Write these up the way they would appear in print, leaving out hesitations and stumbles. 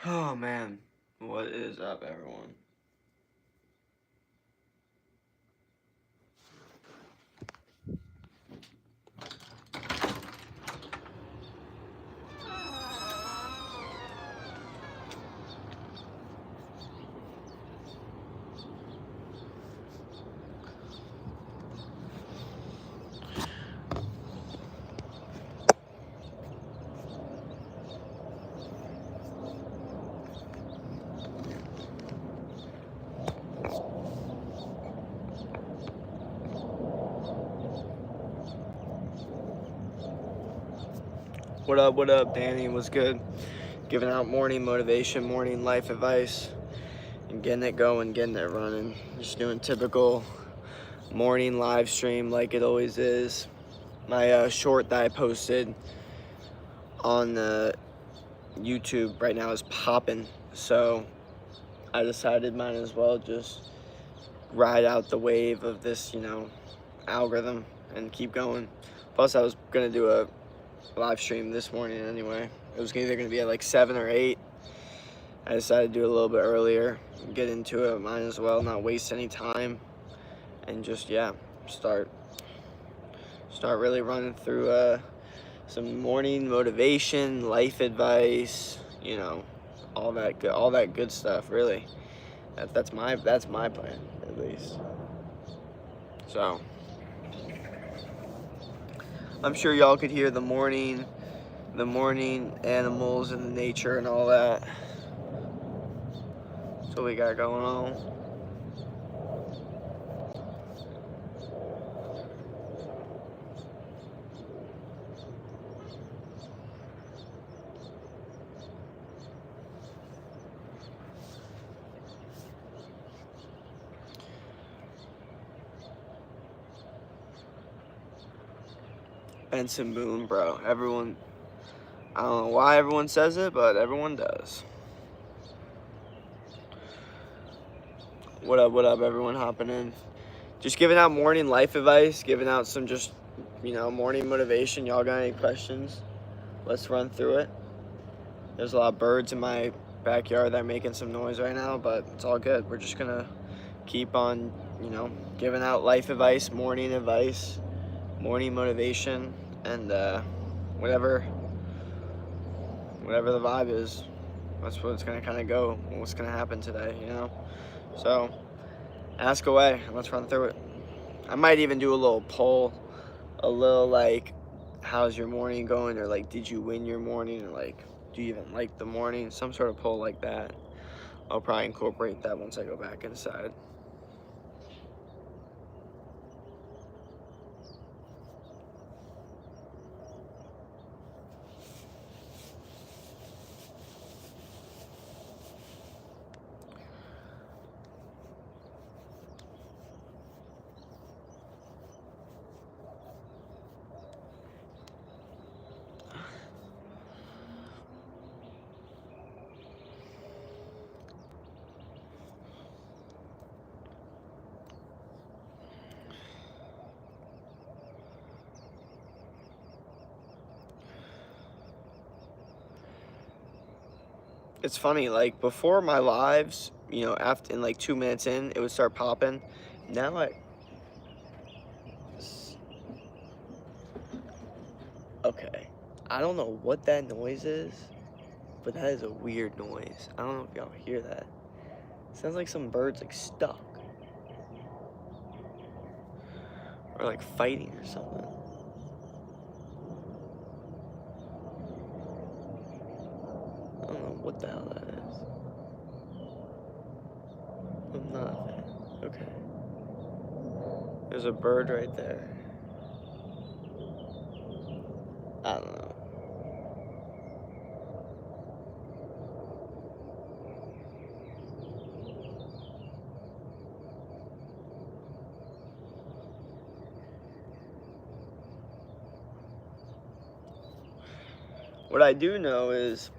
Oh man, what is up, everyone? What up, Danny? What's good? Giving out morning motivation, morning life advice, and getting it going, getting it running. Just doing typical morning live stream like it always is. My short that I posted on YouTube right now is popping, so I decided might as well just ride out the wave of this, algorithm and keep going. Plus, I was gonna do a live stream this morning anyway. It was either gonna be at like 7 or 8. I decided to do it a little bit earlier, get into it, might as well not waste any time, and just start really running through some morning motivation, life advice, all that good stuff. Really, that's my plan at least. So I'm sure y'all could hear the morning animals and the nature and all that. That's what we got going on. Benson Boone, bro. Everyone, I don't know why everyone says it, but everyone does. What up, everyone hopping in? Just giving out morning life advice, giving out some just, morning motivation. Y'all got any questions? Let's run through it. There's a lot of birds in my backyard that are making some noise right now, but it's all good. We're just gonna keep on, giving out life advice, morning motivation, and whatever the vibe is, that's what it's gonna kind of go. What's gonna happen today, So ask away. Let's run through it. I might even do a little poll, a little like, how's your morning going, or like, did you win your morning, or like, do you even like the morning? Some sort of poll like that. I'll probably incorporate that once I go back inside. It's funny, like before my lives, after in like 2 minutes in, it would start popping. Now okay, I don't know what that noise is, but that is a weird noise. I don't know if y'all hear that. It sounds like some birds like stuck or like fighting or something. I don't know what the hell that is. I'm not a fan. Okay. There's a bird right there. I don't know. What I do know is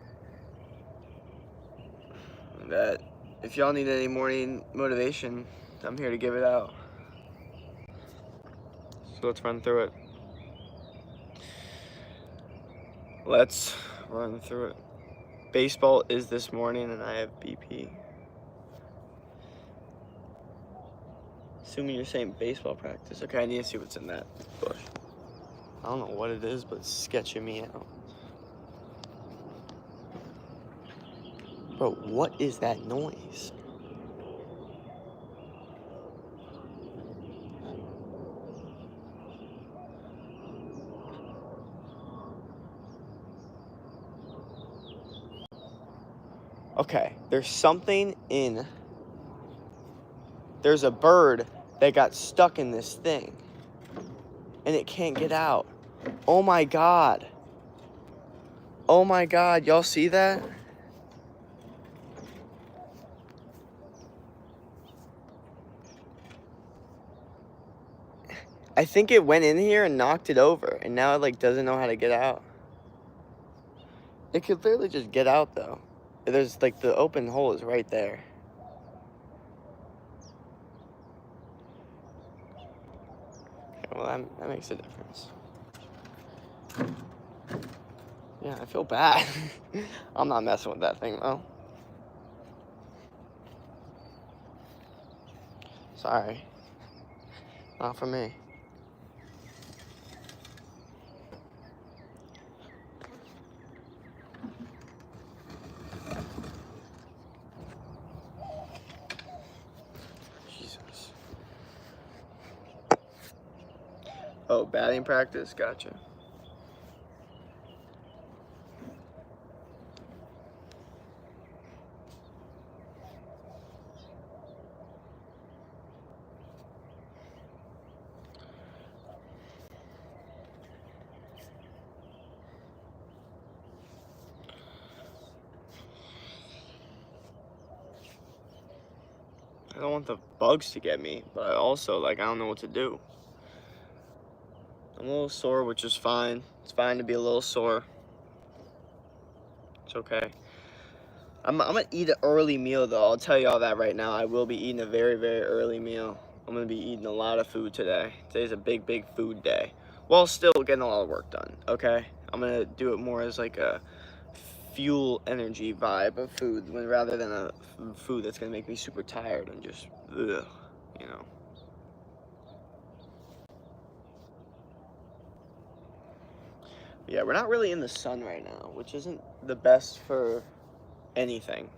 that if y'all need any morning motivation, I'm here to give it out. So let's run through it. Let's run through it. Baseball is this morning and I have BP. Assuming you're saying baseball practice. Okay, I need to see what's in that bush. I don't know what it is, but it's sketching me out. Bro, what is that noise? Okay, there's a bird that got stuck in this thing and it can't get out. Oh my God. Oh my God, y'all see that? I think it went in here and knocked it over and now it like doesn't know how to get out. It could literally just get out though. There's like the open hole is right there. Okay, well, that makes a difference. Yeah, I feel bad. I'm not messing with that thing though. Sorry. Not for me. Jesus. Oh, batting practice? Gotcha. I don't want the bugs to get me, but I also, like, I don't know what to do. I'm a little sore, which is fine. It's fine to be a little sore. It's okay. I'm gonna eat an early meal, though. I'll tell you all that right now. I will be eating a very, very early meal. I'm gonna be eating a lot of food today. Today's a big, big food day. While still getting a lot of work done, okay? I'm gonna do it more as like a fuel energy vibe of food rather than a food that's gonna make me super tired and just, ugh, you know. Yeah, we're not really in the sun right now, which isn't the best for anything.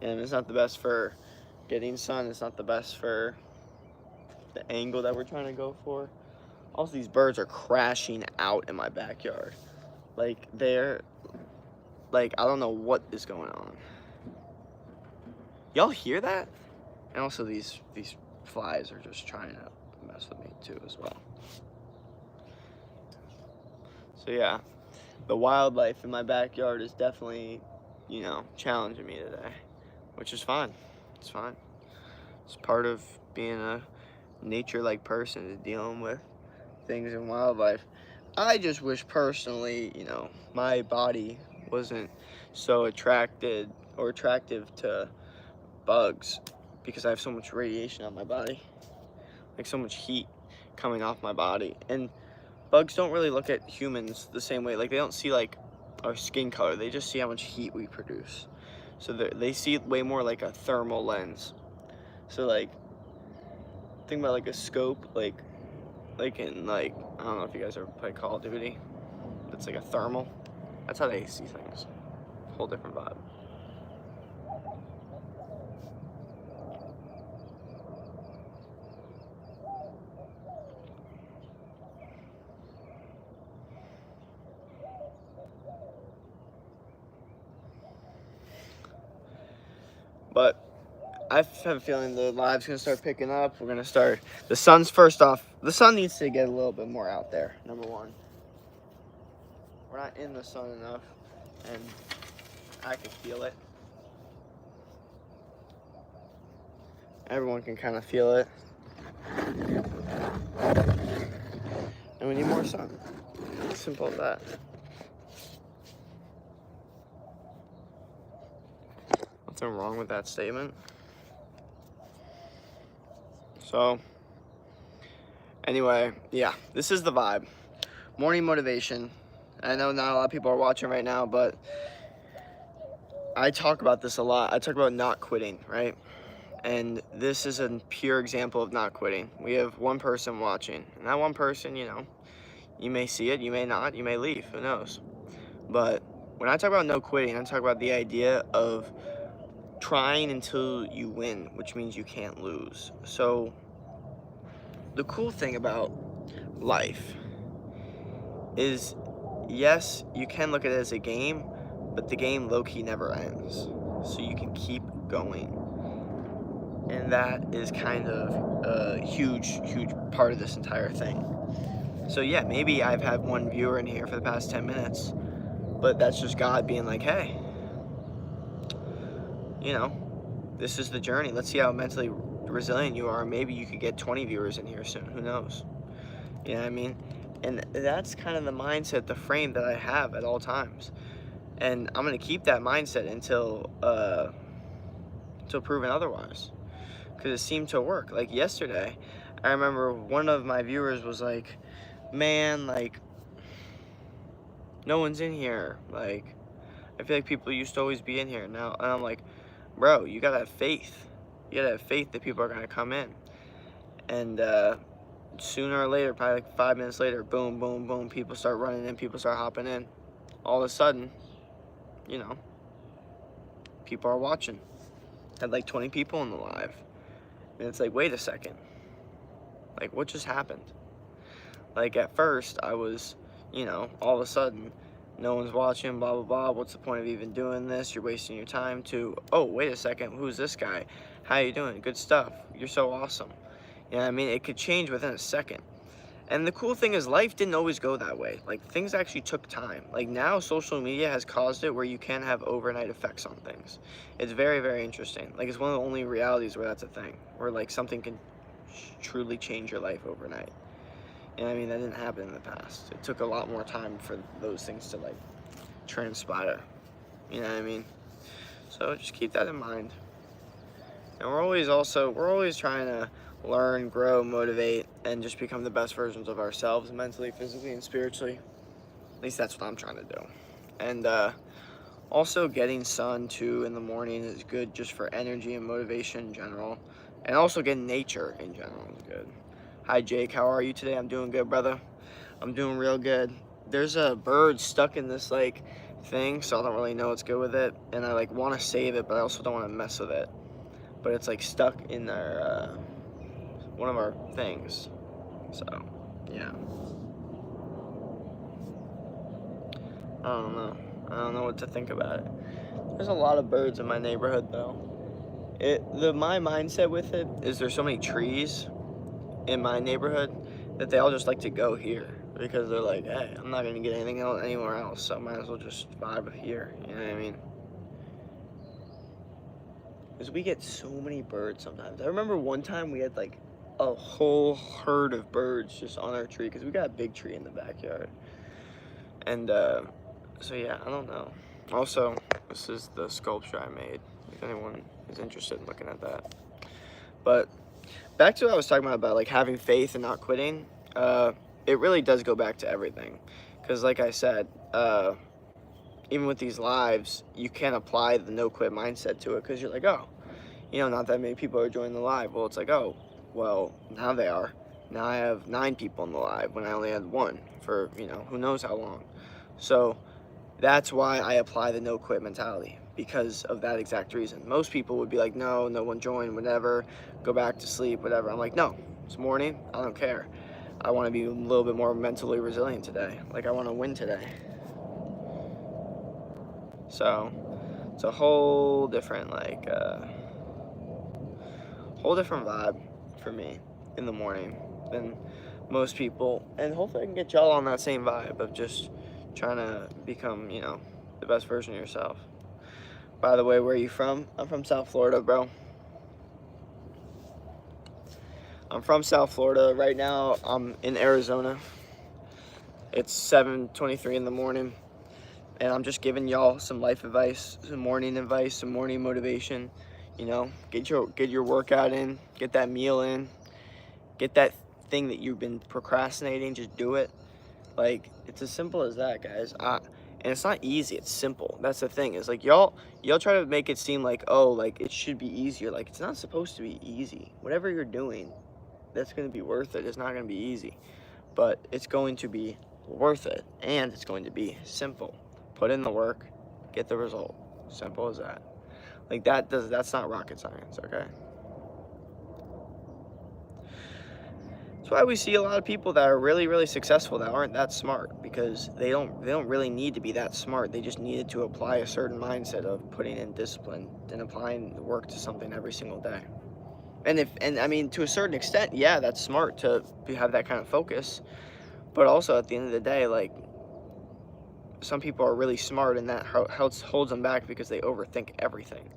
And it's not the best for getting sun. It's not the best for the angle that we're trying to go for. Also, these birds are crashing out in my backyard. Like, I don't know what is going on. Y'all hear that? And also, these flies are just trying to mess with me too as well. So yeah, the wildlife in my backyard is definitely, you know, challenging me today, which is fine. It's fine. It's part of being a nature-like person, is dealing with things in wildlife. I just wish personally, you know, my body wasn't so attractive to bugs because I have so much radiation on my body, like so much heat coming off my body. And bugs don't really look at humans the same way. Like, they don't see like our skin color, they just see how much heat we produce. So they see it way more like a thermal lens. So like, think about like a scope, like in like, I don't know if you guys ever play Call of Duty. It's like a thermal. That's how they see things. Whole different vibe. But I have a feeling the live's gonna start picking up. We're gonna start. The sun's first off. The sun needs to get a little bit more out there. Number one. We're not in the sun enough, and I can feel it. Everyone can kind of feel it. And we need more sun. Simple as that. Nothing wrong with that statement. So, anyway, yeah, this is the vibe. Morning motivation. I know not a lot of people are watching right now, but I talk about this a lot. I talk about not quitting, right? And this is a pure example of not quitting. We have one person watching, and that one person, you may see it, you may not, you may leave, who knows? But when I talk about no quitting, I talk about the idea of trying until you win, which means you can't lose. So the cool thing about life is, yes, you can look at it as a game, but the game low-key never ends. So you can keep going. And that is kind of a huge part of this entire thing. So yeah, maybe I've had one viewer in here for the past 10 minutes, but that's just God being like, hey, this is the journey. Let's see how mentally resilient you are. Maybe you could get 20 viewers in here soon. Who knows? You know what I mean? And that's kind of the mindset, the frame that I have at all times. And I'm going to keep that mindset until proven otherwise. Because it seemed to work. Like yesterday, I remember one of my viewers was like, man, like, no one's in here. Like, I feel like people used to always be in here now. And I'm like, bro, you gotta have faith. You gotta have faith that people are gonna come in. And sooner or later, probably like 5 minutes later, boom, boom, boom, people start running in, people start hopping in. All of a sudden, people are watching. Had like 20 people in the live. And it's like, wait a second. Like, what just happened? Like, at first, I was, all of a sudden, no one's watching, blah, blah, blah. What's the point of even doing this? You're wasting your time. To, oh, wait a second. Who's this guy? How you doing? Good stuff. You're so awesome. You know what I mean? It could change within a second. And the cool thing is, life didn't always go that way. Like, things actually took time. Like, now social media has caused it where you can have overnight effects on things. It's very, very interesting. Like, it's one of the only realities where that's a thing. Where, like, something can truly change your life overnight. You know what I mean? That didn't happen in the past. It took a lot more time for those things to, like, transpire. You know what I mean? So just keep that in mind. And we're always trying to learn, grow, motivate, and just become the best versions of ourselves, mentally, physically, and spiritually. At least that's what I'm trying to do. And also getting sun too in the morning is good just for energy and motivation in general. And also getting nature in general is good. Hi Jake, how are you today? I'm doing good, brother. I'm doing real good. There's a bird stuck in this like thing, so I don't really know what's good with it. And I like want to save it, but I also don't want to mess with it. But it's like stuck in our one of our things. So yeah. I don't know what to think about it. There's a lot of birds in my neighborhood though. My mindset with it is there's so many trees in my neighborhood that they all just like to go here because they're like, hey, I'm not gonna get anything else anywhere else, so I might as well just vibe here. You know what I mean? Because we get so many birds sometimes. I remember one time we had like a whole herd of birds just on our tree because we got a big tree in the backyard. And so yeah, I don't know. Also, this is the sculpture I made, if anyone is interested in looking at that. But back to what I was talking about like having faith and not quitting. It really does go back to everything. Because like I said, even with these lives, you can apply the no quit mindset to it because you're like, oh, not that many people are joining the live. Well, it's like, oh, well, now they are. Now I have 9 people in the live when I only had 1 for, who knows how long. So that's why I apply the no quit mentality, because of that exact reason. Most people would be like, no one joined, whatever, go back to sleep, whatever. I'm like, no, it's morning, I don't care. I want to be a little bit more mentally resilient today. Like, I want to win today. So it's a whole different, whole different vibe for me in the morning than most people. And hopefully I can get y'all on that same vibe of just trying to become, the best version of yourself. By the way, where are you from? I'm from South Florida, bro. I'm from South Florida. Right now, I'm in Arizona. It's 7:23 in the morning. And I'm just giving y'all some life advice, some morning motivation. Get your workout in, get that meal in, get that thing that you've been procrastinating, just do it. Like, it's as simple as that, guys. And it's not easy, it's simple. That's the thing, is like y'all try to make it seem like, oh, like it should be easier. Like, it's not supposed to be easy. Whatever you're doing, that's going to be worth it. It's not going to be easy, but it's going to be worth it, and it's going to be simple. Put in the work, get the result. Simple as that. Like, that's not rocket science, okay? That's why we see a lot of people that are really, really successful that aren't that smart, because they don't really need to be that smart. They just needed to apply a certain mindset of putting in discipline and applying the work to something every single day. And I mean, to a certain extent, yeah, that's smart to have that kind of focus. But also, at the end of the day, like, some people are really smart, and that holds them back because they overthink everything,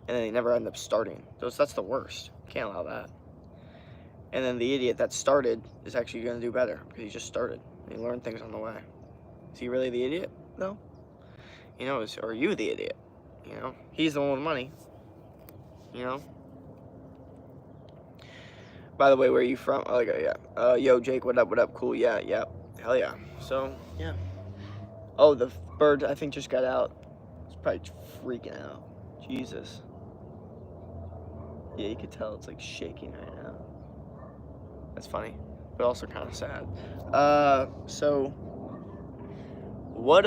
and then they never end up starting. That's the worst. Can't allow that. And then the idiot that started is actually going to do better because he just started. And he learned things on the way. Is he really the idiot, though? You know, or are you the idiot? You know, he's the one with money. You know. By the way, where are you from? Oh, okay, yeah. Yo, Jake, what up? What up? Cool. Yeah, yeah. Hell yeah. So, yeah. Oh, the bird, I think, just got out. It's probably freaking out. Jesus. Yeah, you could tell it's like shaking right now. That's funny, but also kind of sad. So what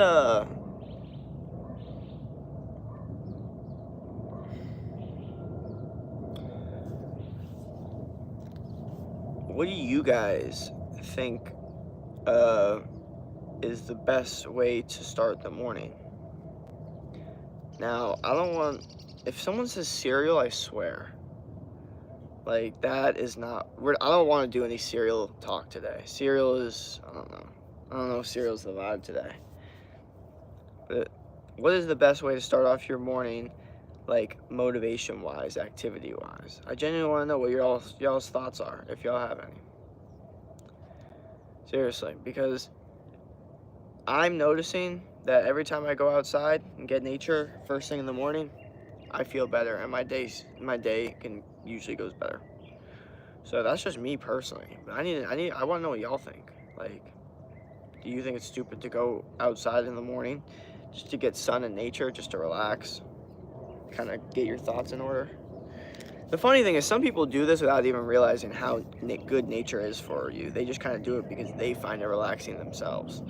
do you guys think is the best way to start the morning? Now, if someone says cereal, I swear, like, that is not, I don't want to do any cereal talk today. Cereal is, I don't know if cereal's the vibe today. But what is the best way to start off your morning, like, motivation-wise, activity-wise? I genuinely want to know what y'all's thoughts are, if y'all have any. Seriously, because I'm noticing that every time I go outside and get nature first thing in the morning, I feel better, and my day usually goes better. So that's just me personally. But I want to know what y'all think. Like, do you think it's stupid to go outside in the morning just to get sun and nature, just to relax, kind of get your thoughts in order? The funny thing is, some people do this without even realizing how good nature is for you. They just kind of do it because they find it relaxing themselves.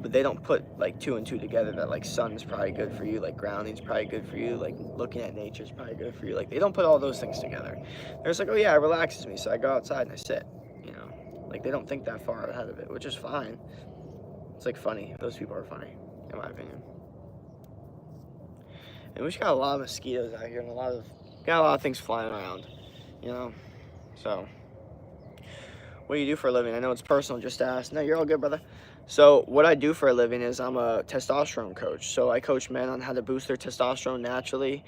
But they don't put, like, two and two together, that, like, sun's probably good for you, like, grounding's probably good for you, like, looking at nature's probably good for you. Like, they don't put all those things together. They're just like, oh yeah, it relaxes me, so I go outside and I sit, you know? Like, they don't think that far ahead of it, which is fine. It's, like, funny. Those people are funny, in my opinion. And we just got a lot of mosquitoes out here, and got a lot of things flying around, you know? So, what do you do for a living? I know it's personal, just to ask. No, you're all good, brother. So what I do for a living is I'm a testosterone coach. So I coach men on how to boost their testosterone naturally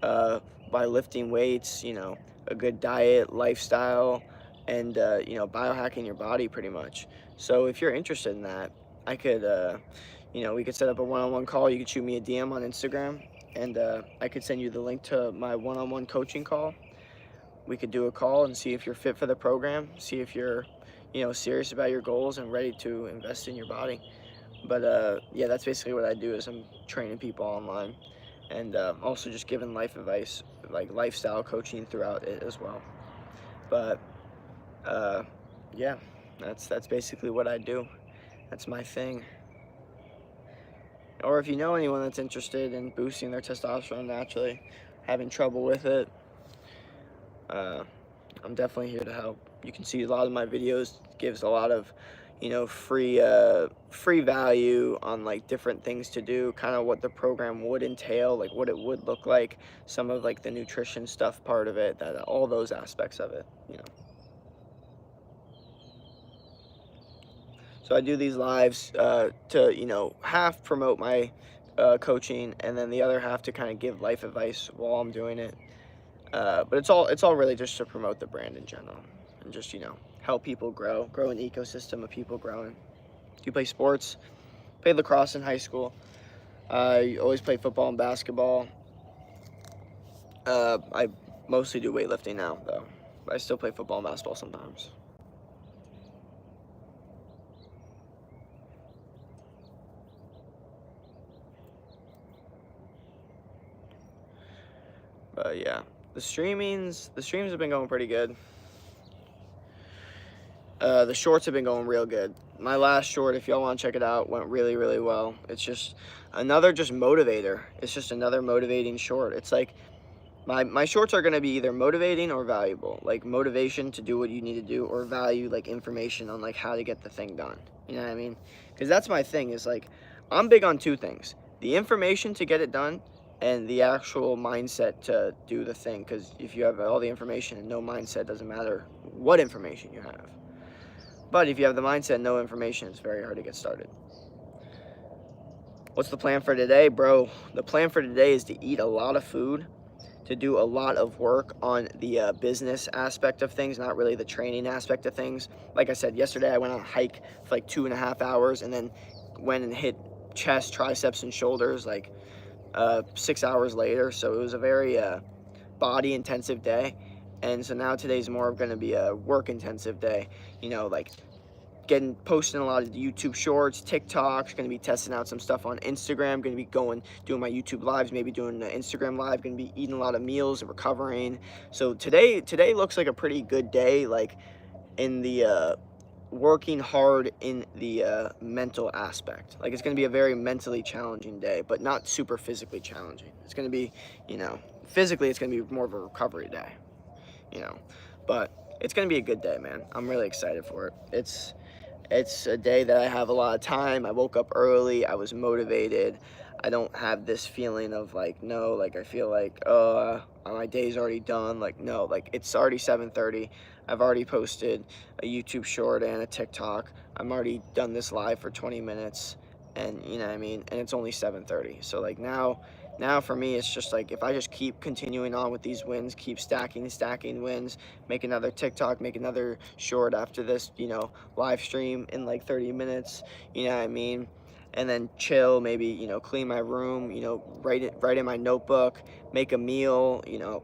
by lifting weights, you know, a good diet, lifestyle, and, you know, biohacking your body pretty much. So if you're interested in that, I could, you know, we could set up a one-on-one call. You could shoot me a DM on Instagram, and I could send you the link to my one-on-one coaching call. We could do a call and see if you're fit for the program, see if you're, you know, serious about your goals and ready to invest in your body. But yeah, that's basically what I do, is I'm training people online, and also just giving life advice, like lifestyle coaching throughout it as well. But yeah, that's basically what I do. That's my thing. Or if you know anyone that's interested in boosting their testosterone naturally, having trouble with it, I'm definitely here to help. You can see a lot of my videos gives a lot of, you know, free value on, like, different things to do, kind of what the program would entail, like what it would look like, some of, like, the nutrition stuff part of it, that all those aspects of it, you know. So I do these lives to, you know, half promote my coaching, and then the other half to kind of give life advice while I'm doing it. But it's all really just to promote the brand in general, and just, you know, help people grow an ecosystem of people growing. Do you play sports? Played lacrosse in high school. I always played football and basketball. I mostly do weightlifting now, though. But I still play football and basketball sometimes. But yeah, the streams have been going pretty good. The shorts have been going real good. My last short, if y'all want to check it out, went really, really well. It's just another motivator. It's just another motivating short. It's like my shorts are going to be either motivating or valuable. Like motivation to do what you need to do, or value, like information on like how to get the thing done. You know what I mean? Because that's my thing, is like I'm big on two things: the information to get it done, and the actual mindset to do the thing. Because if you have all the information and no mindset, doesn't matter what information you have. But if you have the mindset, no information, it's very hard to get started. What's the plan for today, bro? The plan for today is to eat a lot of food, to do a lot of work on the business aspect of things, not really the training aspect of things. Like I said, yesterday I went on a hike for like 2.5 hours, and then went and hit chest, triceps, and shoulders like 6 hours later. So it was a very body intensive day. And so now today's more going to be a work intensive day, you know, like posting a lot of YouTube shorts, TikToks, going to be testing out some stuff on Instagram, going to be doing my YouTube lives, maybe doing an Instagram live, going to be eating a lot of meals and recovering. So today looks like a pretty good day, like in the working hard in the mental aspect. Like it's going to be a very mentally challenging day, but not super physically challenging. It's going to be, you know, physically it's going to be more of a recovery day, you know, but it's going to be a good day, man. I'm really excited for it. It's a day that I have a lot of time. I woke up early. I was motivated. I don't have this feeling of like, no, like I feel like, my day's already done. Like, no, like it's already 7:30. I've already posted a YouTube short and a TikTok. I'm already done this live for 20 minutes, and you know what I mean? And it's only 7:30. So like now for me, it's just like if I just keep continuing on with these wins, keep stacking wins, make another TikTok, make another short after this, you know, live stream in like 30 minutes, you know what I mean? And then chill, maybe, you know, clean my room, you know, write in my notebook, make a meal, you know.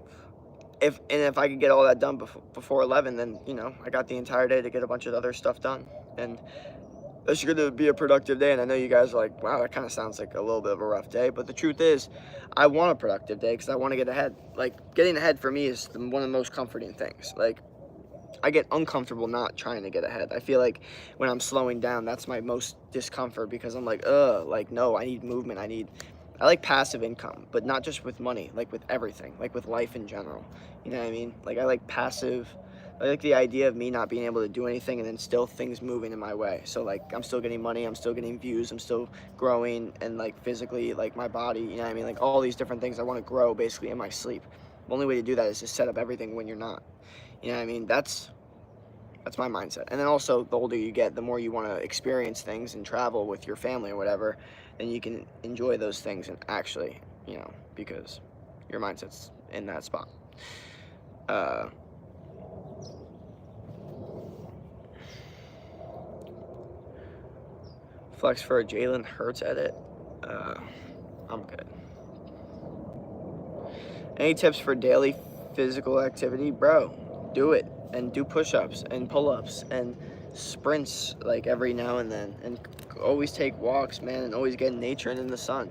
If I could get all that done before 11, then, you know, I got the entire day to get a bunch of other stuff done. And it's going to be a productive day. And I know you guys are like, wow, that kind of sounds like a little bit of a rough day. But the truth is, I want a productive day because I want to get ahead. Like, getting ahead for me is one of the most comforting things. Like, I get uncomfortable not trying to get ahead. I feel like when I'm slowing down, that's my most discomfort, because I'm like, like, no, I need movement. I like passive income, but not just with money, like with everything, like with life in general. You know what I mean? Like I like the idea of me not being able to do anything and then still things moving in my way. So like I'm still getting money, I'm still getting views, I'm still growing, and like physically, like my body, you know what I mean? Like all these different things I want to grow basically in my sleep. The only way to do that is to set up everything when you're not. You know what I mean? That's my mindset. And then also, the older you get, the more you want to experience things and travel with your family or whatever, then you can enjoy those things and actually, you know, because your mindset's in that spot. Flex for a Jalen Hurts edit. I'm good. Any tips for daily physical activity? Bro, do it. And do push-ups and pull-ups and sprints like every now and then. And always take walks, man, and always get in nature and in the sun.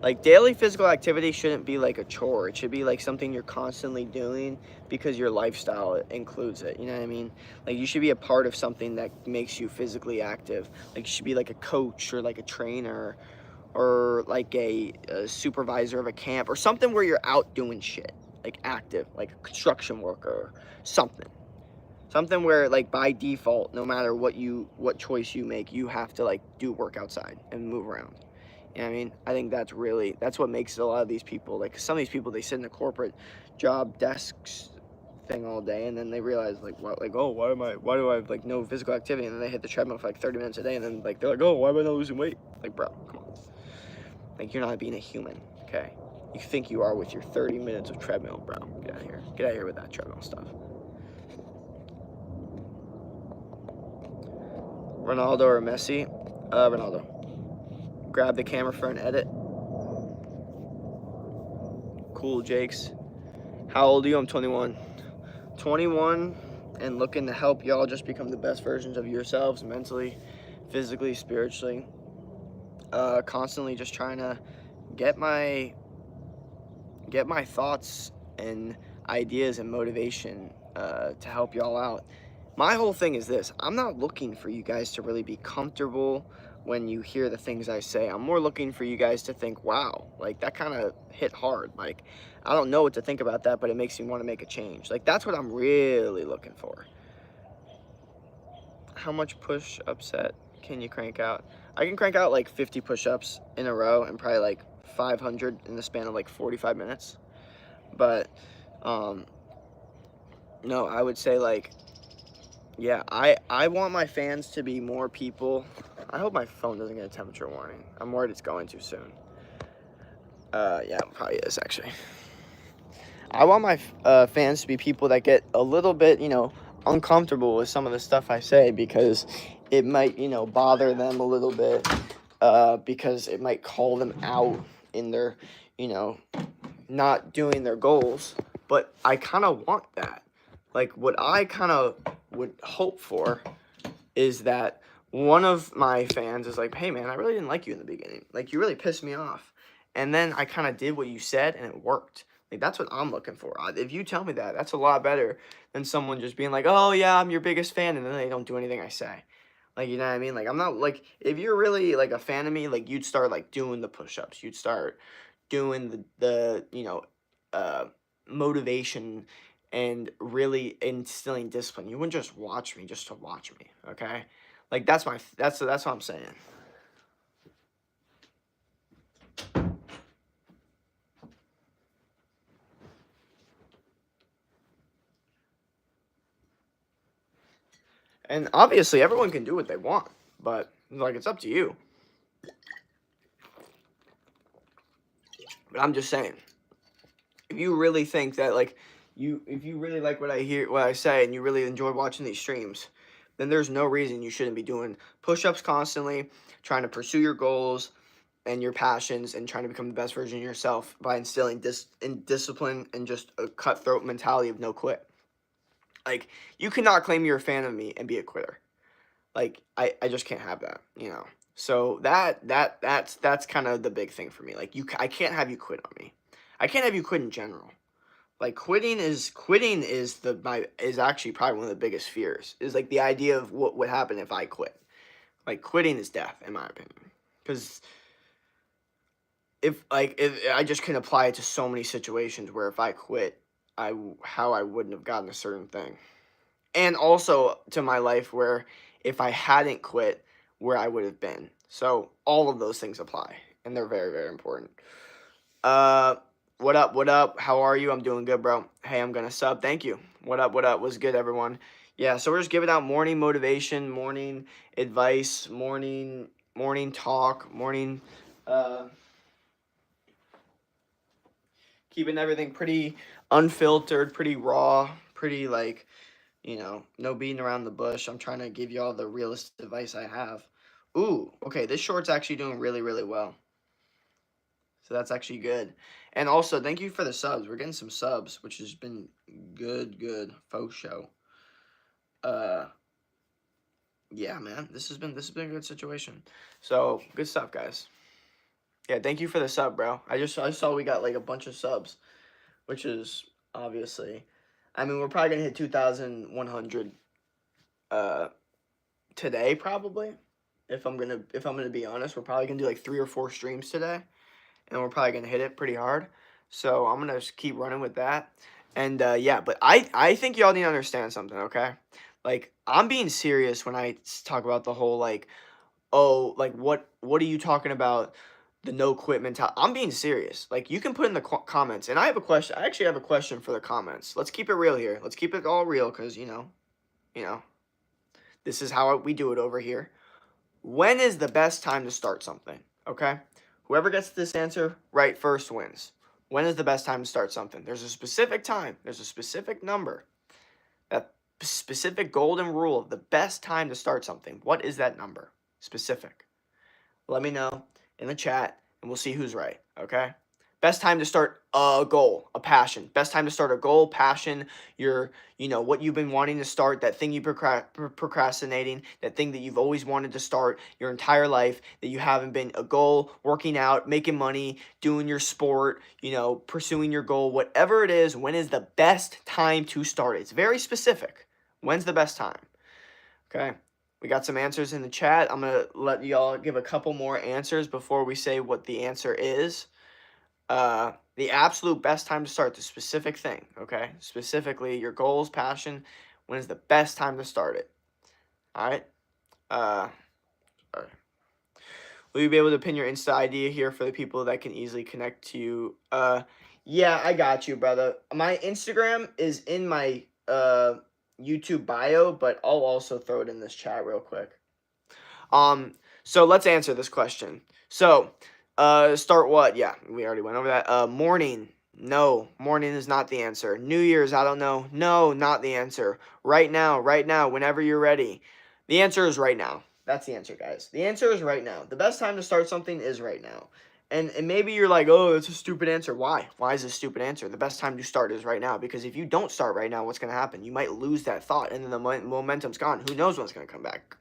Like, daily physical activity shouldn't be like a chore. It should be like something you're constantly doing because your lifestyle includes it. You know what I mean? Like, you should be a part of something that makes you physically active. Like, you should be like a coach or like a trainer or like a supervisor of a camp or something where you're out doing shit, like active, like a construction worker or something where like by default, no matter what choice you make, you have to like do work outside and move around. You know what I mean? I think that's what makes a lot of these people, like some of these people, they sit in a corporate job desks thing all day, and then they realize like, what, like, oh, why do I have like no physical activity? And then they hit the treadmill for like 30 minutes a day, and then like they're like, oh, why am I not losing weight? Like, bro, come on. Like, you're not being a human, okay? You think you are with your 30 minutes of treadmill, bro. Get out of here. Get out of here with that treadmill stuff. Ronaldo or Messi? Ronaldo. Grab the camera for an edit. Cool, Jakes. How old are you? I'm 21. 21, and looking to help y'all just become the best versions of yourselves mentally, physically, spiritually. Constantly just trying to get my thoughts and ideas and motivation to help y'all out. My whole thing is this: I'm not looking for you guys to really be comfortable when you hear the things I say. I'm more looking for you guys to think, wow, like that kind of hit hard. Like, I don't know what to think about that, but it makes me want to make a change. Like, that's what I'm really looking for. How much push-up set can you crank out? I can crank out like 50 push-ups in a row and probably like 500 in the span of like 45 minutes. But, no, I would say like, yeah, I want my fans to be more people. I hope my phone doesn't get a temperature warning. I'm worried it's going to soon. Yeah, it probably is actually. I want my fans to be people that get a little bit, uncomfortable with some of the stuff I say because it might, bother them a little bit because it might call them out in their, not doing their goals. But I kind of want that. Like, what I kind of would hope for is that one of my fans is like, hey, man, I really didn't like you in the beginning. Like, you really pissed me off. And then I kind of did what you said, and it worked. Like, that's what I'm looking for. If you tell me that, that's a lot better than someone just being like, oh, yeah, I'm your biggest fan, and then they don't do anything I say. Like, you know what I mean? Like, I'm not, like, if you're really, like, a fan of me, like, you'd start, like, doing the push-ups. You'd start doing the motivation and really instilling discipline. You wouldn't just watch me just to watch me, okay? Like, that's what I'm saying. And obviously, everyone can do what they want, but, like, it's up to you. But I'm just saying, if you really think that, like, if you really like what I say, and you really enjoy watching these streams, then there's no reason you shouldn't be doing push-ups constantly, trying to pursue your goals and your passions, and trying to become the best version of yourself by instilling discipline and just a cutthroat mentality of no quit. Like, you cannot claim you're a fan of me and be a quitter. Like, I just can't have that, So that's kind of the big thing for me. Like, I can't have you quit on me. I can't have you quit in general. Like, quitting is actually probably one of the biggest fears. Is like the idea of what would happen if I quit. Like, quitting is death, in my opinion. Because if I just can apply it to so many situations where if I quit, how I wouldn't have gotten a certain thing. And also to my life where if I hadn't quit, where I would have been. So all of those things apply, and they're very, very important. What up, what up? How are you? I'm doing good, bro. Hey, I'm gonna sub. Thank you. What up, what up? What's good, everyone? Yeah, so we're just giving out morning motivation, morning advice, morning talk, morning keeping everything pretty unfiltered, pretty raw, pretty like, no beating around the bush. I'm trying to give you all the realist advice I have. Ooh, okay, this short's actually doing really, really well. So that's actually good. And also, thank you for the subs. We're getting some subs, which has been good. Faux show. Yeah, man, this has been a good situation. So good stuff, guys. Yeah, thank you for the sub, bro. I saw we got like a bunch of subs, which is obviously, I mean, we're probably gonna hit 2,100 today probably. If I'm gonna be honest, we're probably gonna do like 3 or 4 streams today, and we're probably gonna hit it pretty hard. So I'm gonna just keep running with that. And yeah, but I think y'all need to understand something, okay? Like, I'm being serious when I talk about the whole like, oh, like what are you talking about? The no quit mentality. I'm being serious. Like, you can put in the comments, and I have a question. I actually have a question for the comments. Let's keep it real here. Let's keep it all real, because you know, this is how we do it over here. When is the best time to start something? Okay, whoever gets this answer right first wins. When is the best time to start something? There's a specific time. There's a specific number. That specific golden rule of the best time to start something. What is that number? Specific. Let me know in the chat, and we'll see who's right, okay? Best time to start a goal, a passion. Best time to start a goal, passion, your, what you've been wanting to start, that thing you procrastinating, that thing that you've always wanted to start your entire life that you haven't been, a goal, working out, making money, doing your sport, pursuing your goal, whatever it is. When is the best time to start it? It's very specific. When's the best time? Okay. We got some answers in the chat. I'm going to let y'all give a couple more answers before we say what the answer is. The absolute best time to start the specific thing, okay? Specifically, your goals, passion, when is the best time to start it? All right? All right. Will you be able to pin your Insta ID here for the people that can easily connect to you? Yeah, I got you, brother. My Instagram is in my YouTube bio, but I'll also throw it in this chat real quick. So let's answer this question. So, start what? Yeah, we already went over that. Morning. No, morning is not the answer. New Year's, I don't know. No, not the answer. Right now, whenever you're ready. The answer is right now. That's the answer, guys. The answer is right now. The best time to start something is right now. And maybe you're like, oh, it's a stupid answer. Why? Why is it a stupid answer? The best time to start is right now. Because if you don't start right now, what's going to happen? You might lose that thought, and then the momentum's gone. Who knows when it's going to come back?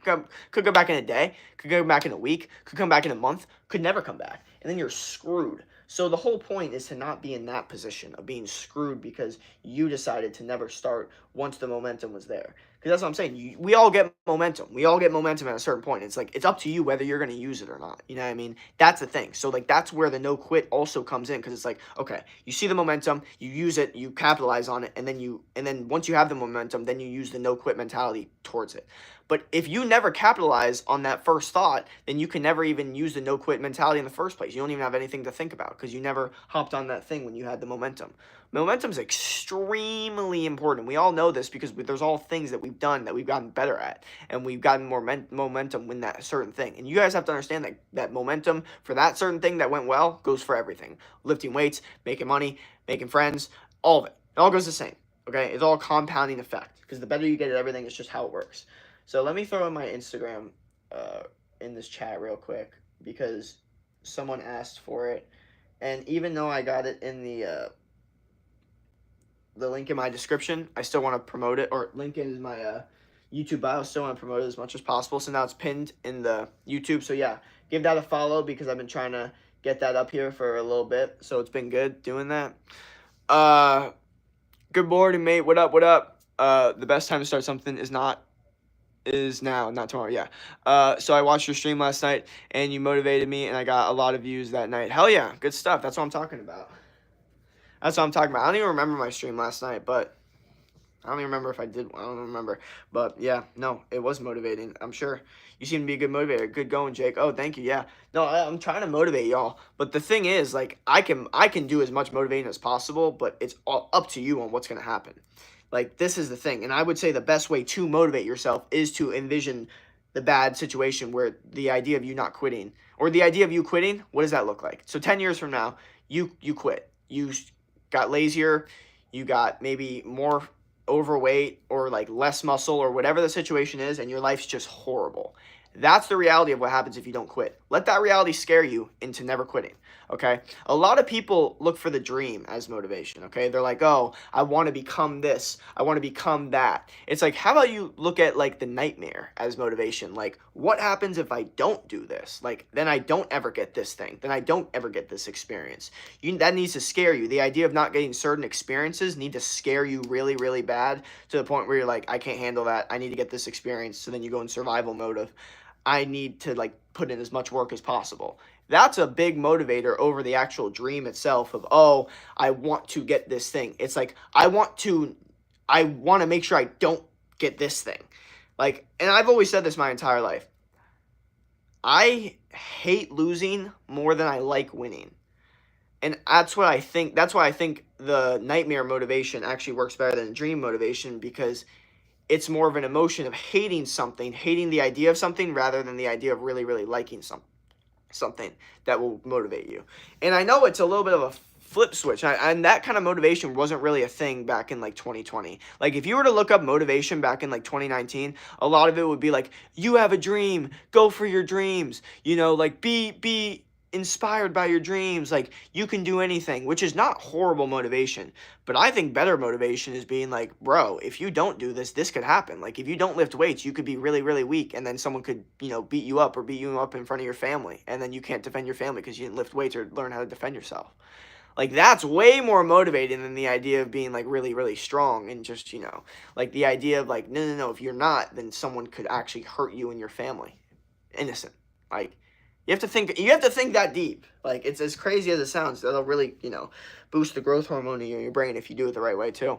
Could come back in a day. Could come back in a week. Could come back in a month. Could never come back. And then you're screwed. So the whole point is to not be in that position of being screwed because you decided to never start once the momentum was there. Because that's what I'm saying. We all get momentum. We all get momentum at a certain point. It's like, it's up to you whether you're going to use it or not. You know what I mean? That's the thing. So, like, that's where the no quit also comes in. Because it's like, okay, you see the momentum, you use it, you capitalize on it, and then once you have the momentum, then you use the no quit mentality towards it. But if you never capitalize on that first thought, then you can never even use the no quit mentality in the first place. You don't even have anything to think about because you never hopped on that thing when you had the momentum. Momentum is extremely important. We all know this because there's all things that we've done that we've gotten better at, and we've gotten more momentum in that certain thing. And you guys have to understand that momentum for that certain thing that went well goes for everything. Lifting weights, making money, making friends, all of it. It all goes the same. Okay? It's all compounding effect because the better you get at everything, it's just how it works. So let me throw in my Instagram in this chat real quick because someone asked for it. And even though I got it in the link in my description, I still want to promote it, or link in my YouTube bio. I still want to promote it as much as possible. So now it's pinned in the YouTube. So yeah, give that a follow because I've been trying to get that up here for a little bit. So it's been good doing that. Good morning, mate. What up? What up? The best time to start something is now, not tomorrow. Yeah. So I watched your stream last night and you motivated me and I got a lot of views that night. Hell yeah. Good stuff. That's what I'm talking about. I don't even remember my stream last night, but I don't even remember if I did. I don't remember. But yeah, no, it was motivating. I'm sure you seem to be a good motivator. Good going, Jake. Oh, thank you. Yeah. No, I'm trying to motivate y'all. But the thing is, like, I can do as much motivating as possible, but it's all up to you on what's going to happen. Like, this is the thing. And I would say the best way to motivate yourself is to envision the bad situation where the idea of you not quitting, or the idea of you quitting, what does that look like? So 10 years from now, you quit. You got lazier. You got maybe more overweight or like less muscle or whatever the situation is, and your life's just horrible. That's the reality of what happens if you don't quit. Let that reality scare you into never quitting, okay? A lot of people look for the dream as motivation, okay? They're like, oh, I want to become this. I want to become that. It's like, how about you look at like the nightmare as motivation? Like, what happens if I don't do this? Like, then I don't ever get this thing. Then I don't ever get this experience. That needs to scare you. The idea of not getting certain experiences need to scare you really, really bad to the point where you're like, I can't handle that. I need to get this experience. So then you go in survival mode of, I need to like put in as much work as possible. That's a big motivator over the actual dream itself of, oh, I want to get this thing. It's like, I want to make sure I don't get this thing. Like, and I've always said this my entire life. I hate losing more than I like winning. And that's why I think the nightmare motivation actually works better than dream motivation, because it's more of an emotion of hating something, hating the idea of something, rather than the idea of really, really liking something that will motivate you. And I know it's a little bit of a flip switch, and that kind of motivation wasn't really a thing back in like 2020. Like, if you were to look up motivation back in like 2019, a lot of it would be like, you have a dream, go for your dreams, like be inspired by your dreams, like you can do anything, which is not horrible motivation. But I think better motivation is being like, bro, if you don't do this, this could happen. Like if you don't lift weights, you could be really, really weak, and then someone could, beat you up or beat you up in front of your family, and then you can't defend your family because you didn't lift weights or learn how to defend yourself. Like that's way more motivating than the idea of being like really, really strong and just, like the idea of like, no, no, no, if you're not, then someone could actually hurt you and your family. Innocent. Like you have to think that deep. Like it's as crazy as it sounds. That'll really, boost the growth hormone in your brain if you do it the right way too. I'm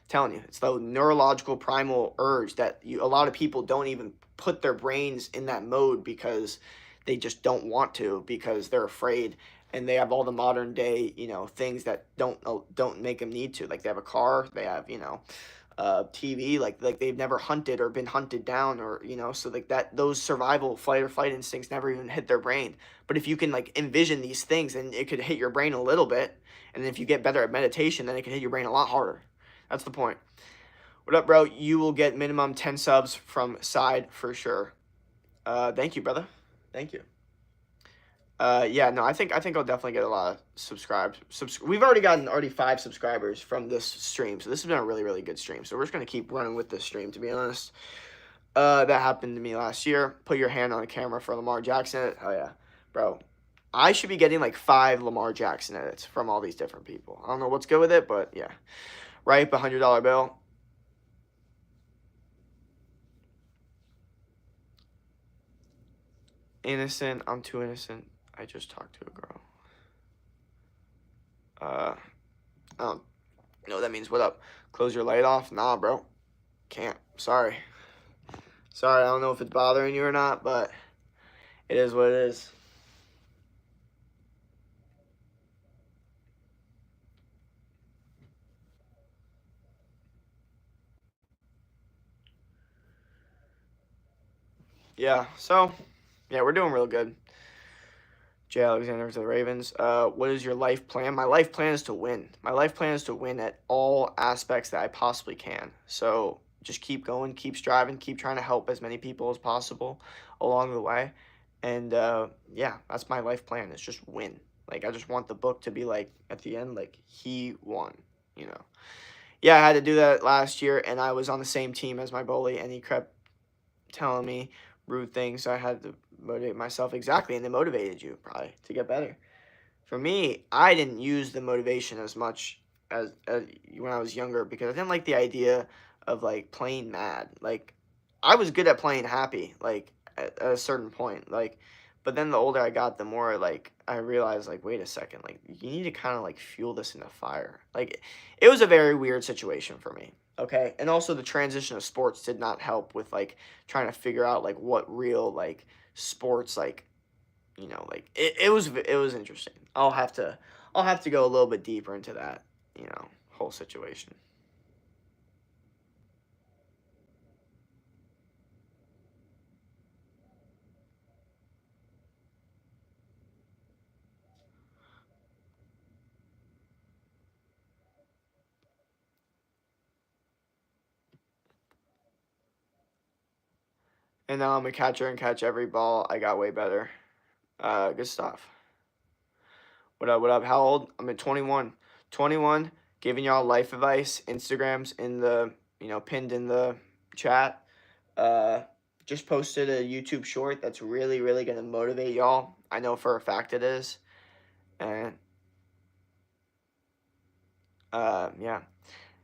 telling you, it's the neurological primal urge that a lot of people don't even put their brains in that mode because they just don't want to because they're afraid, and they have all the modern day, things that don't make them need to. Like they have a car, they have, TV, like they've never hunted or been hunted down, or so like that, those survival fight or flight instincts never even hit their brain. But if you can like envision these things, then it could hit your brain a little bit, and if you get better at meditation, then it can hit your brain a lot harder. That's the point. What up, bro? You will get minimum 10 subs from Side for sure. Thank you, brother. Thank you. Yeah, no, I think I'll definitely get a lot of subscribed. We've already gotten 5 subscribers from this stream, so this has been a really, really good stream. So we're just gonna keep running with this stream, to be honest. That happened to me last year. Put your hand on the camera for Lamar Jackson. Oh yeah, bro. I should be getting like 5 Lamar Jackson edits from all these different people. I don't know what's good with it, but yeah. Right, $100 bill. Innocent. I'm too innocent. I just talked to a girl. I don't know what that means. What up? Close your light off? Nah, bro. Can't. Sorry. Sorry, I don't know if it's bothering you or not, but it is what it is. Yeah, so, yeah, we're doing real good. Jay Alexander to the Ravens. What is your life plan? My life plan is to win. My life plan is to win at all aspects that I possibly can. So just keep going, keep striving, keep trying to help as many people as possible along the way. And yeah, that's my life plan. Is just win. Like I just want the book to be like at the end, like he won. Yeah, I had to do that last year, and I was on the same team as my bully, and he kept telling me rude things, so I had to motivate myself. Exactly, and it motivated you probably to get better. For me, I didn't use the motivation as much as when I was younger because I didn't like the idea of like playing mad. Like I was good at playing happy, like at a certain point, like. But then the older I got, the more like I realized, like, wait a second, like you need to kind of like fuel this into fire. Like it was a very weird situation for me. Okay, and also the transition of sports did not help with like trying to figure out like what real like sports like like it was interesting. I'll have to go a little bit deeper into that whole situation. And now I'm a catcher and catch every ball. I got way better. Good stuff. What up? What up? How old? I'm at 21. 21. Giving y'all life advice. Instagrams in the pinned in the chat. Uh, just posted a YouTube short that's really, really gonna motivate y'all. I know for a fact it is. And yeah.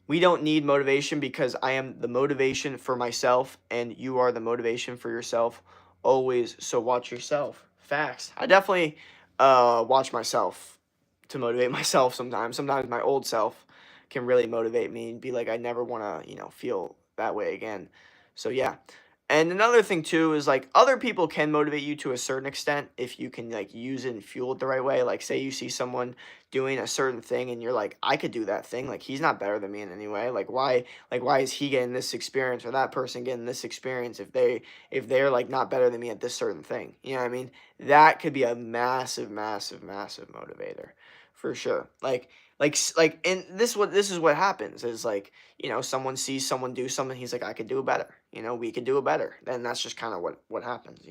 We don't need motivation because I am the motivation for myself and you are the motivation for yourself always. So watch yourself. Facts. I definitely watch myself to motivate myself sometimes. Sometimes my old self can really motivate me and be like, I never want to, feel that way again. So yeah. And another thing too is like other people can motivate you to a certain extent if you can like use it and fuel it the right way. Like say you see someone doing a certain thing and you're like, I could do that thing. Like he's not better than me in any way. Like why is he getting this experience or that person getting this experience if they're like not better than me at this certain thing? You know what I mean? That could be a massive, massive, massive motivator for sure. Like And this is what happens is like, someone sees someone do something, he's like, I could do it better. We could do it better. Then that's just kind of what happens.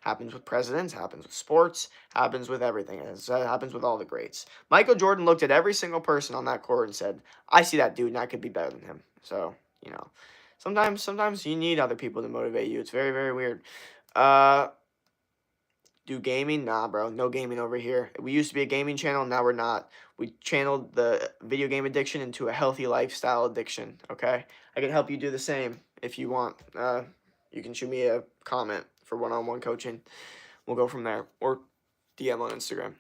Happens with presidents, happens with sports, happens with everything. It happens with all the greats. Michael Jordan looked at every single person on that court and said, I see that dude and I could be better than him. So, sometimes you need other people to motivate you. It's very, very weird. Do gaming? Nah, bro. No gaming over here. We used to be a gaming channel. Now we're not. We channeled the video game addiction into a healthy lifestyle addiction, okay? I can help you do the same if you want. You can shoot me a comment for one-on-one coaching. We'll go from there. Or DM on Instagram.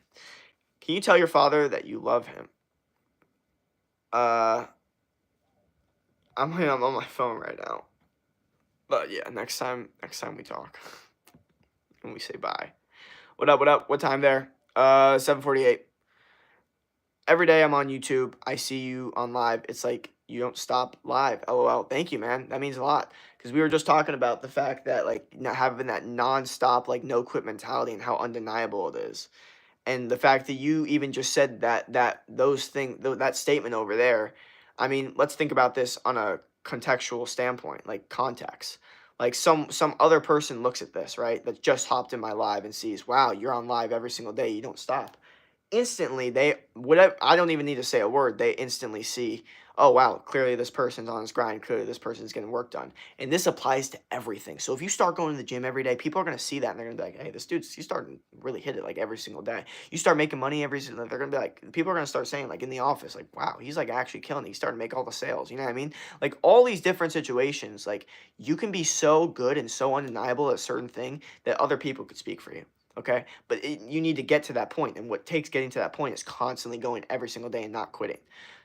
Can you tell your father that you love him? I'm on my phone right now. But yeah, next time we talk. And we say bye. What up? What time there? 7:48. Every day I'm on YouTube. I see you on live. It's like you don't stop live. LOL. Thank you, man. That means a lot. Because we were just talking about the fact that like not having that non-stop like no quit mentality and how undeniable it is. And the fact that you even just said that statement over there. I mean, let's think about this on a contextual standpoint, like context. Like some other person looks at this, right? That just hopped in my live and sees, wow, you're on live every single day. You don't stop. Instantly, I don't even need to say a word. They instantly see, oh wow, clearly this person's on his grind. Clearly this person's getting work done. And this applies to everything. So if you start going to the gym every day, people are going to see that and they're going to be like, hey, this dude's, he's starting to really hit it like every single day. You start making money every single, they're going to be like, people are going to start saying like in the office, like, wow, he's like actually killing it. He's starting to make all the sales. You know what I mean? Like all these different situations, like you can be so good and so undeniable at a certain thing that other people could speak for you. Okay, but you need to get to that point, and what takes getting to that point is constantly going every single day and not quitting.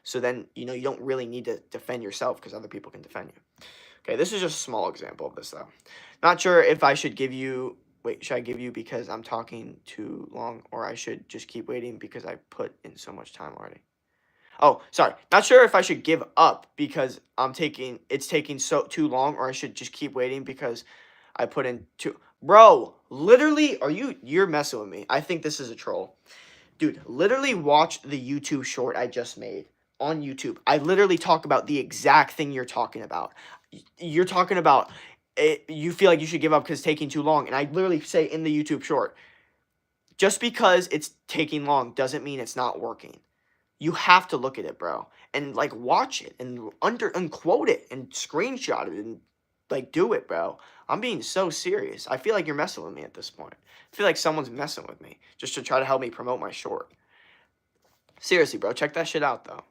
So then you don't really need to defend yourself because other people can defend you. Okay, this is just a small example of this though. Not sure if I should give you. Wait, should I give you because I'm talking too long, or I should just keep waiting because I put in so much time already? Oh, sorry. Not sure if I should give up because it's taking so too long, or I should just keep waiting because I put in too. Bro, literally, you're messing with me. I think this is a troll. Dude, literally watch the YouTube short I just made on YouTube. I literally talk about the exact thing you're talking about. You're talking about it, you feel like you should give up because it's taking too long. And I literally say in the YouTube short, just because it's taking long doesn't mean it's not working. You have to look at it, bro, and like watch it and quote it and screenshot it and like do it, bro. I'm being so serious. I feel like you're messing with me at this point. I feel like someone's messing with me just to try to help me promote my short. Seriously, bro, check that shit out though.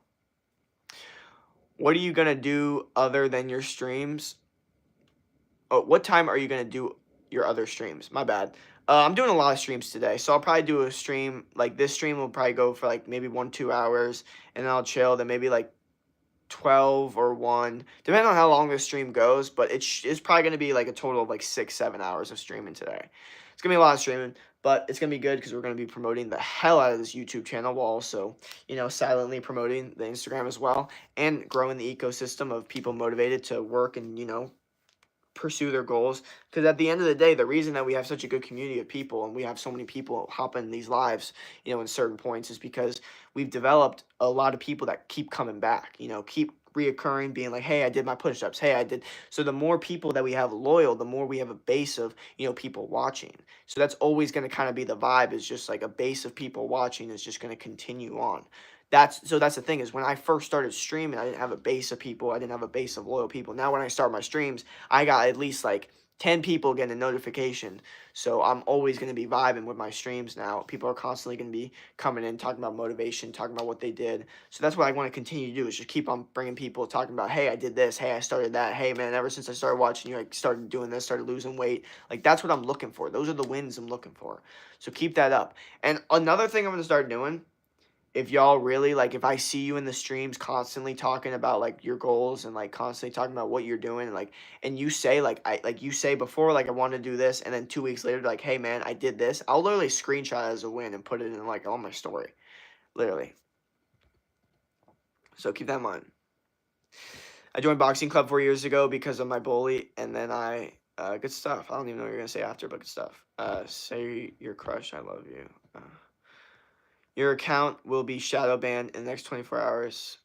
What are you gonna do other than your streams? Oh, what time are you gonna do your other streams? My bad. I'm doing a lot of streams today, so I'll probably do a stream, like this stream will probably go for like maybe 1-2 hours, and then I'll chill, then maybe like 12 or 1, depending on how long this stream goes, but it's probably going to be like a total of like 6-7 hours of streaming today. It's going to be a lot of streaming, but it's going to be good because we're going to be promoting the hell out of this YouTube channel while also, silently promoting the Instagram as well and growing the ecosystem of people motivated to work and, pursue their goals. Because at the end of the day, the reason that we have such a good community of people and we have so many people hopping these lives, in certain points is because we've developed a lot of people that keep coming back, keep reoccurring, being like, hey, I did my push-ups. Hey, I did. So the more people that we have loyal, the more we have a base of, people watching. So that's always going to kind of be the vibe, is just like a base of people watching is just going to continue on. That's the thing, is when I first started streaming, I didn't have a base of people. I didn't have a base of loyal people. Now when I start my streams, I got at least like 10 people getting a notification. So I'm always going to be vibing with my streams now. People are constantly going to be coming in, talking about motivation, talking about what they did. So that's what I want to continue to do, is just keep on bringing people, talking about, hey, I did this. Hey, I started that. Hey, man, ever since I started watching you, I started doing this, started losing weight. Like, that's what I'm looking for. Those are the wins I'm looking for. So keep that up. And another thing I'm going to start doing, if y'all really, like, if I see you in the streams constantly talking about, like, your goals and, like, constantly talking about what you're doing, and, like, and you say, you say before, like, I want to do this, and then 2 weeks later, like, hey, man, I did this, I'll literally screenshot it as a win and put it in, like, on my story. Literally. So keep that in mind. I joined boxing club 4 years ago because of my bully, and then good stuff. I don't even know what you're going to say after, but good stuff. Say your crush, I love you. Your account will be shadow banned in the next 24 hours.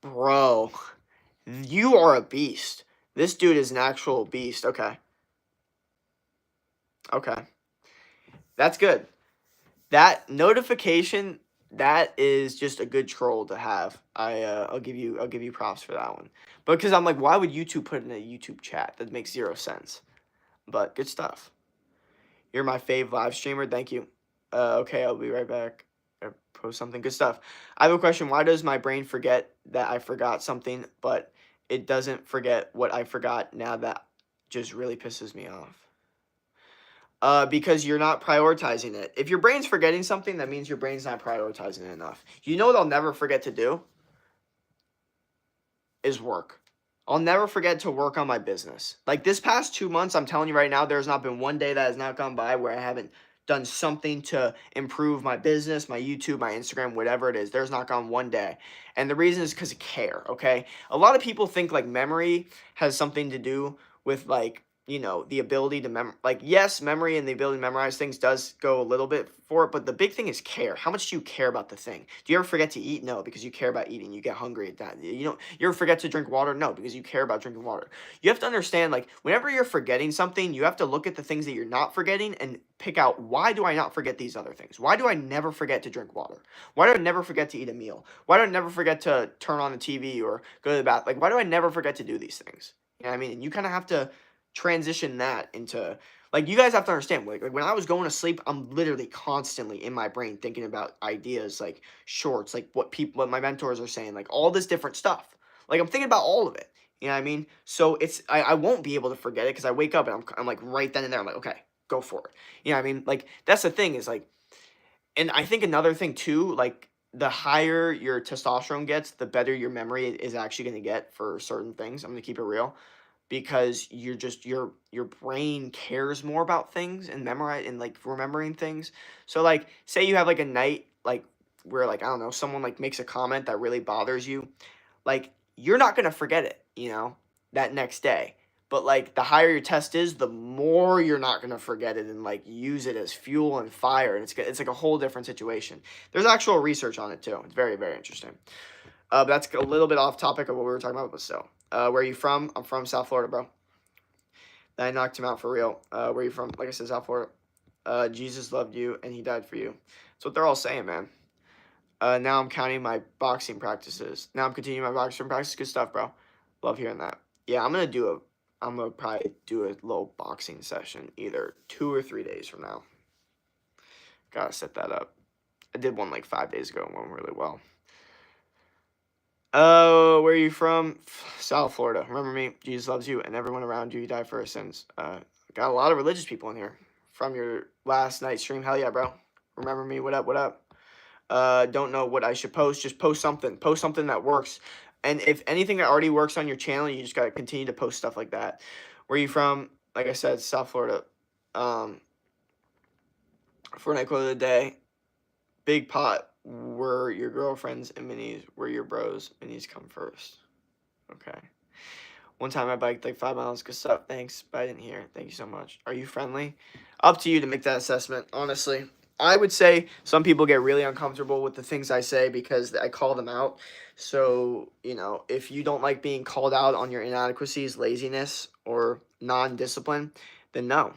Bro, you are a beast. This dude is an actual beast. Okay. Okay. That's good. That notification, that is just a good troll to have. I'll give you props for that one. Because I'm like, why would YouTube put it in a YouTube chat? That makes zero sense. But good stuff. You're my fave live streamer. Thank you. Okay, I'll be right back. Post something. Good stuff. I have a question. Why does my brain forget that I forgot something, but it doesn't forget what I forgot now? That just really pisses me off. Because you're not prioritizing it. If your brain's forgetting something, that means your brain's not prioritizing it enough. You know what I'll never forget to do? Is work. I'll never forget to work on my business. Like this past 2 months, I'm telling you right now, there's not been one day that has not gone by where I haven't done something to improve my business, my YouTube, my Instagram, whatever it is. There's not gone one day. And the reason is because of care, okay? A lot of people think like memory has something to do with like, you know, the ability to like, yes, memory and the ability to memorize things does go a little bit for it, but the big thing is care. How much do you care about the thing? Do you ever forget to eat? No, because you care about eating. You get hungry at that. You ever forget to drink water? No, because you care about drinking water. You have to understand, like, whenever you're forgetting something, you have to look at the things that you're not forgetting and pick out, why do I not forget these other things? Why do I never forget to drink water? Why do I never forget to eat a meal? Why do I never forget to turn on the TV or go to the bath? Like, why do I never forget to do these things? You know what I mean? And you kind of have to transition that into, like, you guys have to understand, like when I was going to sleep, I'm literally constantly in my brain thinking about ideas, like shorts, like what my mentors are saying, like all this different stuff. Like I'm thinking about all of it. You know what I mean? So I won't be able to forget it because I wake up and I'm like right then and there. I'm like, okay, go for it. You know what I mean? Like that's the thing is like, and I think another thing too, like the higher your testosterone gets, the better your memory is actually going to get for certain things. I'm going to keep it real because you're just your brain cares more about things and memorize and like remembering things. So like say you have like a night like where like I don't know, someone like makes a comment that really bothers you, like you're not going to forget it, you know, that next day. But like the higher your test is, the more you're not going to forget it and like use it as fuel and fire, and it's like a whole different situation. There's actual research on it too. It's very very interesting. But that's a little bit off topic of what we were talking about, but still. Where are you from? I'm from South Florida, bro. Then I knocked him out for real. Where are you from? Like I said, South Florida. Jesus loved you and he died for you. That's what they're all saying, man. Now I'm counting my boxing practices. Now I'm continuing my boxing practice. Good stuff, bro. Love hearing that. Yeah, I'm gonna probably do a little boxing session either 2 or 3 days from now. Gotta set that up. I did one like 5 days ago and went really well. Oh, where are you from? South Florida. Remember me. Jesus loves you and everyone around you. You died for our sins. Got a lot of religious people in here from your last night stream. Hell yeah, bro. Remember me. What up? What up? Don't know what I should post. Just post something. Post something that works. And if anything that already works on your channel, you just gotta continue to post stuff like that. Where are you from? Like I said, South Florida. Fortnite quote of the day. Big pot were your girlfriends and minis were your bros. Minis come first. Okay. One time I biked like 5 miles. Good stuff. Thanks, but I didn't hear. Thank you so much. Are you friendly? Up to you to make that assessment, honestly. I would say some people get really uncomfortable with the things I say because I call them out. So, you know, if you don't like being called out on your inadequacies, laziness, or non-discipline, then no.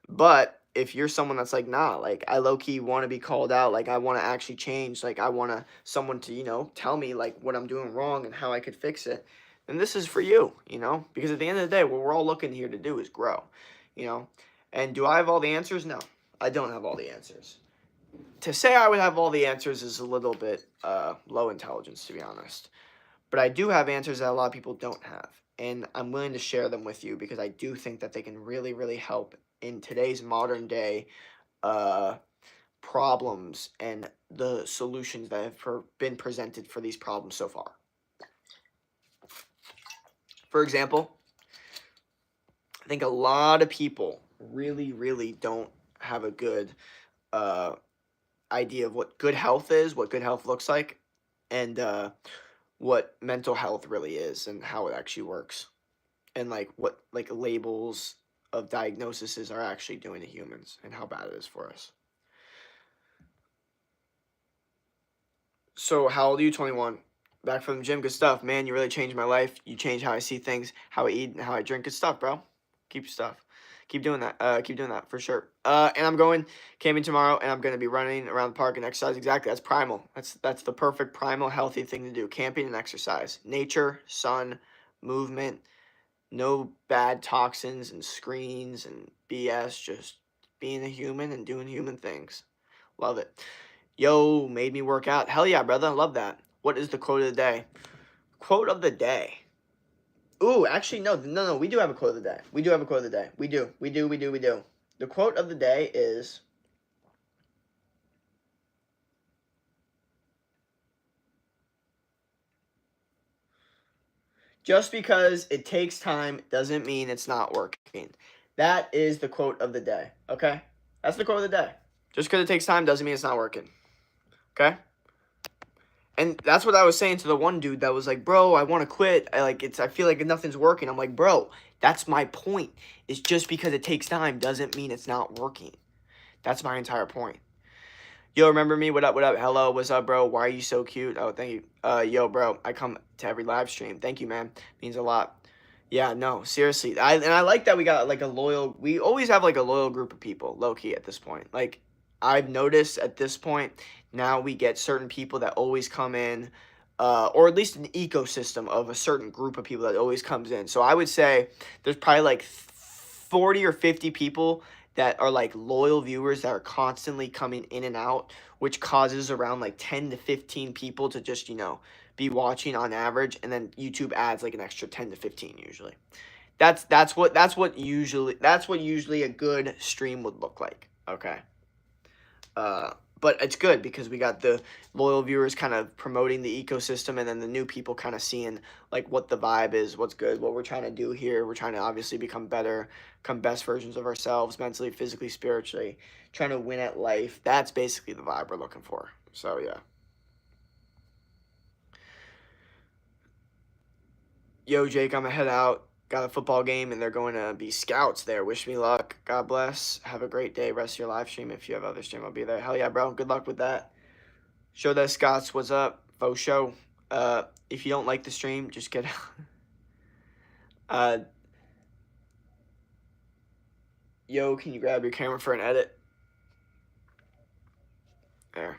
But if you're someone that's like, nah, like I low-key want to be called out, like I want to actually change, like I want someone to, you know, tell me like what I'm doing wrong and how I could fix it, then this is for you, you know? Because at the end of the day, what we're all looking here to do is grow, you know? And do I have all the answers? No, I don't have all the answers. To say I would have all the answers is a little bit low intelligence, to be honest. But I do have answers that a lot of people don't have. And I'm willing to share them with you because I do think that they can really, really help in today's modern day problems and the solutions that have been presented for these problems so far. For example, I think a lot of people really, really don't have a good idea of what good health is, what good health looks like, and what mental health really is and how it actually works, and like what like labels of diagnoses are actually doing to humans and how bad it is for us. So how old are you? 21. Back from the gym. Good stuff, man. You really changed my life. You changed how I see things, how I eat, and how I drink. Good stuff, bro. Keep your stuff. Keep doing that. Keep doing that for sure. And I'm going camping tomorrow, and I'm gonna be running around the park and exercise. Exactly. That's primal. That's the perfect primal healthy thing to do. Camping and exercise. Nature, sun, movement. No bad toxins and screens and BS. Just being a human and doing human things. Love it. Yo, made me work out. Hell yeah, brother. Love that. What is the quote of the day? Quote of the day. Ooh, actually, no. We do have a quote of the day. We do have a quote of the day. We do. The quote of the day is, just because it takes time doesn't mean it's not working. That is the quote of the day. Okay? That's the quote of the day. Just because it takes time doesn't mean it's not working. Okay? And that's what I was saying to the one dude that was like, bro, I want to quit. I feel like nothing's working. I'm like, bro, that's my point. It's just because it takes time doesn't mean it's not working. That's my entire point. Yo, remember me? What up? What up? Hello, what's up, bro? Why are you so cute? Oh, thank you. Yo, bro, I come to every live stream. Thank you, man. Means a lot. Yeah, no, seriously. I like that we got like a loyal. We always have like a loyal group of people, low key at this point. Like I've noticed at this point, now we get certain people that always come in, or at least an ecosystem of a certain group of people that always comes in. So I would say there's probably like 40 or 50 people that are like loyal viewers that are constantly coming in and out, which causes around like 10 to 15 people to just, be watching on average, and then YouTube adds like an extra 10 to 15 usually. That's what usually a good stream would look like. Okay. But it's good because we got the loyal viewers kind of promoting the ecosystem, and then the new people kind of seeing like what the vibe is, what's good, what we're trying to do here. We're trying to obviously become better, become best versions of ourselves, mentally, physically, spiritually, trying to win at life. That's basically the vibe we're looking for. So yeah. Yo, Jake, I'm gonna head out. Got a football game, and they're going to be scouts there. Wish me luck. God bless. Have a great day. Rest of your live stream. If you have other stream, I'll be there. Hell yeah, bro. Good luck with that. Show that Scots what's up. Faux show. If you don't like the stream, just get out. Yo, can you grab your camera for an edit? There.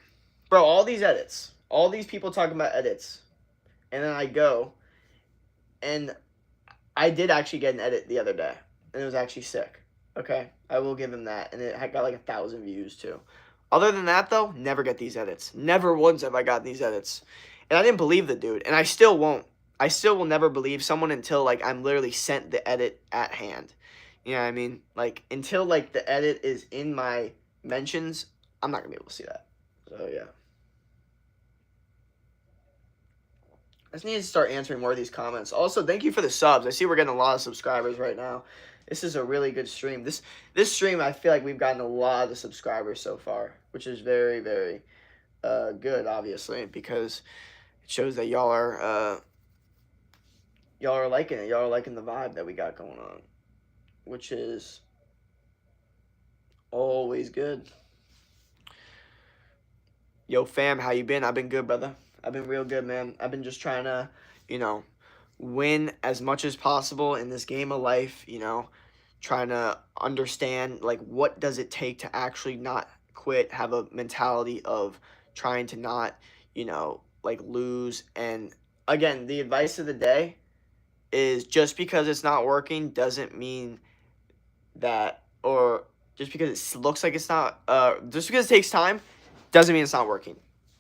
Bro, all these edits. All these people talking about edits. And then I go, and I did actually get an edit the other day, and it was actually sick. Okay, I will give him that, and it had got like 1,000 views too. Other than that, though, never get these edits. Never once have I gotten these edits, and I didn't believe the dude, and I still won't. I still will never believe someone until like I'm literally sent the edit at hand. You know what I mean? Like until like the edit is in my mentions, I'm not gonna be able to see that. So yeah. I just need to start answering more of these comments. Also, thank you for the subs. I see we're getting a lot of subscribers right now. This is a really good stream. This stream, I feel like we've gotten a lot of subscribers so far, which is very, very good, obviously, because it shows that y'all are liking it. Y'all are liking the vibe that we got going on, which is always good. Yo, fam, how you been? I've been good, brother. I've been real good, man. I've been just trying to, win as much as possible in this game of life, trying to understand, like, what does it take to actually not quit, have a mentality of trying to not, like, lose. And, again, the advice of the day is just because it's not working doesn't mean that, or just because it looks like it's not, just because it takes time doesn't mean it's not working.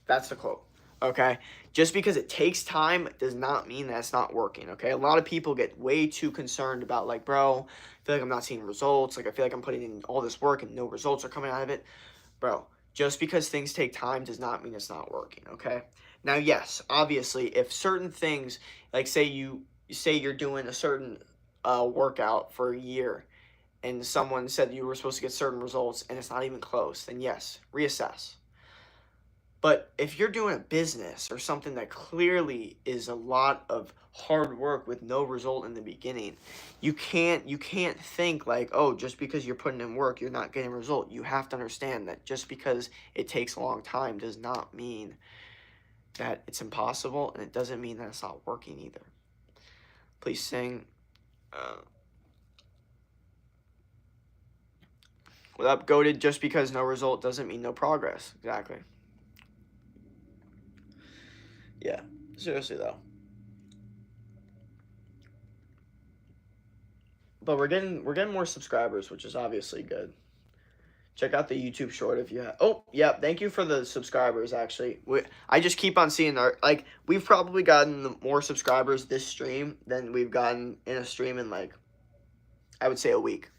That's the quote. Okay? Just because it takes time does not mean that it's not working. Okay? A lot of people get way too concerned about, like, bro, I feel like I'm not seeing results. Like, I feel like I'm putting in all this work and no results are coming out of it. Bro, just because things take time does not mean it's not working. Okay? Now, yes, obviously, if certain things, like, say you're doing a certain workout for a year, and someone said you were supposed to get certain results and it's not even close, then yes, reassess. But if you're doing a business or something that clearly is a lot of hard work with no result in the beginning, you can't think like, oh, just because you're putting in work, you're not getting a result. You have to understand that just because it takes a long time does not mean that it's impossible, and it doesn't mean that it's not working either. Please sing. Without goated, just because no result doesn't mean no progress. Exactly. Yeah, seriously though. But we're getting more subscribers, which is obviously good. Check out the YouTube short if you have. Oh, yeah. Thank you for the subscribers. Actually, I just keep on seeing we've probably gotten more subscribers this stream than we've gotten in a stream in like, I would say, a week.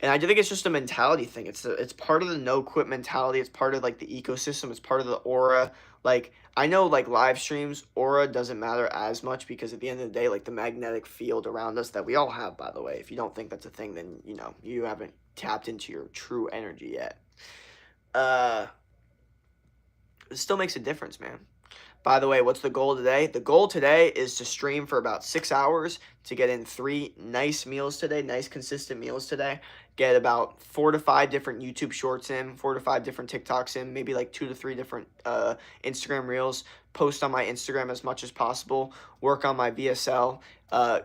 And I think it's just a mentality thing. It's part of the no quit mentality. It's part of like the ecosystem. It's part of the aura. Like I know like live streams, aura doesn't matter as much because at the end of the day, like the magnetic field around us that we all have, by the way. If you don't think that's a thing, then you haven't tapped into your true energy yet. It still makes a difference, man. By the way, what's the goal today? The goal today is to stream for about 6 hours to get in 3 nice meals today, nice consistent meals today. Get about 4 to 5 different YouTube shorts in, 4 to 5 different TikToks in, maybe like 2 to 3 different Instagram reels. Post on my Instagram as much as possible. Work on my VSL.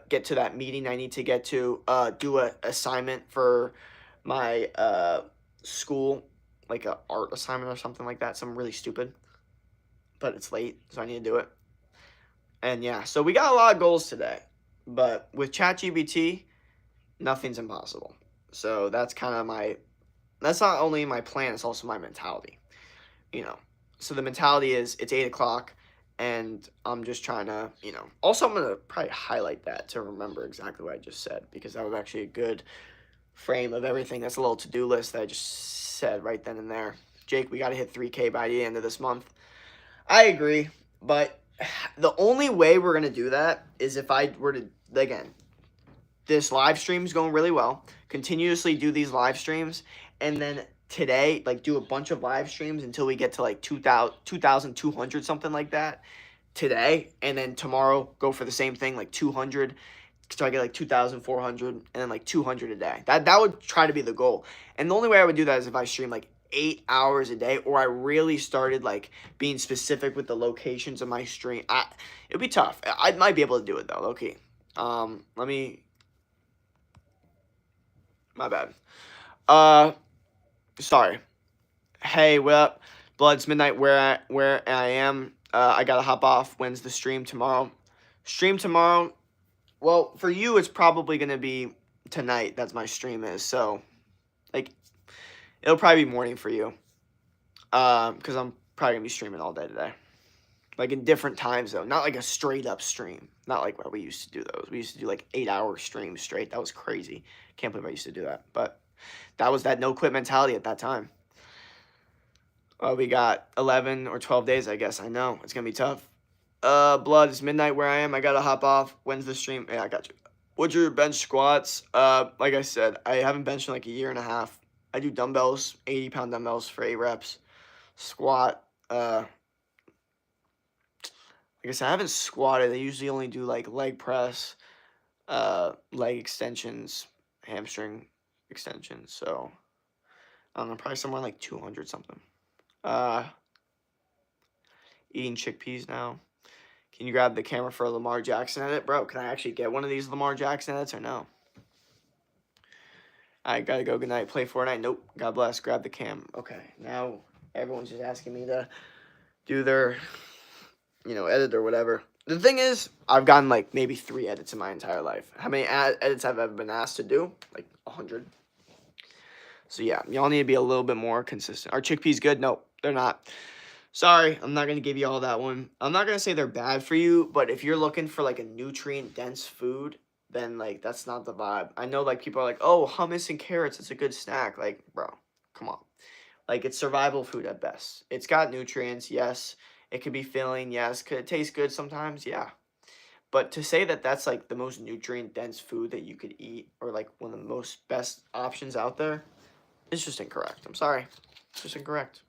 Get to that meeting I need to get to. Do an assignment for my school, like an art assignment or something like that. Something really stupid. But it's late, so I need to do it. And yeah, so we got a lot of goals today. But with ChatGPT, nothing's impossible. So that's kind of that's not only my plan, it's also my mentality. So the mentality is it's 8 o'clock and I'm just trying to, Also, I'm going to probably highlight that to remember exactly what I just said because that was actually a good frame of everything. That's a little to-do list that I just said right then and there. Jake, we got to hit 3K by the end of this month. I agree, but the only way we're going to do that is if I were to, again, this live stream is going really well. Continuously do these live streams, and then today, like, do a bunch of live streams until we get to, like, 2,200, something like that today, and then tomorrow go for the same thing, like 200, so I get, like, 2,400, and then, like, 200 a day. That would try to be the goal, and the only way I would do that is if I stream, like, 8 hours a day, or I really started like being specific with the locations of my stream. It'd be tough. I might be able to do it though. Okay. My bad. Sorry. Hey, what up? Blood's midnight. Where I am. I gotta hop off. When's the stream tomorrow? Stream tomorrow. Well, for you, it's probably gonna be tonight. That's my stream is. So, like, it'll probably be morning for you. Because I'm probably going to be streaming all day today. Like in different times, though. Not like a straight up stream. Not like what we used to do those. We used to do like 8-hour streams straight. That was crazy. Can't believe I used to do that. But that was that no quit mentality at that time. We got 11 or 12 days, I guess. I know. It's going to be tough. Blood, it's midnight where I am. I got to hop off. When's the stream? Yeah, I got you. What's your bench squats? Like I said, I haven't benched in like a year and a half. I do dumbbells, 80-pound dumbbells for 8 reps. Squat. Like I said, I haven't squatted. I usually only do like leg press, leg extensions, hamstring extensions. So, I don't know, probably somewhere like 200 something. Eating chickpeas now. Can you grab the camera for a Lamar Jackson edit? Bro, can I actually get one of these Lamar Jackson edits or no? I gotta go. Good night. Play Fortnite. Nope. God bless. Grab the cam. Okay. Now everyone's just asking me to do their, edit or whatever. The thing is, I've gotten like maybe 3 edits in my entire life. How many edits have I ever been asked to do? Like 100. So yeah, y'all need to be a little bit more consistent. Are chickpeas good? Nope, they're not. Sorry, I'm not gonna give you all that one. I'm not gonna say they're bad for you, but if you're looking for like a nutrient-dense food, then like that's not the vibe. I know like people are like, oh, hummus and carrots, it's a good snack. Like, bro, come on. Like it's survival food at best. It's got nutrients, yes. It could be filling, yes. Could it taste good sometimes? Yeah. But to say that that's like the most nutrient-dense food that you could eat, or like one of the most best options out there, is just incorrect. I'm sorry. It's just incorrect.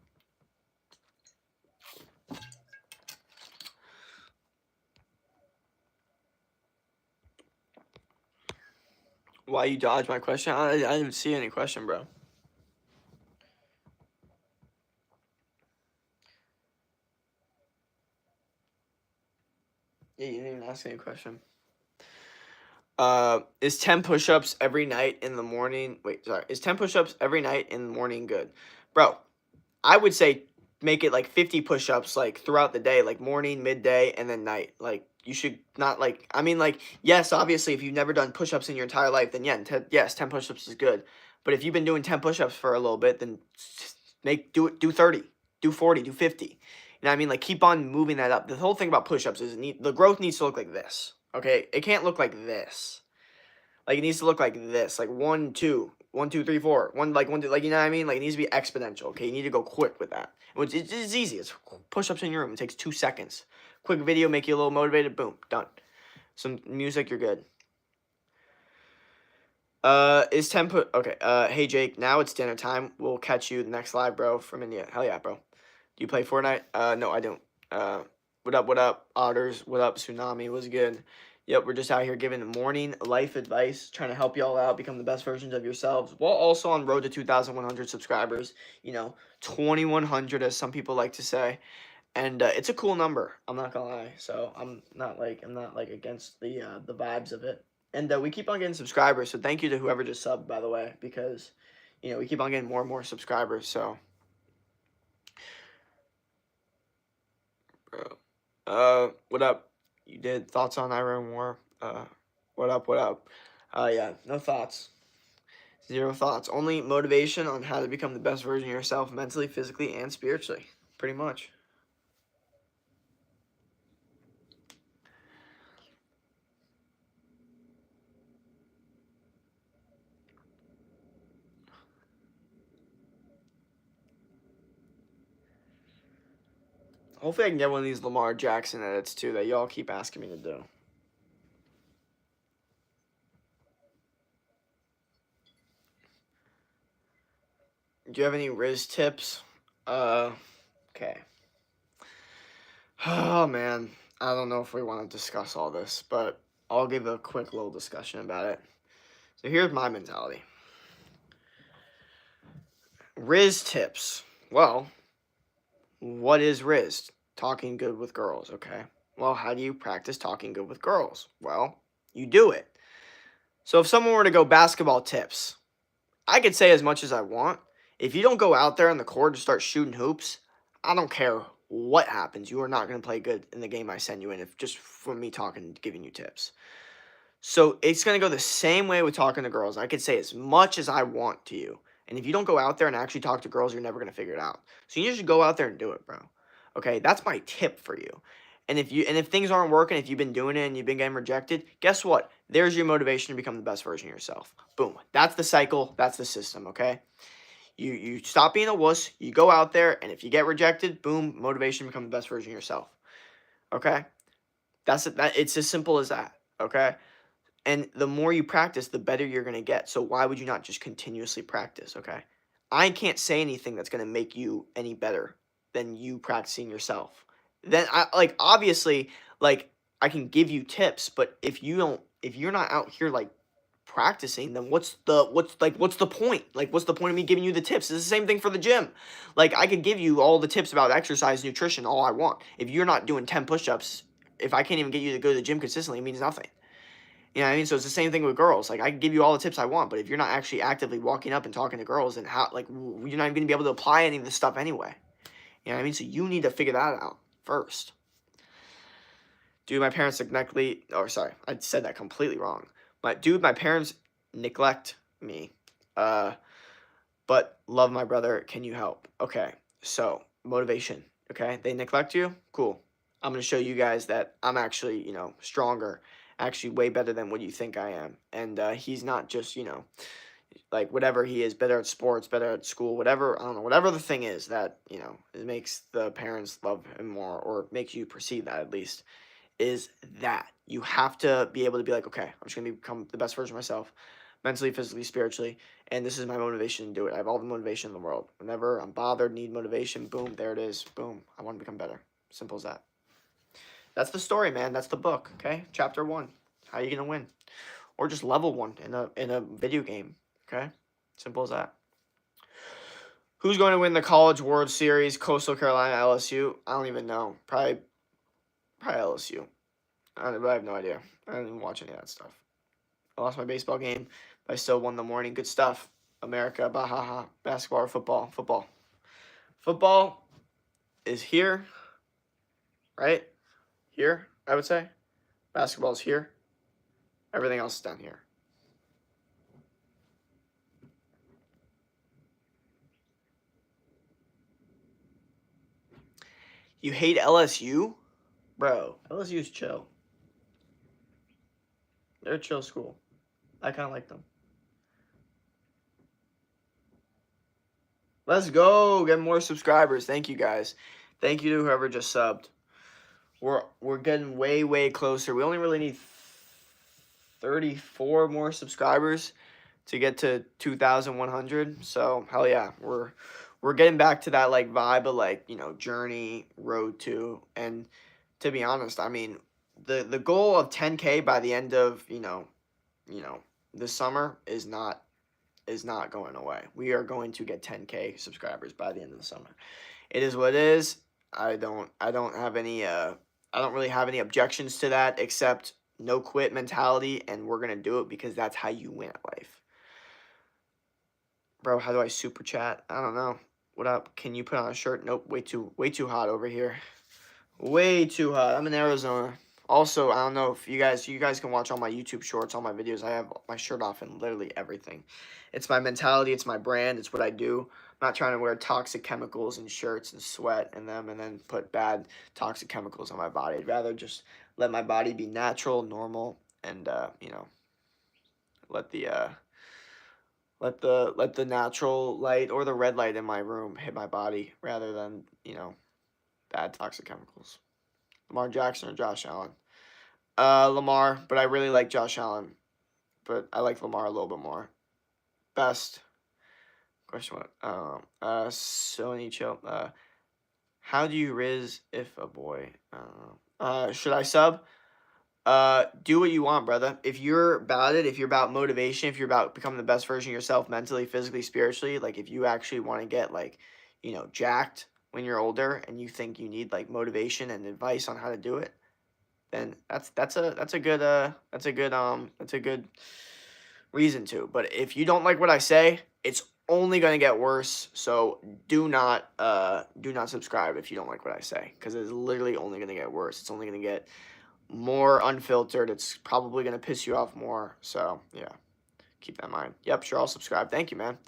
Why you dodged my question? I didn't see any question, bro. Yeah, you didn't even ask me a question. Is 10 push-ups every night in the morning? Wait, sorry. Is 10 push-ups every night in the morning good? Bro, I would say make it like 50 push-ups like throughout the day, like morning, midday, and then night. Like you should not like I mean like yes, obviously if you've never done push-ups in your entire life, then yeah, yes, 10 push-ups is good. But if you've been doing 10 push-ups for a little bit, then do 30, do 40, do 50. You know what I mean? Like keep on moving that up. The whole thing about push-ups is the growth needs to look like this. Okay? It can't look like this. Like it needs to look like this, like 1, 2, 1, 2, 3, 4, 1, like 1, 2, like you know what I mean? Like it needs to be exponential. Okay, you need to go quick with that. It's easy. It's push-ups in your room. It takes 2 seconds. Quick video, make you a little motivated. Boom, done. Some music, you're good. Is 10 put? Okay. Hey Jake, now it's dinner time. We'll catch you next live, bro. From India. Hell yeah, bro. Do you play Fortnite? No, I don't. What up? What up? Otters. What up? Tsunami was good. Yep, we're just out here giving morning life advice, trying to help y'all out, become the best versions of yourselves, while also on road to 2,100 subscribers. 2,100 as some people like to say, and it's a cool number. I'm not gonna lie. So I'm not like against the vibes of it, and we keep on getting subscribers. So thank you to whoever just subbed, by the way, because we keep on getting more and more subscribers. So. What up? You did thoughts on Iran War? What up? What up? Yeah, no thoughts. Zero thoughts. Only motivation on how to become the best version of yourself mentally, physically, and spiritually. Pretty much. Hopefully I can get one of these Lamar Jackson edits too that y'all keep asking me to do. Do you have any Riz tips? Okay. Oh man, I don't know if we want to discuss all this, but I'll give a quick little discussion about it. So here's my mentality. Riz tips. Well, what is Riz? Talking good with girls, okay? Well, how do you practice talking good with girls? Well, you do it. So if someone were to go basketball tips, I could say as much as I want. If you don't go out there on the court and start shooting hoops, I don't care what happens. You are not going to play good in the game I send you in if just from me talking, giving you tips. So it's going to go the same way with talking to girls. I could say as much as I want to you. And if you don't go out there and actually talk to girls, you're never going to figure it out. So you just go out there and do it, bro. Okay, that's my tip for you. And if things aren't working, if you've been doing it and you've been getting rejected, guess what? There's your motivation to become the best version of yourself. Boom. That's the cycle. That's the system, okay? You stop being a wuss, you go out there, and if you get rejected, boom, motivation to become the best version of yourself. Okay? That's it. It's as simple as that. Okay? And the more you practice, the better you're going to get. So why would you not just continuously practice, okay? I can't say anything that's going to make you any better than you practicing yourself. Then obviously I can give you tips, but if you're not out here practicing, then what's the point? Like what's the point of me giving you the tips? It's the same thing for the gym. Like I could give you all the tips about exercise, nutrition, all I want. If you're not doing 10 push-ups, if I can't even get you to go to the gym consistently, it means nothing. You know what I mean? So it's the same thing with girls. Like I can give you all the tips I want, but if you're not actually actively walking up and talking to girls, and how you're not even going to be able to apply any of this stuff anyway. You know what I mean? So you need to figure that out first. My parents I said that completely wrong. My parents neglect me. But love my brother. Can you help? Okay. So motivation. Okay. They neglect you. Cool. I'm going to show you guys that I'm actually, stronger, actually way better than what you think I am. And he's not just, whatever he is, better at sports, better at school, whatever, I don't know, whatever the thing is that, it makes the parents love him more, or makes you perceive that at least, is that you have to be able to be like, okay, I'm just going to become the best version of myself, mentally, physically, spiritually, and this is my motivation to do it. I have all the motivation in the world. Whenever I'm bothered, need motivation, boom, there it is, boom, I want to become better. Simple as that. That's the story, man. That's the book, okay? Chapter 1. How are you going to win? Or just level 1 in a video game, okay? Simple as that. Who's going to win the College World Series? Coastal Carolina, LSU? I don't even know. Probably LSU. I have no idea. I didn't even watch any of that stuff. I lost my baseball game, but I still won the morning. Good stuff. America, bahaha. Basketball or football? Football. Football is here, right? Here, I would say. Basketball is here. Everything else is down here. You hate LSU? Bro, LSU's chill. They're a chill school. I kind of like them. Let's go. Get more subscribers. Thank you, guys. Thank you to whoever just subbed. We're getting way closer. We only really need 34 more subscribers to get to 2,100. So hell yeah, we're getting back to that like vibe of like, you know, journey, road to. And to be honest, I mean, the goal of 10K by the end of you know this summer is not going away. We are going to get 10K subscribers by the end of the summer. It is what it is. I don't have any I don't really have any objections to that except no quit mentality, and we're gonna do it because that's how you win at life. Bro, how do I super chat? I don't know. What up? Can you put on a shirt? Nope, way too hot over here. Way too hot. I'm in Arizona. Also, I don't know if you guys can watch all my YouTube shorts, all my videos. I have my shirt off and literally everything. It's my mentality, it's my brand, it's what I do. I'm not trying to wear toxic chemicals in shirts and sweat in them and then put bad toxic chemicals on my body. I'd rather just let my body be natural, normal, and you know, let the natural light or the red light in my room hit my body rather than, you know, bad toxic chemicals. Lamar Jackson or Josh Allen? Lamar, but I really like Josh Allen. But I like Lamar a little bit more. Best question what? Sony chill. How do you riz if a boy? Should I sub? Do what you want, brother. If you're about it, if you're about motivation, if you're about becoming the best version of yourself mentally, physically, spiritually, like if you actually want to get like, you know, jacked when you're older and you think you need like motivation and advice on how to do it, then that's a good reason to. But if you don't like what I say, it's only gonna get worse. So do not subscribe if you don't like what I say, because it's literally only gonna get worse. It's only gonna get more unfiltered. It's probably gonna piss you off more. So yeah, keep that in mind. Yep, sure, I'll subscribe. Thank you, man.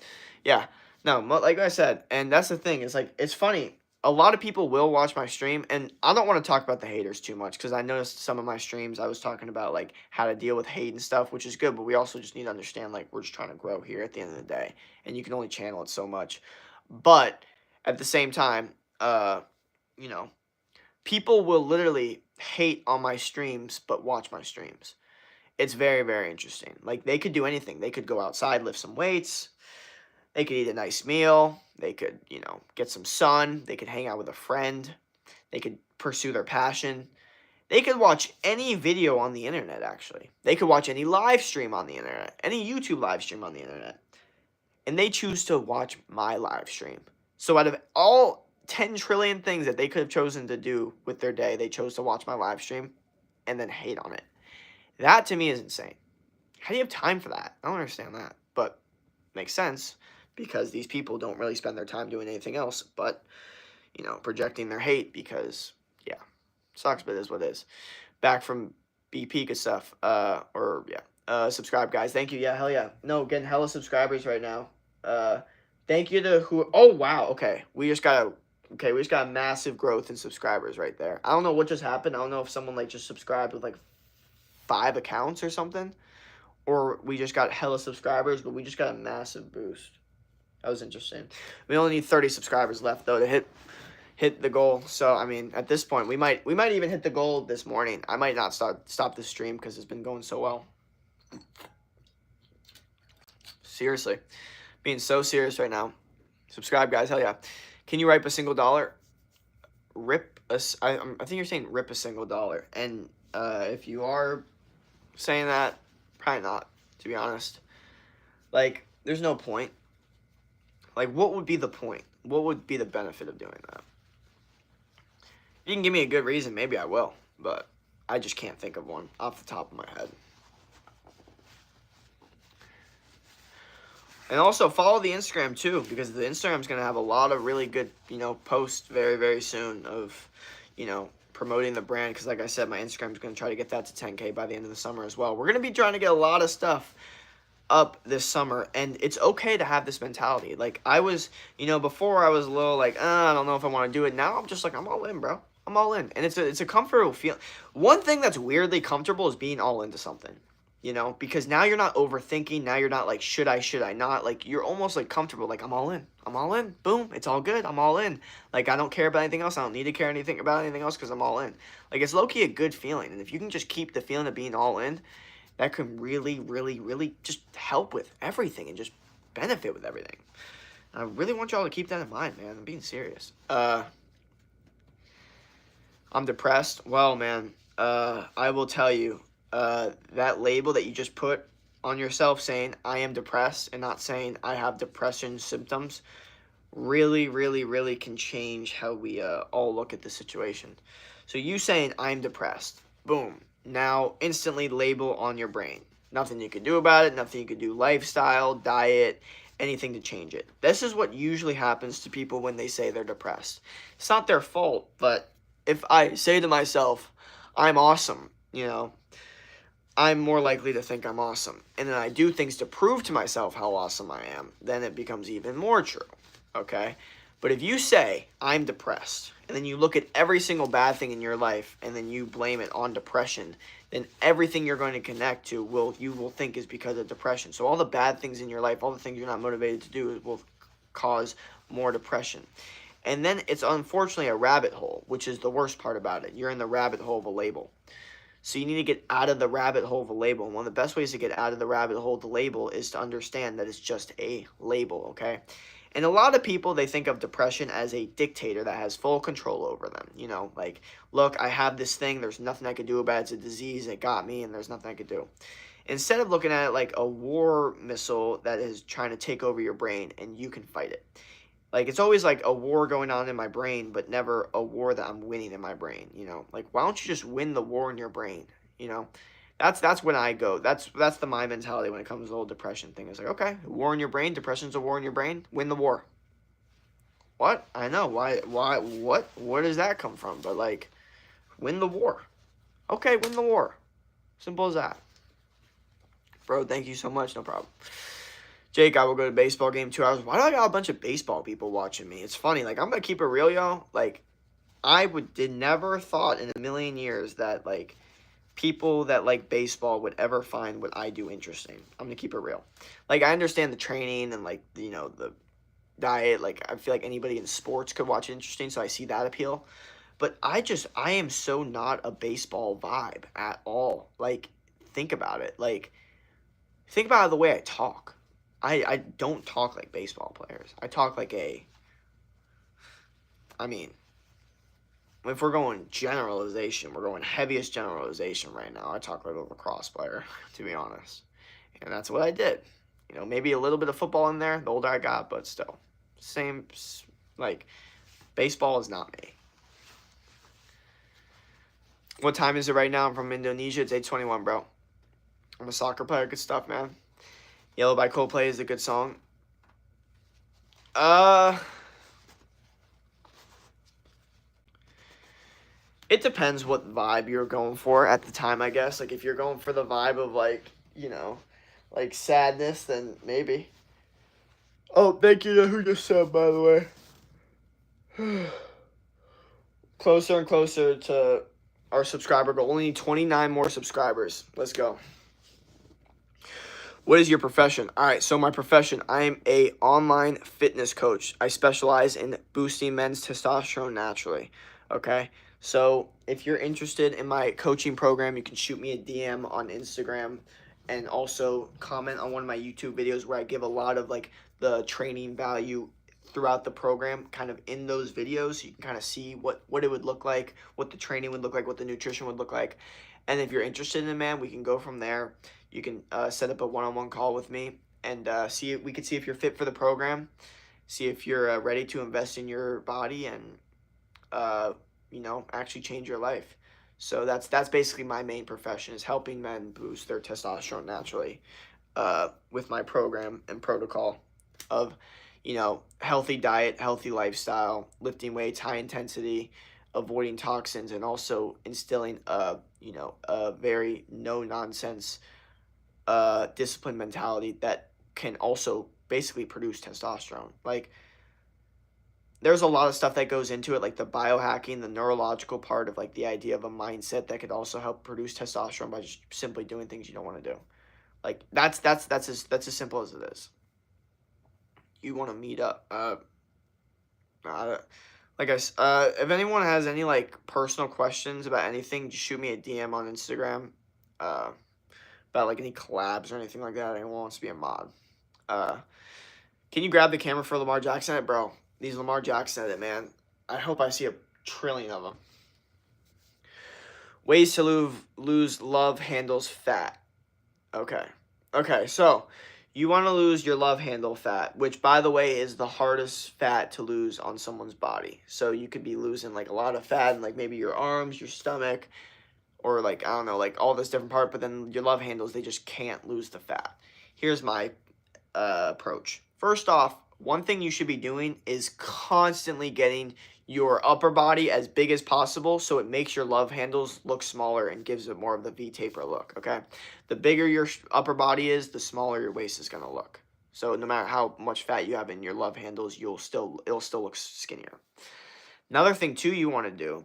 Yeah, no, like I said, and that's the thing. It's like, it's funny. A lot of people will watch my stream, and I don't want to talk about the haters too much, because I noticed some of my streams I was talking about like how to deal with hate and stuff, which is good, but we also just need to understand like we're just trying to grow here at the end of the day, and you can only channel it so much. But at the same time, you know, people will literally hate on my streams but watch my streams. It's very interesting. Like, they could do anything. They could go outside, lift some weights. They could eat a nice meal. They could, you know, get some sun. They could hang out with a friend. They could pursue their passion. They could watch any video on the internet, actually. They could watch any live stream on the internet, any YouTube live stream on the internet. And they choose to watch my live stream. So out of all 10 trillion things that they could have chosen to do with their day, they chose to watch my live stream and then hate on it. That to me is insane. How do you have time for that? I don't understand that. But makes sense, because these people don't really spend their time doing anything else but, you know, projecting their hate, because, yeah, sucks, but it is what it is. Back from BP and stuff. Subscribe, guys. Thank you. Yeah, hell yeah. No, getting hella subscribers right now. Thank you to who. Oh, wow. Okay. We just got a massive growth in subscribers right there. I don't know what just happened. I don't know if someone like just subscribed with like 5 accounts or something, or we just got hella subscribers, but we just got a massive boost. That was interesting. We only need 30 subscribers left though to hit the goal. So I mean, at this point, we might even hit the goal this morning. I might not stop the stream because it's been going so well. Seriously, being so serious right now. Subscribe, guys. Hell yeah. Can you rip a single dollar? I think you're saying rip a single dollar. And if you are saying that, probably not, to be honest. Like, there's no point. Like, what would be the point? What would be the benefit of doing that? If you can give me a good reason, maybe I will. But I just can't think of one off the top of my head. And also follow the Instagram too, because the Instagram's going to have a lot of really good, posts very, very soon of, promoting the brand. Because like I said, my Instagram's going to try to get that to 10K by the end of the summer as well. We're going to be trying to get a lot of stuff up this summer, and it's okay to have this mentality. Like I was, before I was a little like, I don't know if I want to do it. Now I'm just like, I'm all in, bro. I'm all in. And it's a comfortable feeling. One thing that's weirdly comfortable is being all into something. Because now you're not overthinking. Now you're not like, should I not? Like, you're almost like comfortable. Like, I'm all in. I'm all in. Boom. It's all good. I'm all in. Like, I don't care about anything else. I don't need to care anything about anything else because I'm all in. Like, it's low-key a good feeling. And if you can just keep the feeling of being all in, that can really, really, really just help with everything and just benefit with everything. And I really want y'all to keep that in mind, man. I'm being serious. I'm depressed. Well, man, I will tell you, that label that you just put on yourself saying I am depressed and not saying I have depression symptoms really, really, really can change how we all look at the situation. So you saying I'm depressed, boom, now instantly label on your brain. Nothing you can do about it, nothing you can do, lifestyle, diet, anything to change it. This is what usually happens to people when they say they're depressed. It's not their fault, but if I say to myself, I'm awesome, I'm more likely to think I'm awesome. And then I do things to prove to myself how awesome I am. Then it becomes even more true. Okay? But if you say, I'm depressed, and then you look at every single bad thing in your life, and then you blame it on depression, then everything you're going to connect to you will think is because of depression. So all the bad things in your life, all the things you're not motivated to do will cause more depression. And then it's unfortunately a rabbit hole, which is the worst part about it. You're in the rabbit hole of a label. So you need to get out of the rabbit hole of a label. And one of the best ways to get out of the rabbit hole of the label is to understand that it's just a label, okay? And a lot of people, they think of depression as a dictator that has full control over them. Like, look, I have this thing. There's nothing I can do about it. It's a disease. It got me, and there's nothing I could do. Instead of looking at it like a war missile that is trying to take over your brain, and you can fight it. Like, it's always like a war going on in my brain, but never a war that I'm winning in my brain, Like, why don't you just win the war in your brain, That's when I go. That's my mentality when it comes to the whole depression thing. It's like, okay, war in your brain, depression's a war in your brain, win the war. What? I know. Why, what? Where does that come from? But, like, win the war. Okay, win the war. Simple as that. Bro, thank you so much. No problem. Jake, I will go to baseball game 2 hours. Why do I got a bunch of baseball people watching me? It's funny. Like, I'm going to keep it real, yo. Like, I did never thought in a million years that, like, people that like baseball would ever find what I do interesting. I'm going to keep it real. Like, I understand the training and, like, the diet. Like, I feel like anybody in sports could watch it interesting, so I see that appeal. But I am so not a baseball vibe at all. Like, think about it. Like, think about the way I talk. I don't talk like baseball players. I talk like if we're going generalization, we're going heaviest generalization right now. I talk like a lacrosse player, to be honest. And that's what I did. Maybe a little bit of football in there, the older I got, but still. Same, like, baseball is not me. What time is it right now? I'm from Indonesia. It's 8:21, bro. I'm a soccer player. Good stuff, man. Yellow by Coldplay is a good song. It depends what vibe you're going for at the time, I guess. Like, if you're going for the vibe of, like, like sadness, then maybe. Oh, thank you to who just said, by the way. Closer and closer to our subscriber goal. Only need 29 more subscribers. Let's go. What is your profession? All right, so my profession, I am a online fitness coach. I specialize in boosting men's testosterone naturally, okay? So if you're interested in my coaching program, you can shoot me a DM on Instagram and also comment on one of my YouTube videos where I give a lot of, like, the training value throughout the program kind of in those videos. So you can kind of see what it would look like, what the training would look like, what the nutrition would look like. And if you're interested in it, man, we can go from there. You can set up a one-on-one call with me and we can see if you're fit for the program, see if you're ready to invest in your body and, actually change your life. So that's basically my main profession, is helping men boost their testosterone naturally, with my program and protocol of, healthy diet, healthy lifestyle, lifting weights, high intensity, avoiding toxins, and also instilling a very no nonsense, disciplined mentality that can also basically produce testosterone. Like, there's a lot of stuff that goes into it, like the biohacking, the neurological part of like the idea of a mindset that could also help produce testosterone by just simply doing things you don't want to do. Like, that's as simple as it is. You want to meet up. Uh, if anyone has any like personal questions about anything, just shoot me a DM on Instagram. Uh, about like any collabs or anything like that. Anyone wants to be a mod. Uh, can you grab the camera for Lamar Jackson edit, bro? These Lamar Jackson edit, man. I hope I see a trillion of them. Ways to lose love handles fat. Okay. Okay, so you want to lose your love handle fat, which, by the way, is the hardest fat to lose on someone's body. So you could be losing like a lot of fat in like maybe your arms, your stomach, or like, I don't know, like all this different part, but then your love handles, they just can't lose the fat. Here's my approach. First off, one thing you should be doing is constantly getting your upper body as big as possible, so it makes your love handles look smaller and gives it more of the V-taper look, okay? The bigger your upper body is, the smaller your waist is going to look. So no matter how much fat you have in your love handles, it'll still look skinnier. Another thing too you want to do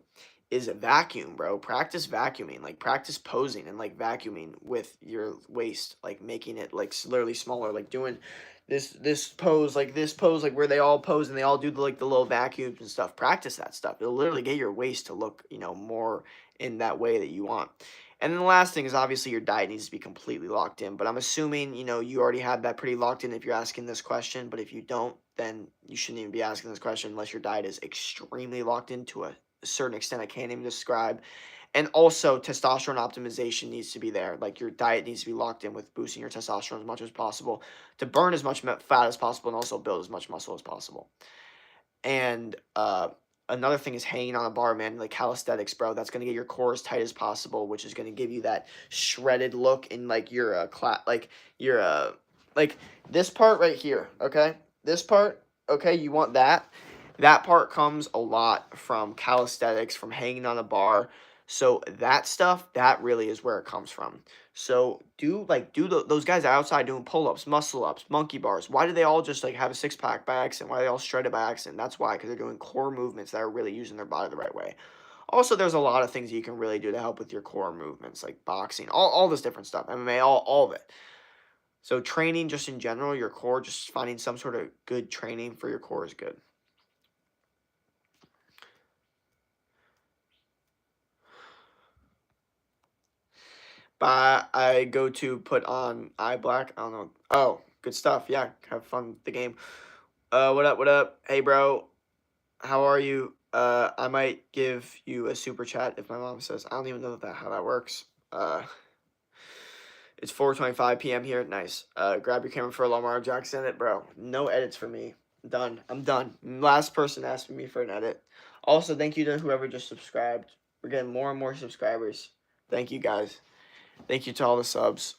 is vacuum, bro. Practice vacuuming, like practice posing and like vacuuming with your waist, like making it like literally smaller, like doing this pose, like where they all pose and they all do the little vacuums and stuff. Practice that stuff. It'll literally get your waist to look, more in that way that you want. And then the last thing is obviously your diet needs to be completely locked in. But I'm assuming, you already have that pretty locked in if you're asking this question. But if you don't, then you shouldn't even be asking this question unless your diet is extremely locked into a certain extent I can't even describe. And also, testosterone optimization needs to be there. Like, your diet needs to be locked in with boosting your testosterone as much as possible to burn as much fat as possible and also build as much muscle as possible. And another thing is hanging on a bar, man, like calisthenics, bro. That's going to get your core as tight as possible, which is going to give you that shredded look in like your like this part right here, okay? This part, okay, you want that. That part comes a lot from calisthenics, from hanging on a bar. So that stuff, that really is where it comes from. So those guys outside doing pull-ups, muscle-ups, monkey bars. Why do they all just like have a six-pack by accident? Why are they all shredded by accident? That's why, because they're doing core movements that are really using their body the right way. Also, there's a lot of things you can really do to help with your core movements, like boxing, all this different stuff, MMA, all of it. So training just in general, your core, just finding some sort of good training for your core is good. But I go to put on eye black. I don't know. Oh, good stuff. Yeah, have fun with the game. What up? What up? Hey, bro. How are you? I might give you a super chat if my mom says. I don't even know how that works. It's 4:25 p.m. here. Nice. Grab your camera for Lamar Jackson edit, bro. No edits for me. Done. I'm done. Last person asking me for an edit. Also, thank you to whoever just subscribed. We're getting more and more subscribers. Thank you, guys. Thank you to all the subs.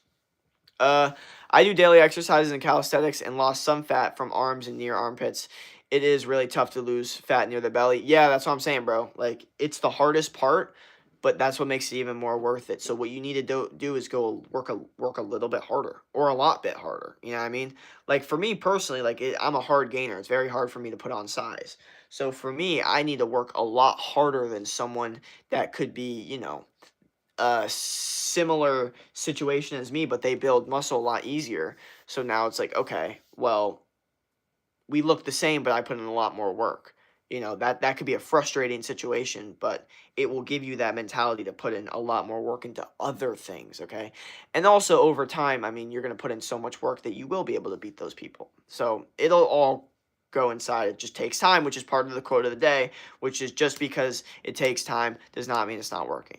I do daily exercises and calisthenics and lost some fat from arms and near armpits. It is really tough to lose fat near the belly. Yeah, that's what I'm saying, bro. Like, it's the hardest part, but that's what makes it even more worth it. So what you need to do is go work a little bit harder or a lot bit harder. You know what I mean? Like, for me personally, like, I'm a hard gainer. It's very hard for me to put on size. So for me, I need to work a lot harder than someone that could be, a similar situation as me, but they build muscle a lot easier. So now it's like, okay, well, we look the same, but I put in a lot more work. That could be a frustrating situation, but it will give you that mentality to put in a lot more work into other things, okay? And also over time, I mean, you're going to put in so much work that you will be able to beat those people. So it'll all go inside. It just takes time, which is part of the quote of the day, which is just because it takes time does not mean it's not working.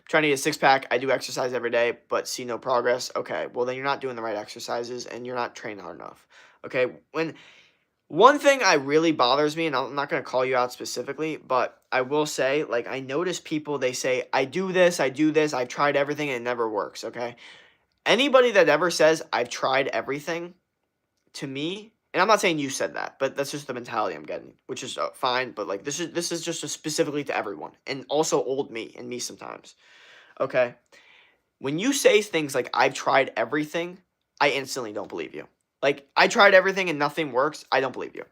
Trying to get a six-pack. I do exercise every day, but see no progress. Okay, well, then you're not doing the right exercises, and you're not training hard enough. Okay, One thing I really bothers me, and I'm not going to call you out specifically, but I will say, like, I notice people, they say, I do this, I've tried everything, and it never works, okay? Anybody that ever says, I've tried everything, to me, and I'm not saying you said that, but that's just the mentality I'm getting, which is fine, but, like, this is just specifically to everyone, and also old me, and me sometimes, okay? When you say things like, I've tried everything, I instantly don't believe you. Like, I tried everything and nothing works, I don't believe you.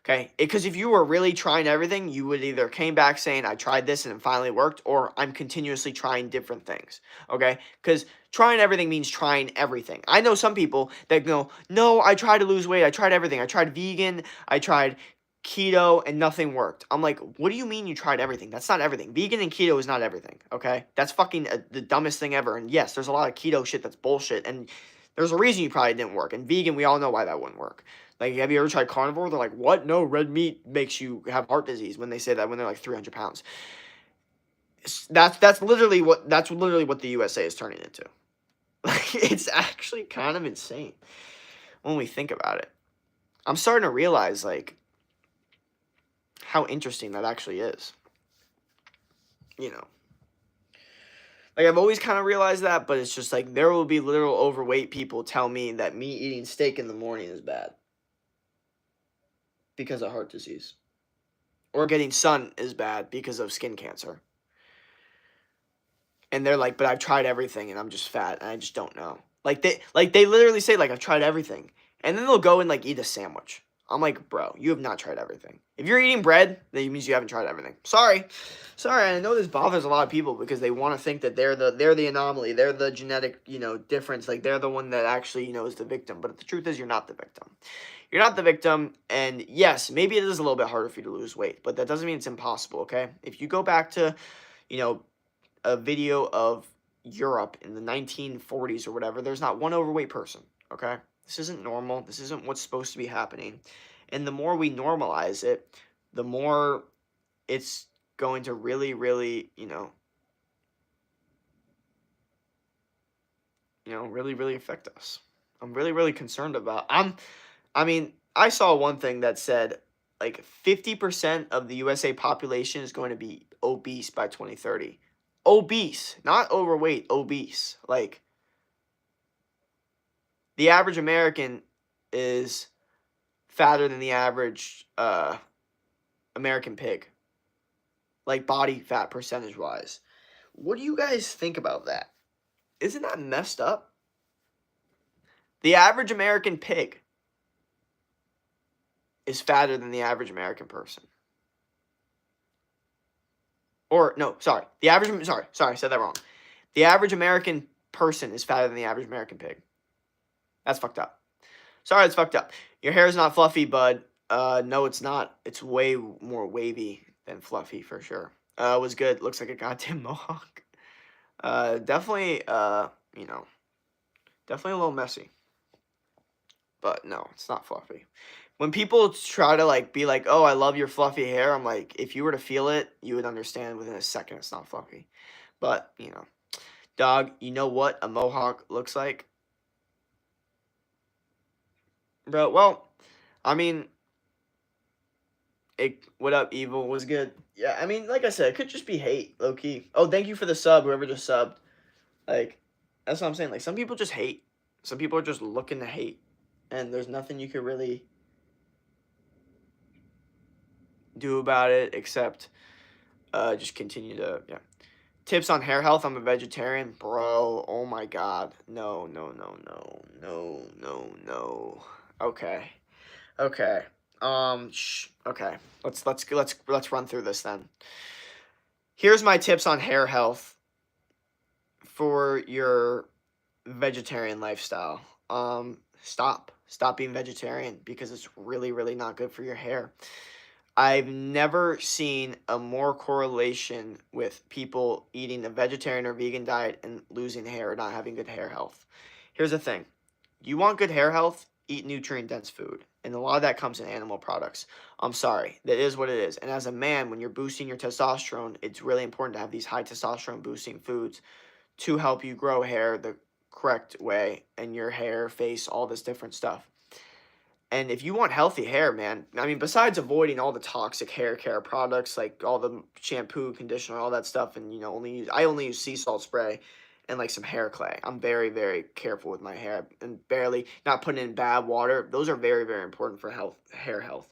Okay, because if you were really trying everything, you would either came back saying, I tried this and it finally worked, or I'm continuously trying different things. Okay, because trying everything means trying everything. I know some people that go, no, I tried to lose weight, I tried everything. I tried vegan, I tried keto, and nothing worked. I'm like, what do you mean you tried everything? That's not everything. Vegan and keto is not everything. Okay, that's fucking the dumbest thing ever. And yes, there's a lot of keto shit that's bullshit, and there's a reason you probably didn't work. And vegan, we all know why that wouldn't work. Like, have you ever tried carnivore? They're like, what? No, red meat makes you have heart disease when they say that when they're like 300 pounds. That's literally what the USA is turning into. Like, it's actually kind of insane when we think about it. I'm starting to realize, like, how interesting that actually is. You know. Like, I've always kind of realized that, but it's just like there will be literal overweight people tell me that me eating steak in the morning is bad because of heart disease. Or getting sun is bad because of skin cancer. And they're like, but I've tried everything and I'm just fat and I just don't know. Like they literally say, like, I've tried everything. And then they'll go and like eat a sandwich. I'm like, bro, you have not tried everything. If you're eating bread, that means you haven't tried everything. Sorry. I know this bothers a lot of people because they want to think that they're the anomaly. They're the genetic, difference. Like, they're the one that actually, is the victim. But the truth is, you're not the victim. You're not the victim. And yes, maybe it is a little bit harder for you to lose weight, but that doesn't mean it's impossible, okay? If you go back to, a video of Europe in the 1940s or whatever, there's not one overweight person, okay? This isn't normal. This isn't what's supposed to be happening. And the more we normalize it, the more it's going to really, really, really, really affect us. I'm really, really concerned about. I saw one thing that said like 50% of the USA population is going to be obese by 2030. Obese, not overweight, obese. Like, the average American is fatter than the average American pig. Like, body fat percentage wise. What do you guys think about that? Isn't that messed up? The average American pig is fatter than the average American person. Or, no, sorry. Sorry, I said that wrong. The average American person is fatter than the average American pig. That's fucked up. Sorry, it's fucked up. Your hair is not fluffy, bud. No, it's not. It's way more wavy than fluffy, for sure. It was good. Looks like a goddamn mohawk. Definitely, definitely a little messy. But no, it's not fluffy. When people try to, like, be like, oh, I love your fluffy hair, I'm like, if you were to feel it, you would understand within a second it's not fluffy. But, dog, you know what a mohawk looks like? Bro, well, I mean, what up, Evil? Was good. Yeah, I mean, like I said, it could just be hate, low-key. Oh, thank you for the sub, whoever just subbed. Like, that's what I'm saying. Like, some people just hate. Some people are just looking to hate. And there's nothing you could really do about it except just continue to, yeah. Tips on hair health. I'm a vegetarian. Bro, oh my god. No, no, no, no. No, no, no. Okay. Okay. Okay. Let's run through this then. Here's my tips on hair health for your vegetarian lifestyle. Stop being vegetarian because it's really, really not good for your hair. I've never seen a more correlation with people eating a vegetarian or vegan diet and losing hair or not having good hair health. Here's the thing. You want good hair health? Eat nutrient-dense food. And a lot of that comes in animal products. I'm sorry. That is what it is. And as a man, when you're boosting your testosterone, it's really important to have these high testosterone boosting foods to help you grow hair the correct way and your hair, face, all this different stuff. And if you want healthy hair, man, I mean, besides avoiding all the toxic hair care products, like all the shampoo, conditioner, all that stuff, and I only use sea salt spray and like some hair clay. I'm very, very careful with my hair and barely not putting in bad water. Those are very, very important for hair health.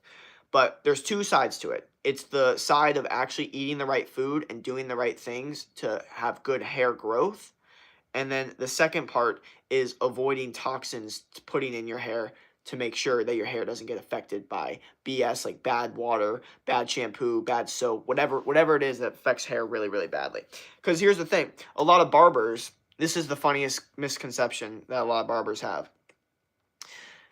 But there's two sides to it. It's the side of actually eating the right food and doing the right things to have good hair growth. And then the second part is avoiding toxins putting in your hair to make sure that your hair doesn't get affected by BS like bad water, bad shampoo, bad soap, whatever it is that affects hair really, really badly. Because here's the thing, a lot of barbers, this is the funniest misconception that a lot of barbers have.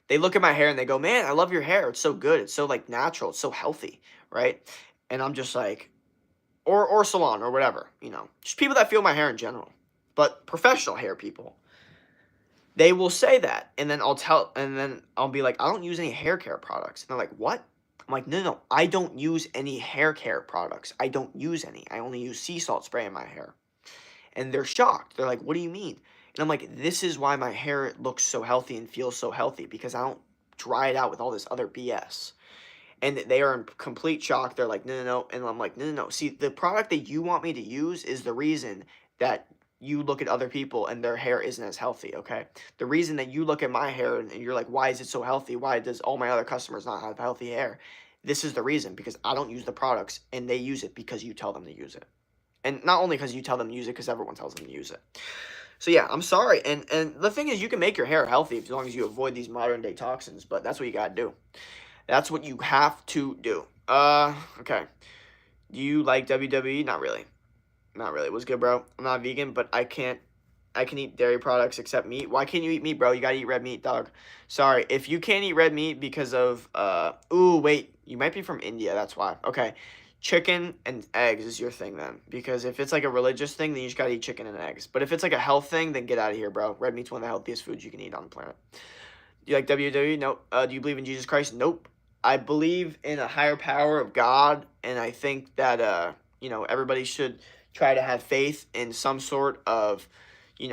They look at my hair and they go, "Man, I love your hair. It's so good. It's so like natural. It's so healthy," right? And I'm just like, or salon or whatever, just people that feel my hair in general. But professional hair people, they will say that, and then I'll be like, "I don't use any hair care products." And they're like, "What?" I'm like, "No, I don't use any hair care products. I don't use any. I only use sea salt spray in my hair." And they're shocked. They're like, "What do you mean?" And I'm like, "This is why my hair looks so healthy and feels so healthy, because I don't dry it out with all this other BS." And they are in complete shock. They're like, no. And I'm like, no. See, the product that you want me to use is the reason that you look at other people and their hair isn't as healthy, okay? The reason that you look at my hair and you're like, why is it so healthy? Why does all my other customers not have healthy hair? This is the reason, because I don't use the products and they use it because you tell them to use it. And not only because you tell them to use it, because everyone tells them to use it. So yeah, I'm sorry. And the thing is, you can make your hair healthy as long as you avoid these modern day toxins, but that's what you gotta do. That's what you have to do. Okay. Do you like WWE? Not really. Not really. What's good, bro? I'm not vegan, but I can eat dairy products except meat. Why can't you eat meat, bro? You gotta eat red meat, dog. Sorry. If you can't eat red meat because of, ooh, wait. You might be from India. That's why. Okay. Chicken and eggs is your thing then. Because if it's like a religious thing, then you just gotta eat chicken and eggs. But if it's like a health thing, then get out of here, bro. Red meat's one of the healthiest foods you can eat on the planet. Do you like WWE? Nope. Do you believe in Jesus Christ? Nope. I believe in a higher power of God, and I think that everybody should try to have faith in some sort of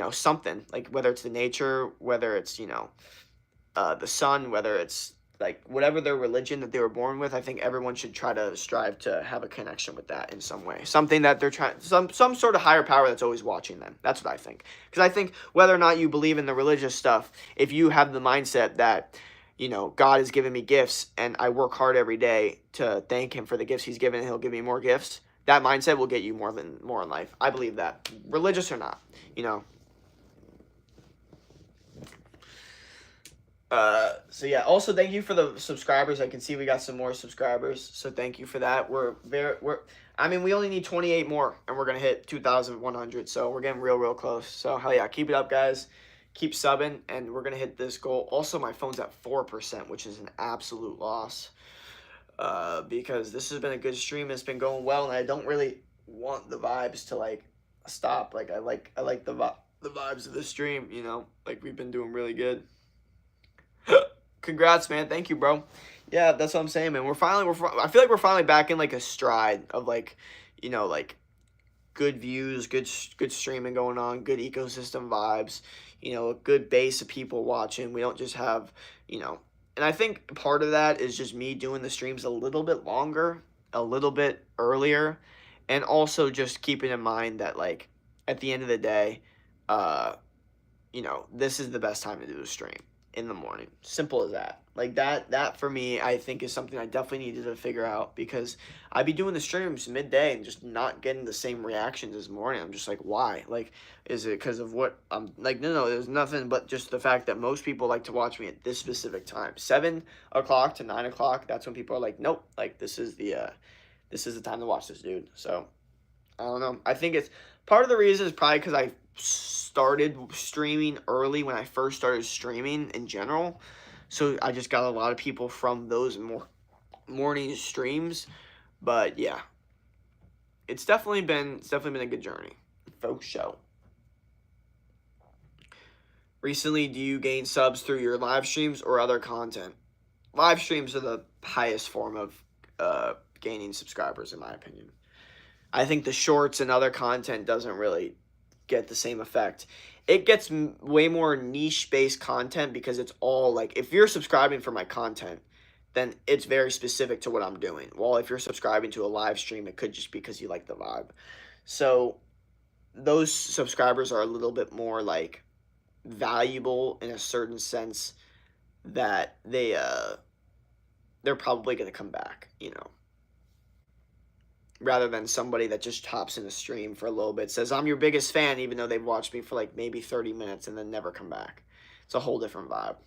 something, like whether it's the nature, whether it's the sun, whether it's like whatever their religion that they were born with. I think everyone should try to strive to have a connection with that in some way, something that they're trying, some sort of higher power that's always watching them. That's what I think, because I think whether or not you believe in the religious stuff, if you have the mindset that God has given me gifts and I work hard every day to thank him for the gifts he's given, and he'll give me more gifts, that mindset will get you more in life. I believe that, religious or not. So yeah, also thank you for the subscribers. I can see we got some more subscribers, so thank you for that. We only need 28 more and we're gonna hit 2,100, so we're getting real close. So hell yeah, keep it up, guys. Keep subbing, and we're gonna hit this goal. Also, my phone's at 4%, which is an absolute loss, because this has been a good stream. It's been going well, and I don't really want the vibes to like stop. Like I like the vibes of the stream. Like we've been doing really good. Congrats, man. Thank you, bro. Yeah, that's what I'm saying, man. I feel like we're finally back in like a stride of like good views, good streaming going on, good ecosystem vibes, a good base of people watching. We don't just have, and I think part of that is just me doing the streams a little bit longer, a little bit earlier, and also just keeping in mind that like at the end of the day, this is the best time to do the stream, in the morning. Simple as that. Like that for me, I think is something I definitely needed to figure out, because I'd be doing the streams midday and just not getting the same reactions as morning. I'm just like, why? Like, is it because of what I'm like? No, there's nothing but just the fact that most people like to watch me at this specific time, 7 o'clock to 9 o'clock. That's when people are like, nope, like this is the time to watch this dude. So I don't know. I think it's part of the reason is probably because I started streaming early when I first started streaming in general. So I just got a lot of people from those morning streams. But yeah, it's definitely been a good journey. Folks show. Recently, do you gain subs through your live streams or other content? Live streams are the highest form of gaining subscribers, in my opinion. I think the shorts and other content doesn't really get the same effect. It gets way more niche-based content because it's all like, if you're subscribing for my content, then it's very specific to what I'm doing. Well, if you're subscribing to a live stream, it could just be because you like the vibe. So those subscribers are a little bit more like valuable in a certain sense that they're probably going to come back, you know, rather than somebody that just hops in a stream for a little bit, says I'm your biggest fan, even though they've watched me for like maybe 30 minutes and then never come back. It's a whole different vibe.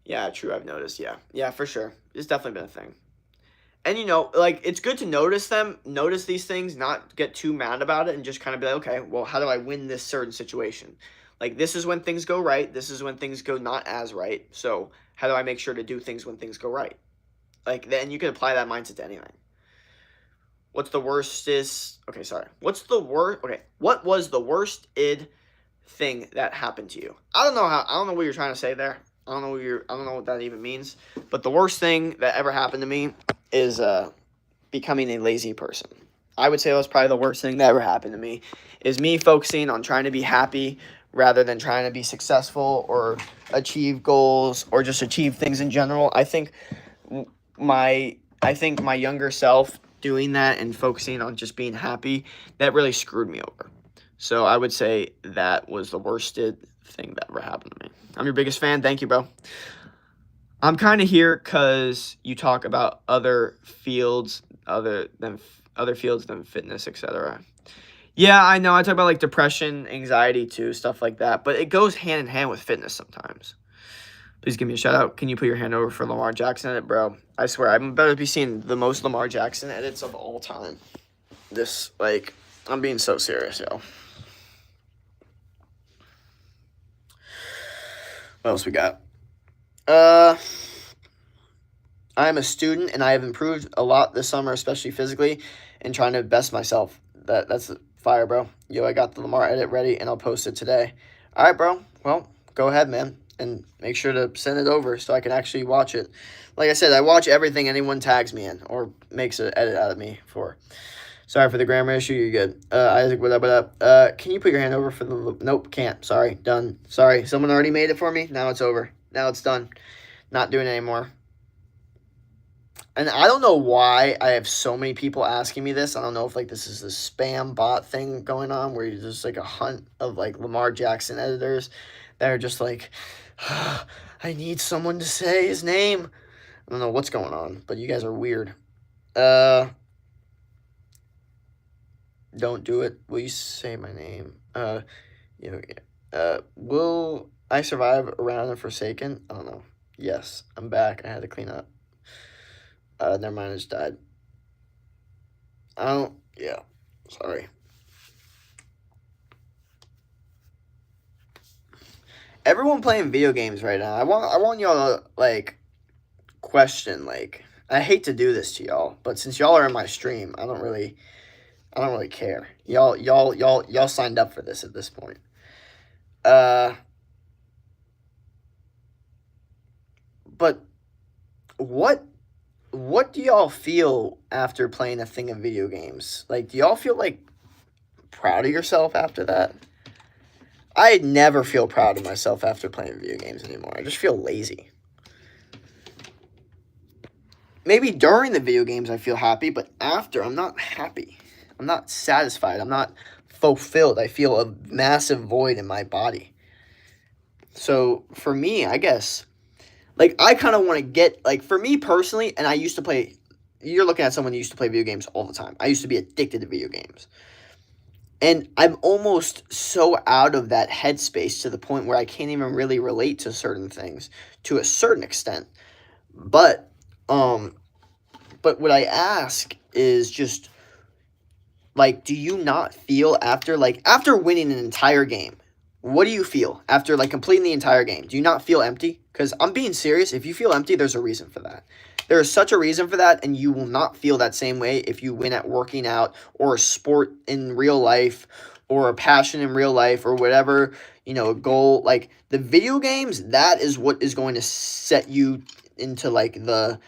Yeah, true, I've noticed. Yeah, for sure, it's definitely been a thing. And, you know, like, it's good to notice these things, not get too mad about it, and just kind of be like, okay, well, how do I win this certain situation? Like, this is when things go right. This is when things go not as right. So how do I make sure to do things when things go right? Like, then you can apply that mindset to anything. What's the worstest? Okay, sorry. What's the worst? Okay, what was the worst thing that happened to you? I don't know what you're trying to say there. I don't know what that even means. But the worst thing that ever happened to me is becoming a lazy person. I would say that was probably the worst thing that ever happened to me, is me focusing on trying to be happy rather than trying to be successful or achieve goals or just achieve things in general. I think my younger self doing that and focusing on just being happy, that really screwed me over. So I would say that was the worst thing that ever happened to me. I'm your biggest fan. Thank you, bro. I'm kind of here because you talk about other fields than fitness, etc. Yeah, I know. I talk about like depression, anxiety too, stuff like that. But it goes hand in hand with fitness sometimes. Please give me a shout out. Can you put your hand over for Lamar Jackson edit, bro? I swear, I'm about to be seeing the most Lamar Jackson edits of all time. I'm being so serious, yo. What else we got? I'm a student, and I have improved a lot this summer, especially physically, and trying to best myself. That's fire, bro. Yo, I got the Lamar edit ready, and I'll post it today. All right, bro. Well, go ahead, man, and make sure to send it over so I can actually watch it. Like I said, I watch everything anyone tags me in or makes an edit out of me for. Sorry for the grammar issue. You're good. Isaac, what up? Can you put your hand over for the... Nope, can't. Sorry. Done. Sorry. Someone already made it for me. Now it's over. Now it's done. Not doing it anymore. And I don't know why I have so many people asking me this. I don't know if, like, this is a spam bot thing going on where you're just, like, a hunt of, like, Lamar Jackson editors that are just like, I need someone to say his name. I don't know what's going on, but you guys are weird. Don't do it. Will you say my name? Will I survive around the Forsaken? I don't know. Yes, I'm back. I had to clean up. Never mind, I just died. Yeah, sorry. Everyone playing video games right now. I want y'all to, like, question, like, I hate to do this to y'all, but since y'all are in my stream, I don't really care. Y'all signed up for this at this point. But what do y'all feel after playing a thing of video games? Like, do y'all feel, like, proud of yourself after that? I never feel proud of myself after playing video games anymore. I just feel lazy. Maybe during the video games I feel happy, but after, I'm not happy. I'm not satisfied. I'm not fulfilled. I feel a massive void in my body. So, for me, I guess... Like, I kind of want to get, like, for me personally, and I used to play, you're looking at someone who used to play video games all the time. I used to be addicted to video games. And I'm almost so out of that headspace to the point where I can't even really relate to certain things to a certain extent. But what I ask is just, like, do you not feel after winning an entire game, what do you feel after, like, completing the entire game? Do you not feel empty? Because I'm being serious. If you feel empty, there's a reason for that. There is such a reason for that, and you will not feel that same way if you win at working out or a sport in real life or a passion in real life or whatever, a goal. Like, the video games, that is what is going to set you into, like, the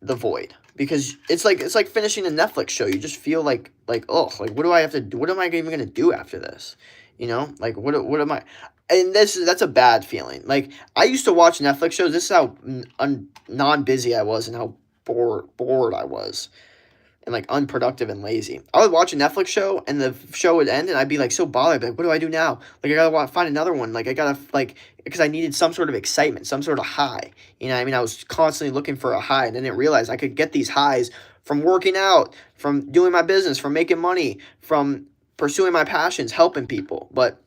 the void, because it's like finishing a Netflix show. You just feel like, oh, like, what do I have to do? What am I even gonna do after this? Like, what am I? And that's a bad feeling. Like, I used to watch Netflix shows. This is how non busy I was and how bored I was, and like unproductive and lazy. I would watch a Netflix show and the show would end and I'd be like so bothered. I'd be like, what do I do now? Like, I gotta find another one. Like, I gotta, like, because I needed some sort of excitement, some sort of high. You know what I mean? I was constantly looking for a high, and I didn't realize I could get these highs from working out, from doing my business, from making money, from pursuing my passions, helping people. But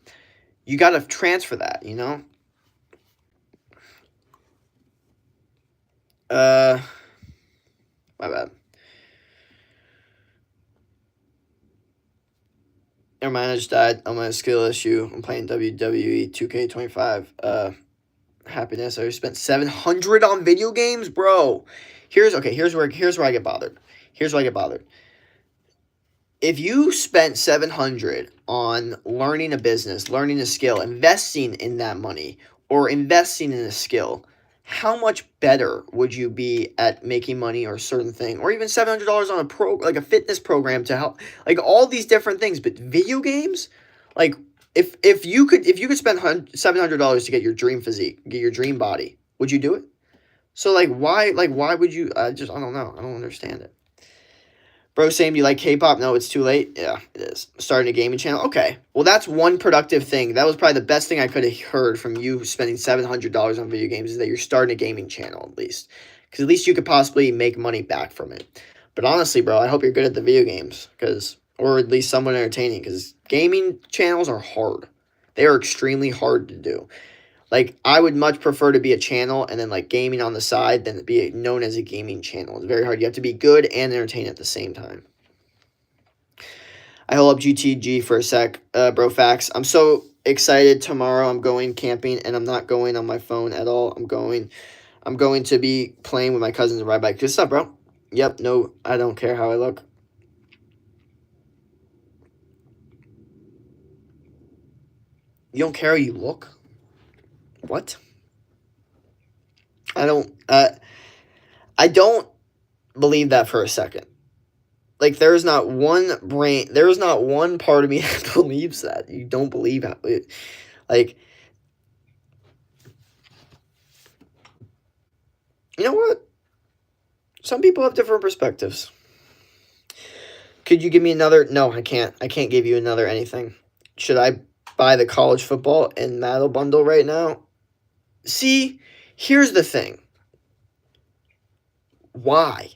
you gotta transfer that, My bad. Never mind, I just died on my skill issue. I'm playing WWE 2K25. Happiness. I spent 700 on video games, bro. Here's where I get bothered. Here's where I get bothered. If you spent 700 on learning a business, learning a skill, investing in that money, or investing in a skill, how much better would you be at making money or a certain thing, or even $700 on a fitness program to help, like all these different things? But video games, like, if you could spend $700 to get your dream physique, get your dream body, would you do it? So why would you? I don't know. I don't understand it. Bro, Sam, do you like K-pop? No, it's too late. Yeah, it is. Starting a gaming channel? Okay. Well, that's one productive thing. That was probably the best thing I could have heard from you spending $700 on video games, is that you're starting a gaming channel, at least. Because at least you could possibly make money back from it. But honestly, bro, I hope you're good at the video games, or at least somewhat entertaining, because gaming channels are hard. They are extremely hard to do. Like, I would much prefer to be a channel and then, like, gaming on the side than to be known as a gaming channel. It's very hard. You have to be good and entertain at the same time. I hold up GTG for a sec, bro. Facts. I'm so excited. Tomorrow I'm going camping, and I'm not going on my phone at all. I'm going to be playing with my cousins and ride bike. Good stuff, bro. Yep. No, I don't care how I look. You don't care how you look? What? I don't believe that for a second. Like, there is not one part of me that believes that. You don't believe how it, like, you know what? Some people have different perspectives. Could you give me another? No, I can't. I can't give you another anything. Should I buy the college football and Madden bundle right now? See, here's the thing. Why?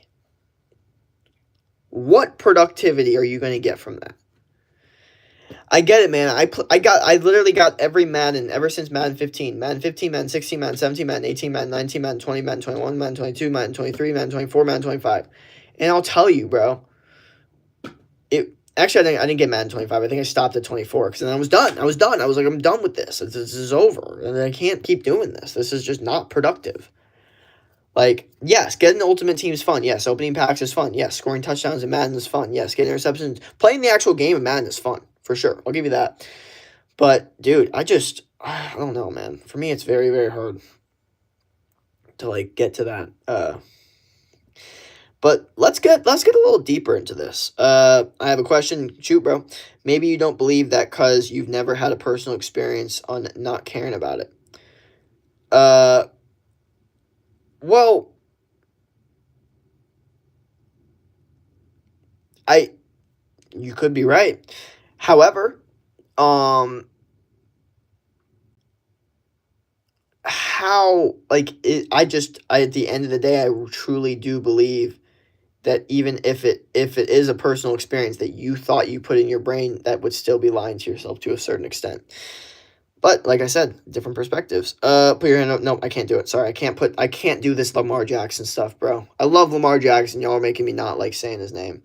What productivity are you going to get from that? I get it, man. I literally got every Madden ever since Madden 15. Madden 15, Madden 16, Madden 17, Madden 18, Madden 19, Madden 20, Madden 21, Madden 22, Madden 23, Madden 24, Madden 25. And I'll tell you, bro, Actually, I didn't get Madden 25. I think I stopped at 24 because then I was done. I was like, I'm done with this. This is over. And I can't keep doing this. This is just not productive. Like, yes, getting the Ultimate Team is fun. Yes, opening packs is fun. Yes, scoring touchdowns in Madden is fun. Yes, getting interceptions. Playing the actual game of Madden is fun, for sure. I'll give you that. But, dude, I don't know, man. For me, it's very, very hard to, like, get to that. But let's get a little deeper into this. I have a question. Shoot, bro. Maybe you don't believe that because you've never had a personal experience on not caring about it. Well, you could be right. However, how, like, at the end of the day, I truly do believe that even if it is a personal experience that you thought you put in your brain, that would still be lying to yourself to a certain extent. But like I said, different perspectives. Put your hand up. No, I can't do it. Sorry, I can't do this Lamar Jackson stuff, bro. I love Lamar Jackson. Y'all are making me not like saying his name.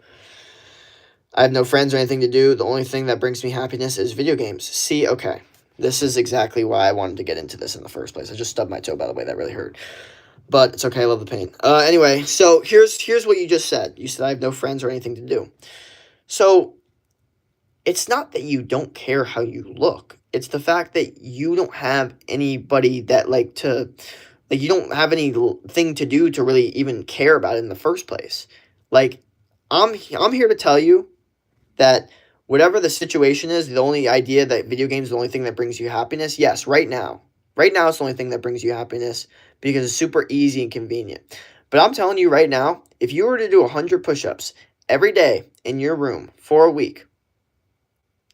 I have no friends or anything to do. The only thing that brings me happiness is video games. See, okay. This is exactly why I wanted to get into this in the first place. I just stubbed my toe, by the way. That really hurt. But it's okay. I love the pain. Anyway, so here's what you just said. You said I have no friends or anything to do. So it's not that you don't care how you look. It's the fact that you don't have anybody that, like, to Like, you don't have anything to do to really even care about it in the first place. Like, I'm here to tell you that whatever the situation is, the only idea that video games are the only thing that brings you happiness, yes, right now. Right now, it's the only thing that brings you happiness because it's super easy and convenient. But I'm telling you right now, if you were to do 100 push-ups every day in your room for a week,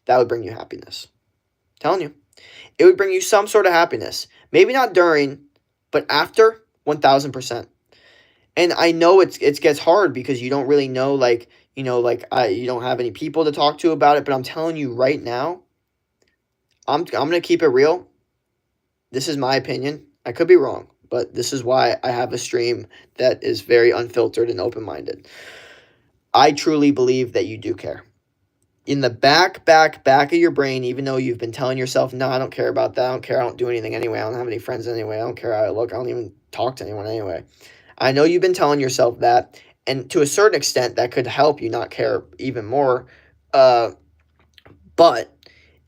that would bring you happiness. I'm telling you. It would bring you some sort of happiness. Maybe not during, but after, 1000%. And I know it gets hard because you don't really know, like, you don't have any people to talk to about it, but I'm telling you right now, I'm going to keep it real. This is my opinion. I could be wrong, but this is why I have a stream that is very unfiltered and open-minded. I truly believe that you do care. In the back of your brain, even though you've been telling yourself, no, I don't care about that. I don't care. I don't do anything anyway. I don't have any friends anyway. I don't care how I look. I don't even talk to anyone anyway. I know you've been telling yourself that, and to a certain extent, that could help you not care even more. But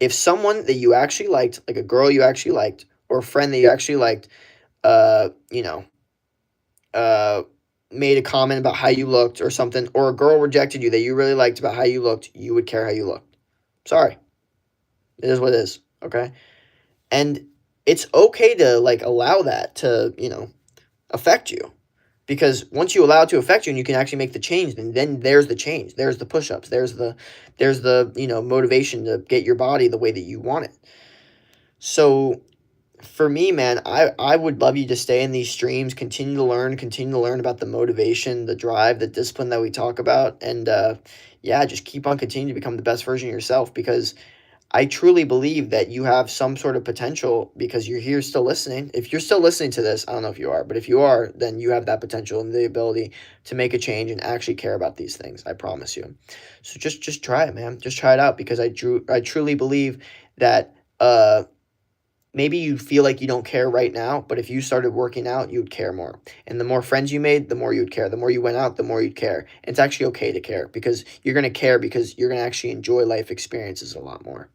if someone that you actually liked, like a girl you actually liked, or a friend that you actually liked, you know, made a comment about how you looked or something, or a girl rejected you that you really liked about how you looked, you would care how you looked. Sorry. It is what it is, okay? And it's okay to, like, allow that to, affect you. Because once you allow it to affect you and you can actually make the change, then there's the change. There's the push-ups. There's the motivation to get your body the way that you want it. So for me, man, I would love you to stay in these streams, continue to learn about the motivation, the drive, the discipline that we talk about. And yeah, just keep on continuing to become the best version of yourself, because I truly believe that you have some sort of potential because you're here still listening. If you're still listening to this, I don't know if you are, but if you are, then you have that potential and the ability to make a change and actually care about these things. I promise you. So just try it, man. Just try it out, because I truly believe that maybe you feel like you don't care right now, but if you started working out, you would care more. And the more friends you made, the more you would care. The more you went out, the more you'd care. And it's actually okay to care, because you're going to care because you're going to actually enjoy life experiences a lot more.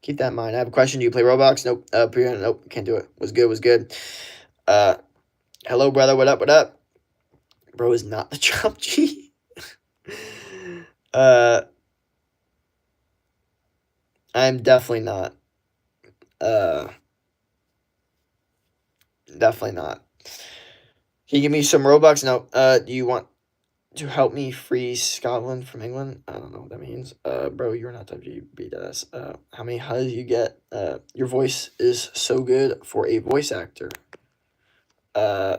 Keep that in mind. I have a question. Do you play Roblox? Nope. Nope. Can't do it. Was good. Hello, brother. What up? Bro is not the Chop G. I'm definitely not. Definitely not. Can you give me some Robux? No. Do you want to help me free Scotland from England? I don't know what that means. Bro, you're not WBS. How many hugs you get? Your voice is so good for a voice actor. I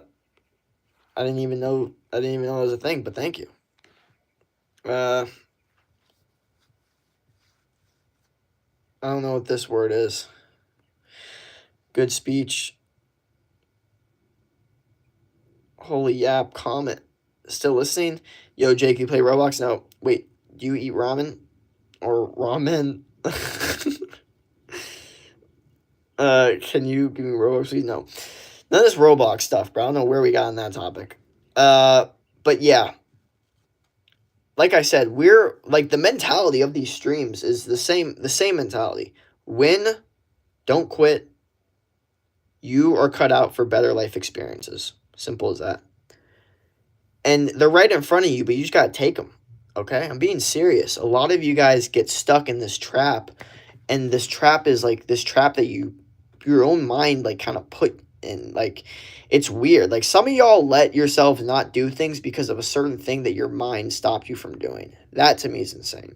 didn't even know it was a thing, but thank you. I don't know what this word is. Good speech. Holy yap, comment. Still listening? Yo, Jake, you play Roblox? No. Wait, do you eat ramen? Or ramen? Can you give me Roblox, please? No. None of this Roblox stuff, bro. I don't know where we got on that topic. But yeah. Like I said, we're, like, the mentality of these streams is the same mentality. Win, don't quit. You are cut out for better life experiences. Simple as that. And they're right in front of you, but you just got to take them. Okay? I'm being serious. A lot of you guys get stuck in this trap. And this trap is like this trap that your own mind, like, kind of put in. Like, it's weird. Like, some of y'all let yourself not do things because of a certain thing that your mind stopped you from doing. That, to me, is insane.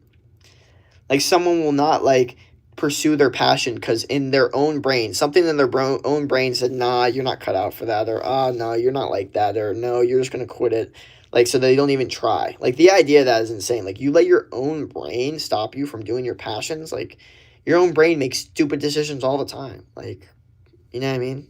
Like, someone will not, like, pursue their passion because in their own brain, something in their own brain said, nah, you're not cut out for that, or no, you're not like that, or no, you're just gonna quit it. Like, so they don't even try. Like, the idea of that is insane. Like, you let your own brain stop you from doing your passions. Like, your own brain makes stupid decisions all the time. Like, you know what I mean?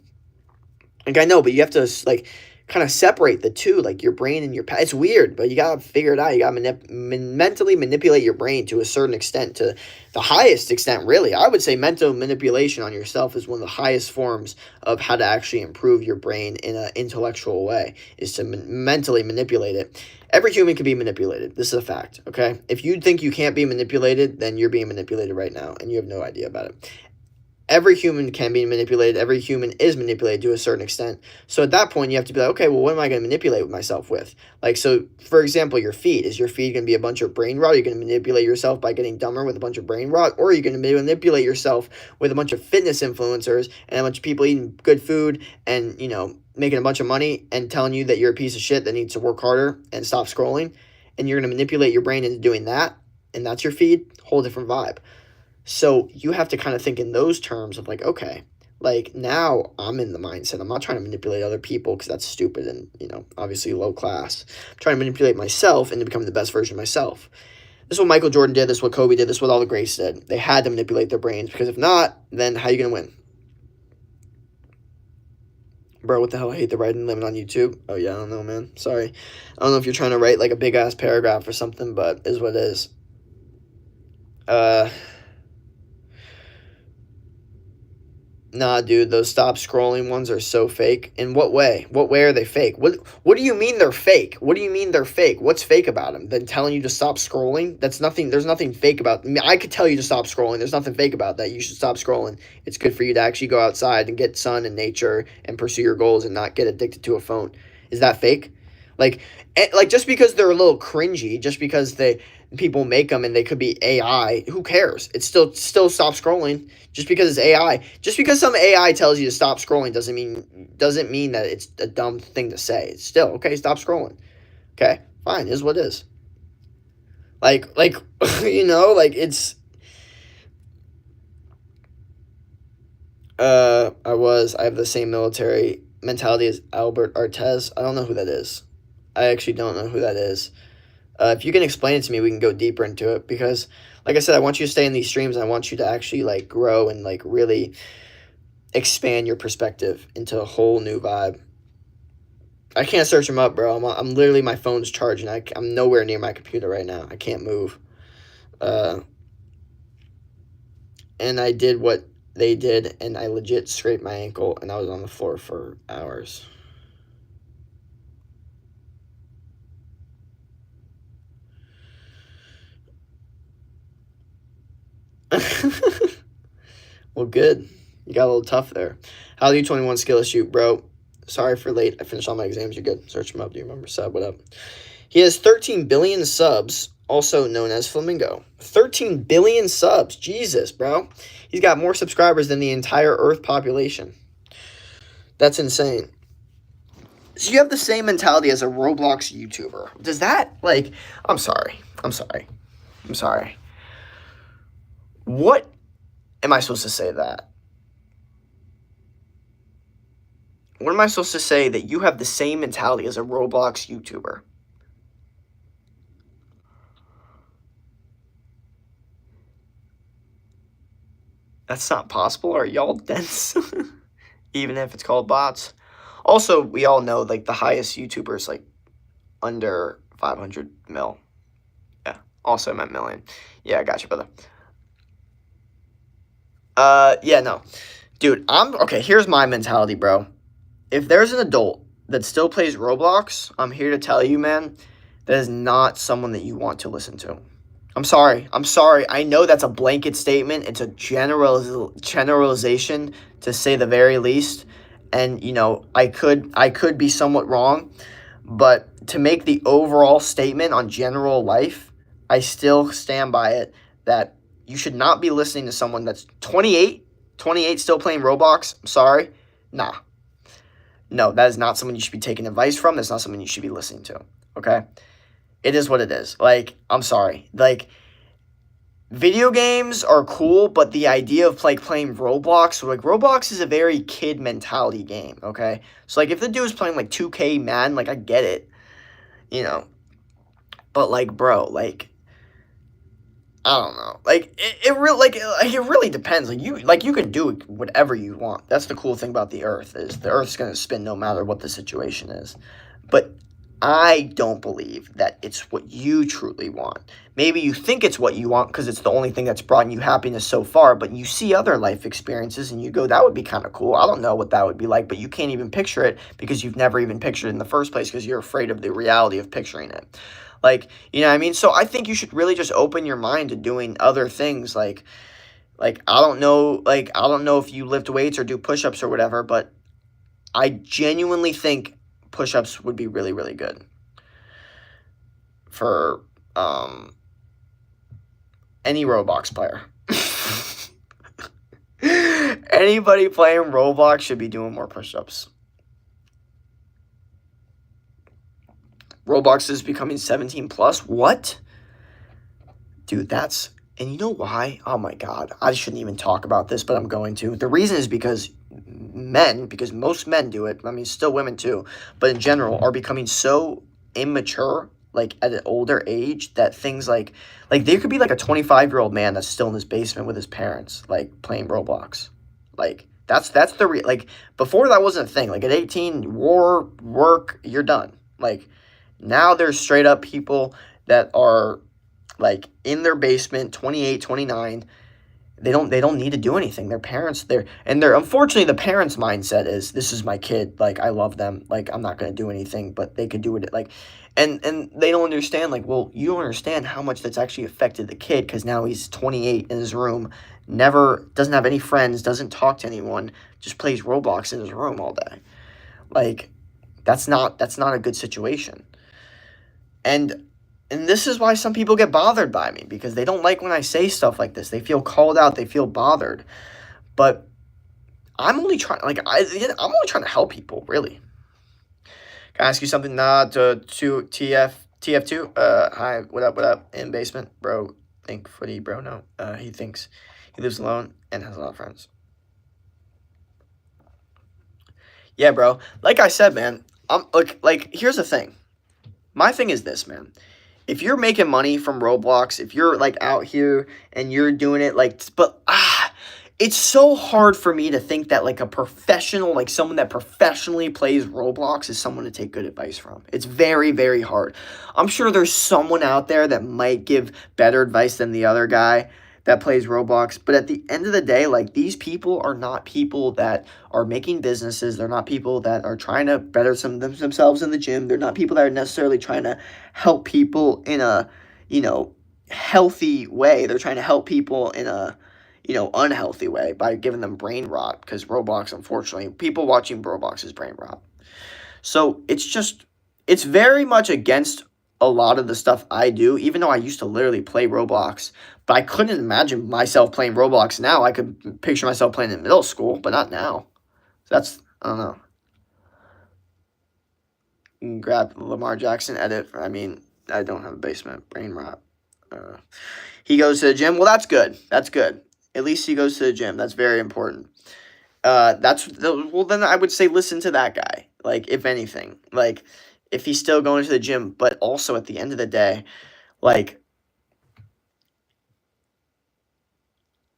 Like, I know, but you have to, like, kind of separate the two, like your brain and your it's weird, but you gotta figure it out. You gotta mentally manipulate your brain to a certain extent, to the highest extent, really. I would say mental manipulation on yourself is one of the highest forms of how to actually improve your brain in an intellectual way, is to mentally manipulate it. Every human can be manipulated. This is a fact, okay? If you think you can't be manipulated, then you're being manipulated right now, and you have no idea about it. every human can be manipulated. Every human is manipulated to a certain extent. So at that point, you have to be like, okay, well, what am I going to manipulate myself with? Like, so for example, your feed. Is your feed going to be a bunch of brain rot? Are you going to manipulate yourself by getting dumber with a bunch of brain rot? Or are you going to manipulate yourself with a bunch of fitness influencers and a bunch of people eating good food and, making a bunch of money and telling you that you're a piece of shit that needs to work harder and stop scrolling? And you're going to manipulate your brain into doing that? And that's your feed? Whole different vibe. So you have to kind of think in those terms of like, okay, like now I'm in the mindset. I'm not trying to manipulate other people because that's stupid and, obviously low class. I'm trying to manipulate myself into becoming the best version of myself. This is what Michael Jordan did. This is what Kobe did. This is what all the greats did. They had to manipulate their brains because if not, then how are you going to win? Bro, what the hell? I hate the writing limit on YouTube. Oh, yeah, I don't know, man. Sorry. I don't know if you're trying to write like a big-ass paragraph or something, but it is what it is. Nah, dude, those stop scrolling ones are so fake. In what way? What way are they fake? What do you mean they're fake? What do you mean they're fake? What's fake about them? Then telling you to stop scrolling? That's nothing. There's nothing fake about. I mean, I could tell you to stop scrolling. There's nothing fake about that. You should stop scrolling. It's good for you to actually go outside and get sun and nature and pursue your goals and not get addicted to a phone. Is that fake? Like just because they're a little cringy, just because people make them and they could be AI, who cares? It's still stop scrolling. Just because it's AI, just because some AI tells you to stop scrolling doesn't mean that it's a dumb thing to say. It's still okay. Stop scrolling. Okay, fine. Is what is. Like it's. I have the same military mentality as Albert Artez. I don't know who that is. I actually don't know who that is. If you can explain it to me, we can go deeper into it because, like I said, I want you to stay in these streams and I want you to actually like grow and like really expand your perspective into a whole new vibe. I can't search him up, bro. I'm literally, my phone's charging. I'm nowhere near my computer right now. I can't move. And I did what they did and I legit scraped my ankle and I was on the floor for hours. Well, good. You got a little tough there. How do you 21 skill shoot, bro? Sorry for late. I finished all my exams. You're good. Search him up. Do you remember? Sub, what up? He has 13 billion subs, also known as Flamingo. 13 billion subs. Jesus, bro. He's got more subscribers than the entire Earth population. That's insane. So you have the same mentality as a Roblox YouTuber. Does that, like, I'm sorry. What am I supposed to say that? What am I supposed to say that you have the same mentality as a Roblox YouTuber? That's not possible. Are y'all dense? Even if it's called bots. Also, we all know like the highest YouTuber is like under 500 mil. Yeah. Also, I meant million. Yeah, I got you, brother. Yeah, no. Dude, okay, here's my mentality, bro. If there's an adult that still plays Roblox, I'm here to tell you, man, that is not someone that you want to listen to. I'm sorry. I know that's a blanket statement. It's a generalization to say the very least. And, I could be somewhat wrong. But to make the overall statement on general life, I still stand by it that you should not be listening to someone that's 28 still playing Roblox. I'm sorry. Nah. No, that is not someone you should be taking advice from. That's not someone you should be listening to. Okay? It is what it is. Like, I'm sorry. Like, video games are cool, but the idea of like playing Roblox, so like Roblox is a very kid mentality game, okay? So like if the dude's playing like 2K Madden, like I get it, but like bro, like I don't know, like it really depends. Like you can do whatever you want. That's the cool thing about the Earth is the Earth's gonna spin no matter what the situation is, but I don't believe that it's what you truly want. Maybe you think it's what you want because it's the only thing that's brought you happiness so far, but you see other life experiences and you go, that would be kind of cool. I don't know what that would be like, but you can't even picture it because you've never even pictured it in the first place because you're afraid of the reality of picturing it. Like, you know what I mean? So I think you should really just open your mind to doing other things like Like, I don't know if you lift weights or do push-ups or whatever, but I genuinely think push-ups would be really, really good for any Roblox player. Anybody playing Roblox should be doing more push-ups. Roblox is becoming 17 plus. What? Dude, and you know why? Oh my God. I shouldn't even talk about this, but I'm going to. The reason is because most men do it. I mean, still women too, but in general are becoming so immature, like at an older age, that things like there could be like a 25-year-old man that's still in his basement with his parents, like playing Roblox. Like that's like before that wasn't a thing. Like at 18, work, you're done. Like now there's straight up people that are like in their basement, 28, 29. They don't need to do anything. Their parents, they're unfortunately the parents' mindset is, this is my kid, like I love them, like I'm not gonna do anything, but they could do it, like, and they don't understand, like, well, you don't understand how much that's actually affected the kid, because now he's 28 in his room, never doesn't have any friends, doesn't talk to anyone, just plays Roblox in his room all day. Like that's not a good situation. And this is why some people get bothered by me, because they don't like when I say stuff like this. They feel called out. They feel bothered. But I'm only trying, I'm only trying to help people, really. Can I ask you something? To TF2. Hi, what up? In basement, bro. Think footy, bro. No, he thinks he lives alone and has a lot of friends. Yeah, bro. Like I said, man. Here's the thing. My thing is this, man. If you're making money from Roblox, if you're like out here and you're doing it, it's so hard for me to think that like a professional, like someone that professionally plays Roblox is someone to take good advice from. It's very, very hard. I'm sure there's someone out there that might give better advice than the other guy that plays Roblox, but at the end of the day, like these people are not people that are making businesses. They're not people that are trying to better themselves in the gym. They're not people that are necessarily trying to help people in a, healthy way. They're trying to help people in a, unhealthy way by giving them brain rot, because Roblox, unfortunately, people watching Roblox is brain rot. So it's very much against a lot of the stuff I do, even though I used to literally play Roblox. But I couldn't imagine myself playing Roblox now. I could picture myself playing in middle school, but not now. I don't know. You can grab Lamar Jackson, edit. I mean, I don't have a basement. Brain rot. He goes to the gym. Well, that's good. That's good. At least he goes to the gym. That's very important. Well, then I would say listen to that guy. Like, if anything, like if he's still going to the gym, but also at the end of the day, like,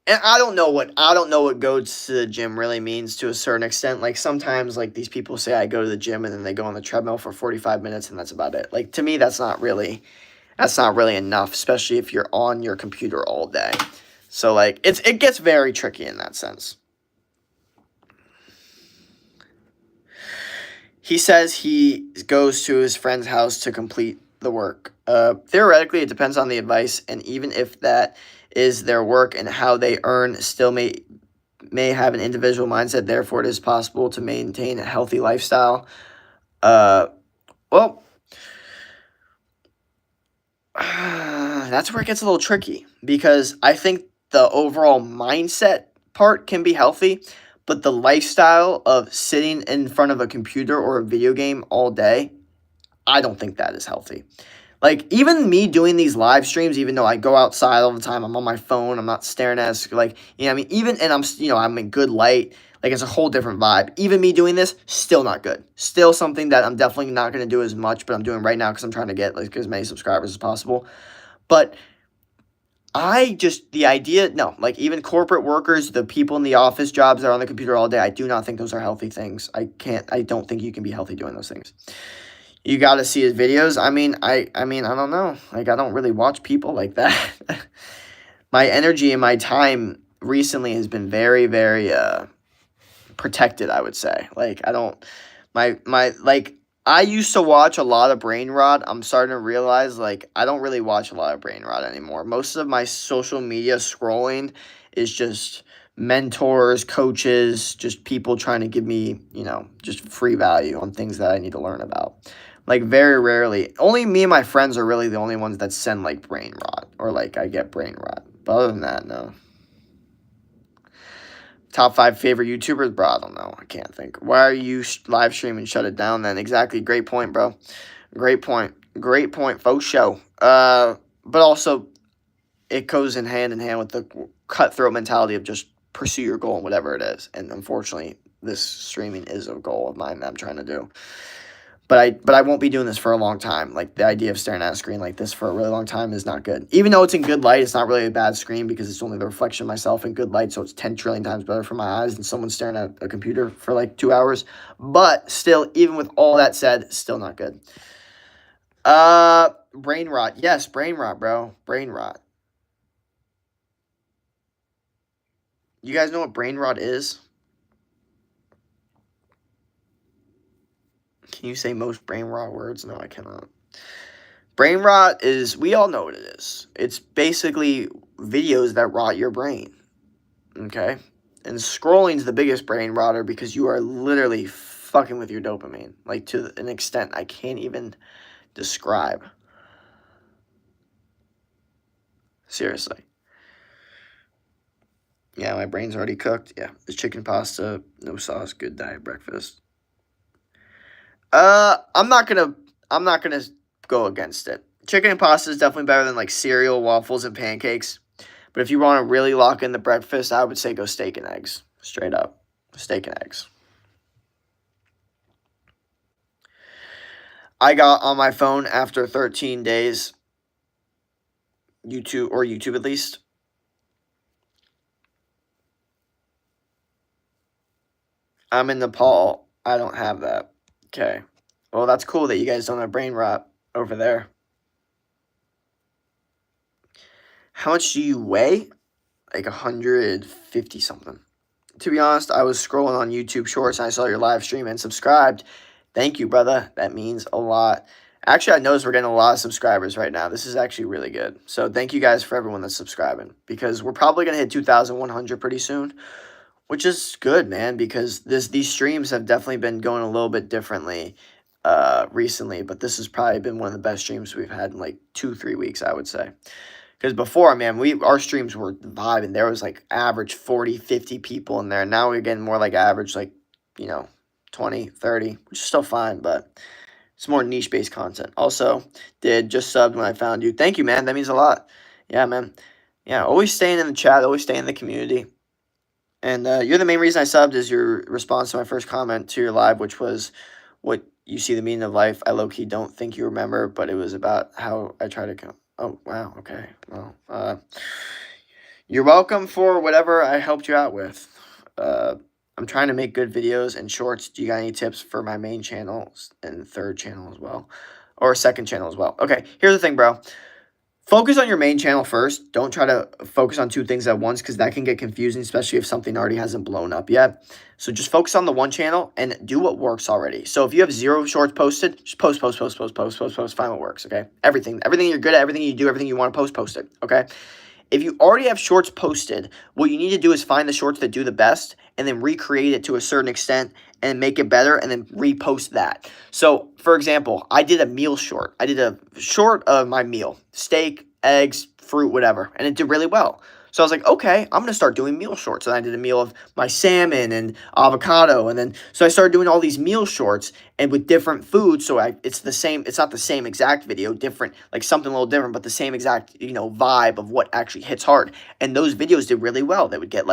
and I don't know what goes to the gym really means to a certain extent. Like sometimes, like these people say I go to the gym and then they go on the treadmill for 45 minutes and that's about it. Like to me, that's not really enough, especially if you're on your computer all day. So like it gets very tricky in that sense. He says he goes to his friend's house to complete the work. Theoretically, it depends on the advice, and even if that is their work and how they earn, still may have an individual mindset. Therefore, it is possible to maintain a healthy lifestyle. Well, that's where it gets a little tricky, because I think the overall mindset part can be healthy, but the lifestyle of sitting in front of a computer or a video game all day, I don't think that is healthy. Like, even me doing these live streams, even though I go outside all the time, I'm on my phone, I'm not staring at us, like, I mean, and I'm in good light, like, it's a whole different vibe. Even me doing this, still not good. Still something that I'm definitely not going to do as much, but I'm doing right now because I'm trying to get, like, as many subscribers as possible. But the idea, no, like, even corporate workers, the people in the office jobs that are on the computer all day, I do not think those are healthy things. I don't think you can be healthy doing those things. You got to see his videos. I mean, I don't know. Like, I don't really watch people like that. My energy and my time recently has been very, very protected, I would say. Like, I don't, like, I used to watch a lot of Brain Rot. I'm starting to realize, like, I don't really watch a lot of Brain Rot anymore. Most of my social media scrolling is just mentors, coaches, just people trying to give me, just free value on things that I need to learn about. Like, very rarely. Only me and my friends are really the only ones that send, like, Brain Rot or, like, I get Brain Rot. But other than that, no. Top 5 favorite YouTubers, bro. I don't know. I can't think. Why are you live streaming? Shut it down then. Exactly. Great point, bro. Great point. Great point. Faux show. But also, it goes in hand with the cutthroat mentality of just pursue your goal and whatever it is. And unfortunately, this streaming is a goal of mine that I'm trying to do. But I won't be doing this for a long time. Like, the idea of staring at a screen like this for a really long time is not good. Even though it's in good light, it's not really a bad screen because it's only the reflection of myself in good light, so it's 10 trillion times better for my eyes than someone staring at a computer for like 2 hours. But still, even with all that said, still not good. Brain rot. Yes, brain rot, bro. Brain rot. You guys know what brain rot is? Can you say most brain rot words? No, I cannot. Brain rot is, we all know what it is. It's basically videos that rot your brain, okay? And scrolling is the biggest brain rotter because you are literally fucking with your dopamine, like to an extent I can't even describe. Seriously. Yeah, my brain's already cooked. Yeah, it's chicken pasta, no sauce, good diet breakfast. I'm not gonna go against it. Chicken and pasta is definitely better than like cereal, waffles, and pancakes. But if you want to really lock in the breakfast, I would say go steak and eggs. Straight up. Steak and eggs. I got on my phone after 13 days. YouTube at least. I'm in Nepal. I don't have that. Okay. Well, that's cool that you guys don't have brain rot over there. How much do you weigh? Like 150 something. To be honest, I was scrolling on YouTube Shorts and I saw your live stream and subscribed. Thank you, brother. That means a lot. Actually, I noticed we're getting a lot of subscribers right now. This is actually really good. So thank you guys for everyone that's subscribing because we're probably going to hit 2,100 pretty soon, which is good, man, because these streams have definitely been going a little bit differently recently, but this has probably been one of the best streams we've had in like 2-3 weeks, I would say. Because before, man, our streams were vibing. There was like average 40, 50 people in there. Now we're getting more like average, like, 20, 30, which is still fine, but it's more niche-based content. Also, did just subbed when I found you. Thank you, man. That means a lot. Yeah, man. Yeah, always staying in the chat, always staying in the community. And you're the main reason I subbed is your response to my first comment to your live, which was what you see the meaning of life. I low-key don't think you remember, but it was about how I try to come. Oh, wow. Okay. Well, you're welcome for whatever I helped you out with. I'm trying to make good videos and shorts. Do you got any tips for my main channel and third channel as well? Or second channel as well? Okay, here's the thing, bro. Focus on your main channel first. Don't try to focus on two things at once because that can get confusing, especially if something already hasn't blown up yet. So just focus on the one channel and do what works already. So if you have 0 shorts posted, just post, find what works, okay? Everything you're good at, everything you do, everything you want to post it, okay? If you already have shorts posted, what you need to do is find the shorts that do the best and then recreate it to a certain extent and make it better and then repost that. So, for example, I did a meal short. I did a short of my meal, steak, eggs, fruit, whatever, and it did really well. So I was like, okay, I'm going to start doing meal shorts. And I did a meal of my salmon and avocado. And then, so I started doing all these meal shorts and with different foods. So it's not the same exact video, different, like something a little different, but the same exact, vibe of what actually hits hard. And those videos did really well. They would get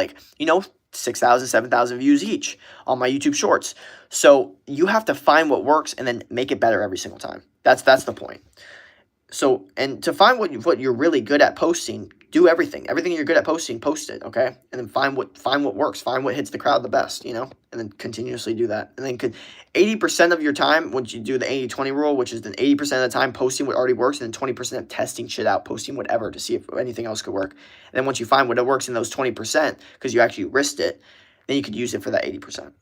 6,000, 7,000 views each on my YouTube shorts. So you have to find what works and then make it better every single time. That's the point. So, and to find what you're really good at posting, do everything you're good at posting, post it, okay? And then find what works, find what hits the crowd the best, and then continuously do that. And then 80% of your time, once you do the 80-20 rule, which is then 80% of the time posting what already works, and then 20% of testing shit out, posting whatever to see if anything else could work. And then once you find what works in those 20%, because you actually risked it, then you could use it for that 80%.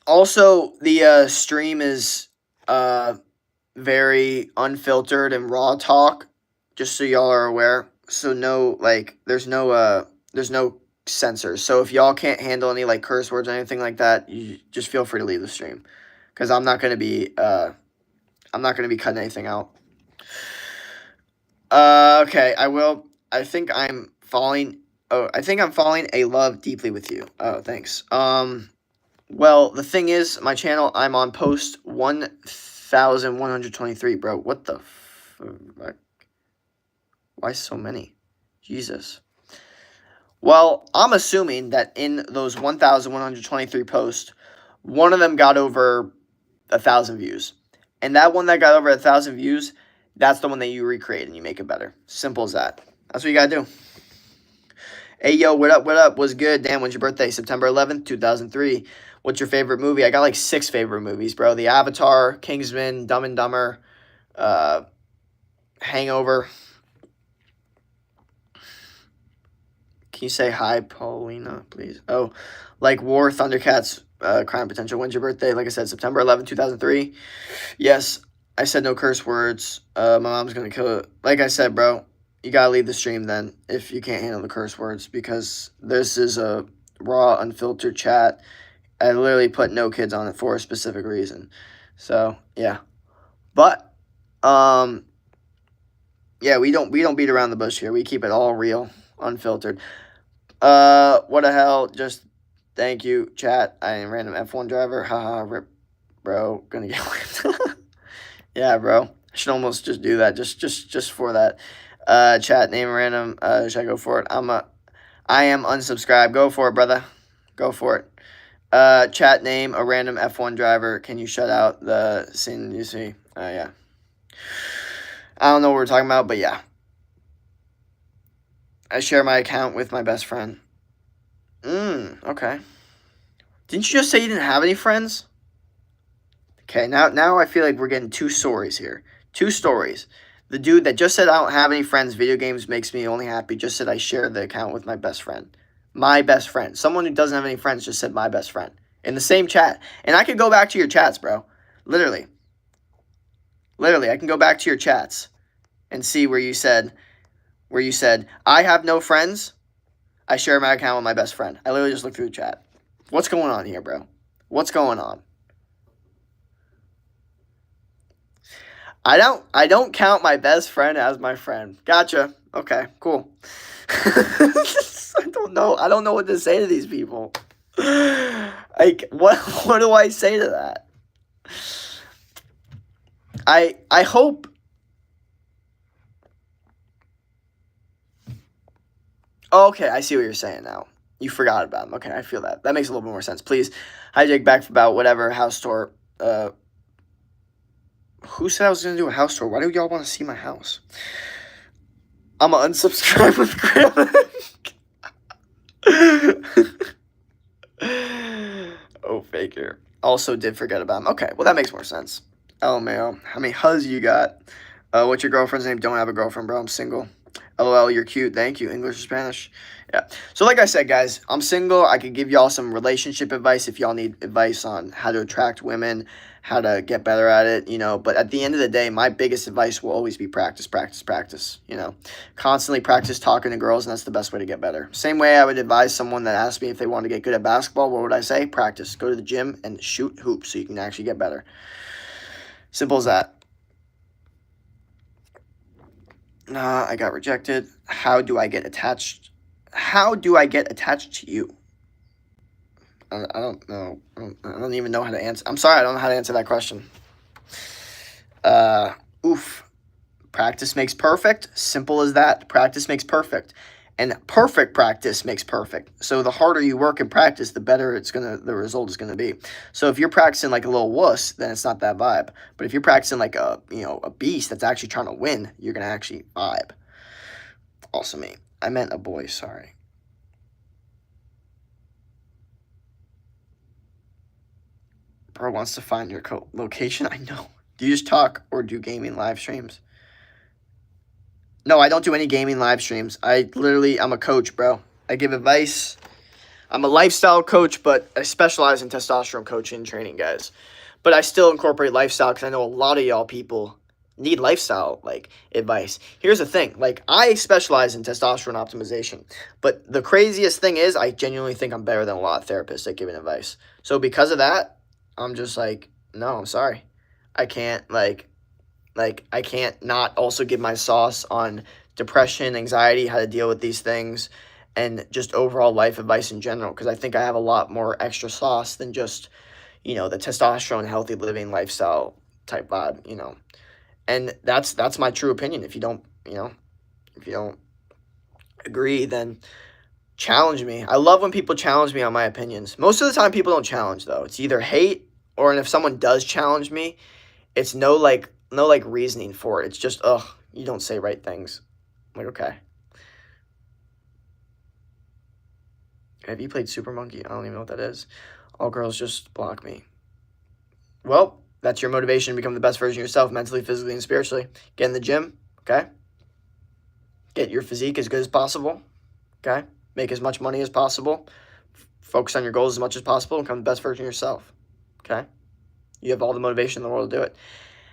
Also, the stream is very unfiltered and raw talk, just so y'all are aware. So no, like, there's no censors. So if y'all can't handle any like curse words or anything like that, you just feel free to leave the stream, because I'm not gonna be cutting anything out. Okay, I will. I think I'm falling. Oh, I think I'm falling a love deeply with you. Oh, thanks. Well, the thing is, my channel, I'm on post 1,123, bro. What the fuck? Why so many? Jesus. Well, I'm assuming that in those 1,123 posts, one of them got over 1,000 views. And that one that got over 1,000 views, that's the one that you recreate and you make it better. Simple as that. That's what you gotta do. Hey, yo, what up, what up? What's good? Dan, when's your birthday? September 11th, 2003. What's your favorite movie? I got like 6 favorite movies, bro. The Avatar, Kingsman, Dumb and Dumber, Hangover. Can you say hi, Paulina, please? Oh, like War, Thundercats, Crime Potential. When's your birthday? Like I said, September 11th, 2003. Yes, I said no curse words. My mom's going to kill it. Like I said, bro, you got to leave the stream then if you can't handle the curse words, because this is a raw, unfiltered chat. I literally put no kids on it for a specific reason. So, yeah. But, yeah, we don't beat around the bush here. We keep it all real, unfiltered. What the hell? Just thank you, chat. I am random F1 driver. Haha, rip, bro. Gonna get whipped. Yeah, bro. I should almost just do that. Just for that. Chat name random. Should I go for it? I am unsubscribed. Go for it, brother. Go for it. Chat name a random F1 driver. Can you shut out the scene you see? Yeah. I don't know what we're talking about, but yeah. I share my account with my best friend. Okay. Didn't you just say you didn't have any friends? Okay, now I feel like we're getting 2 stories here. 2 stories. The dude that just said I don't have any friends, video games makes me only happy, just said I share the account with my best friend. My best friend. Someone who doesn't have any friends just said my best friend. In the same chat. And I could go back to your chats, bro. Literally, I can go back to your chats and see where you said, I have no friends. I share my account with my best friend. I literally just looked through the chat. What's going on here, bro? What's going on? I don't count my best friend as my friend. Gotcha. Okay, cool. I don't know what to say to these people. Like, what do I say to that? I hope. Oh, okay, I see what you're saying now. You forgot about him. Okay, I feel that. That makes a little bit more sense. Please, hi Jake, back about whatever house tour. Who said I was going to do a house tour? Why do y'all want to see my house? I'm going to unsubscribe with Grandma. Oh, faker. Also did forget about him. Okay, well, that makes more sense. LMAO. How many huzz you got? What's your girlfriend's name? Don't have a girlfriend, bro. I'm single. LOL, you're cute. Thank you. English or Spanish? Yeah. So like I said, guys, I'm single. I could give y'all some relationship advice if y'all need advice on how to attract women, how to get better at it, you know. But at the end of the day, my biggest advice will always be practice, practice, practice, you know. Constantly practice talking to girls, and that's the best way to get better. Same way I would advise someone that asked me if they want to get good at basketball, what would I say? Practice. Go to the gym and shoot hoops so you can actually get better. Simple as that. I got rejected. How do I get attached? How do I get attached to you? I don't know. I don't even know how to answer. I'm sorry, I don't know how to answer that question. Oof. Practice makes perfect. Simple as that. Practice makes perfect. And perfect practice makes perfect. So the harder you work in practice, the better the result is gonna be. So if you're practicing like a little wuss, then it's not that vibe. But if you're practicing like a beast that's actually trying to win, you're gonna actually vibe. Also me. I meant a boy, sorry. Bro wants to find your location. I know. Do you just talk or do gaming live streams? No, I don't do any gaming live streams. I'm a coach, bro. I give advice. I'm a lifestyle coach, but I specialize in testosterone coaching and training, guys. But I still incorporate lifestyle because I know a lot of y'all people need lifestyle like advice. Here's the thing, like I specialize in testosterone optimization, but the craziest thing is I genuinely think I'm better than a lot of therapists at giving advice. So because of that, I'm just like, no, I'm sorry. I can't I can't not also give my sauce on depression, anxiety, how to deal with these things, and just overall life advice in general. Because I think I have a lot more extra sauce than just, the testosterone, healthy living lifestyle type vibe. And that's my true opinion. If you don't, if you don't agree, then challenge me. I love when people challenge me on my opinions. Most of the time, people don't challenge though. It's either hate or, and if someone does challenge me, it's no reasoning for it. It's just, ugh, you don't say right things. I'm like, okay. Have you played Super Monkey? I don't even know what that is. All girls just block me. Well, that's your motivation to become the best version of yourself, mentally, physically, and spiritually. Get in the gym, okay? Get your physique as good as possible, okay? Make as much money as possible. Focus on your goals as much as possible and become the best version of yourself, okay? You have all the motivation in the world to do it.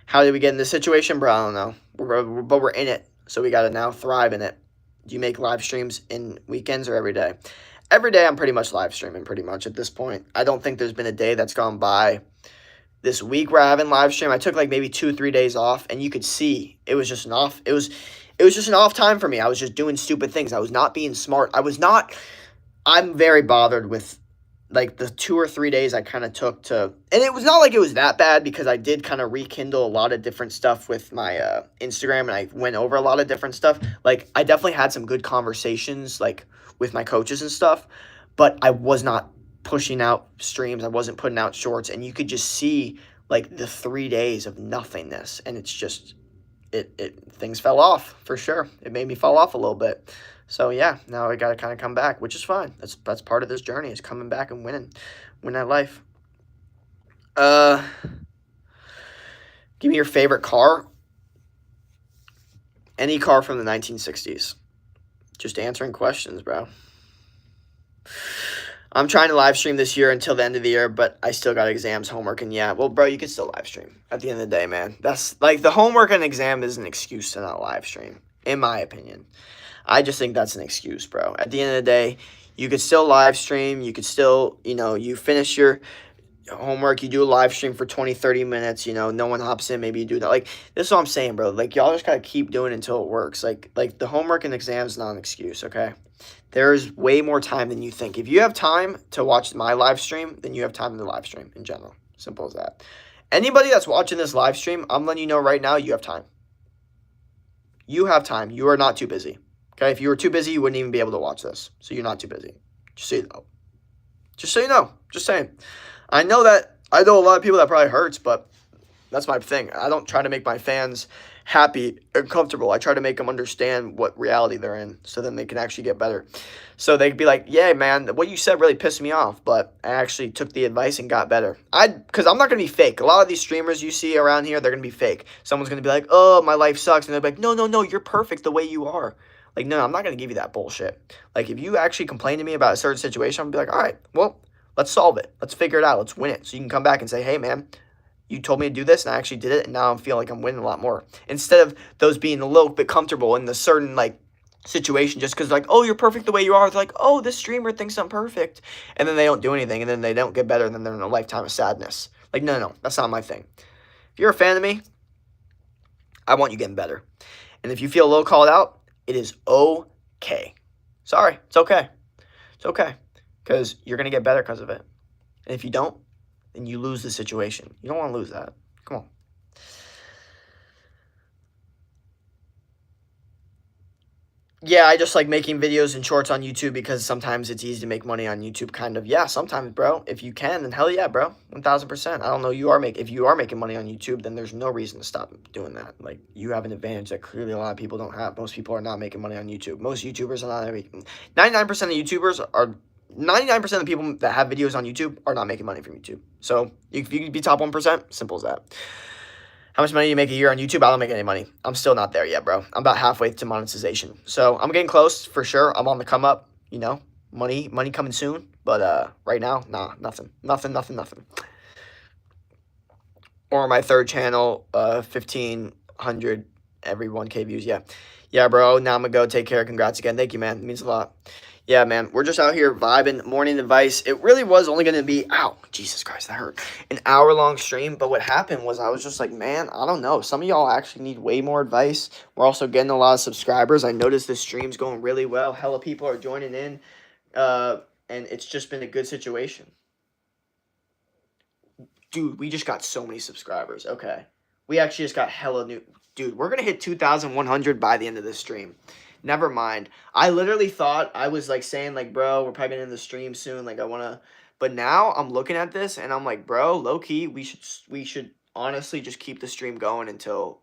How did we get in this situation, bro? I don't know. But we're in it, so we got to now thrive in it. Do you make live streams in weekends or every day? Every day I'm pretty much live streaming pretty much at this point. I don't think there's been a day that's gone by this week where I haven't live streamed. I took like maybe 2-3 days off, and you could see it was just an off. It was just an off time for me. I was just doing stupid things. I was not being smart. I'm very bothered with like the 2 or 3 days I kind of took to, and it was not like it was that bad because I did kind of rekindle a lot of different stuff with my Instagram, and I went over a lot of different stuff. Like I definitely had some good conversations like with my coaches and stuff, but I was not pushing out streams. I wasn't putting out shorts, and you could just see like the 3 days of nothingness, and it's just things fell off for sure. It made me fall off a little bit. So yeah, now I got to kind of come back, which is fine. That's part of this journey, is coming back and win that life. Give me your favorite car. Any car from the 1960s. Just answering questions, bro. I'm trying to live stream this year until the end of the year, but I still got exams, homework, and yeah. Well, bro, you can still live stream at the end of the day, man. That's like the homework and exam is an excuse to not live stream, in my opinion. I just think that's an excuse, bro. At the end of the day, you could still live stream. You could still, you finish your homework, you do a live stream for 20-30 minutes, no one hops in, maybe you do that. Like, this is what I'm saying, bro. Like, y'all just gotta keep doing it until it works. Like the homework and exams is not an excuse, okay? There's way more time than you think. If you have time to watch my live stream, then you have time to live stream in general. Simple as that. Anybody that's watching this live stream, I'm letting you know right now, you have time. You have time. You are not too busy. Okay? If you were too busy, you wouldn't even be able to watch this. So you're not too busy. Just so you know. Just so you know. Just saying. I know a lot of people that probably hurts, but that's my thing. I don't try to make my fans happy and comfortable. I try to make them understand what reality they're in, so then they can actually get better. So they could be like, yeah, man, what you said really pissed me off, but I actually took the advice and got better. Because I'm not going to be fake. A lot of these streamers you see around here, they're going to be fake. Someone's going to be like, oh, my life sucks. And they'll be like, no, you're perfect the way you are. Like, no, I'm not going to give you that bullshit. Like, if you actually complain to me about a certain situation, I'm going to be like, all right, well, let's solve it. Let's figure it out. Let's win it. So you can come back and say, hey, man, you told me to do this, and I actually did it, and now I feel like I'm winning a lot more. Instead of those being a little bit comfortable in the certain, situation just because, oh, you're perfect the way you are. It's like, oh, this streamer thinks I'm perfect. And then they don't do anything, and then they don't get better, and then they're in a lifetime of sadness. Like, no, that's not my thing. If you're a fan of me, I want you getting better. And if you feel a little called out, it is okay. Sorry, it's okay. It's okay. Because you're going to get better because of it. And if you don't, then you lose the situation. You don't want to lose that. Come on. Yeah, I just like making videos and shorts on YouTube because sometimes it's easy to make money on YouTube, kind of. Yeah, sometimes, bro. If you can, then hell yeah, bro. 1,000%. I don't know. If you are making money on YouTube, then there's no reason to stop doing that. Like, you have an advantage that clearly a lot of people don't have. Most people are not making money on YouTube. Most YouTubers are not making. 99% of YouTubers are. 99% of the people that have videos on YouTube are not making money from YouTube. So if you could be top 1%, simple as that. How much money do you make a year on YouTube? I don't make any money. I'm still not there yet, bro. I'm about halfway to monetization. So I'm getting close for sure. I'm on the come up, Money coming soon. But right now, nah, nothing. Or my third channel, 1,500 every 1K views. Yeah, bro. Now I'm gonna go. Take care. Congrats again. Thank you, man. It means a lot. Yeah, man. We're just out here vibing. Morning advice. It really was only gonna be, ow, Jesus Christ, that hurt. An hour-long stream. But what happened was I was just like, man, I don't know. Some of y'all actually need way more advice. We're also getting a lot of subscribers. I noticed this stream's going really well. Hella people are joining in. And it's just been a good situation. Dude, we just got so many subscribers. Okay. We actually just got hella new. Dude, we're going to hit 2,100 by the end of this stream. Never mind. I literally thought I was like saying like, bro, we're probably going to end the stream soon. Like I want to, but now I'm looking at this and I'm like, bro, low key, we should honestly just keep the stream going until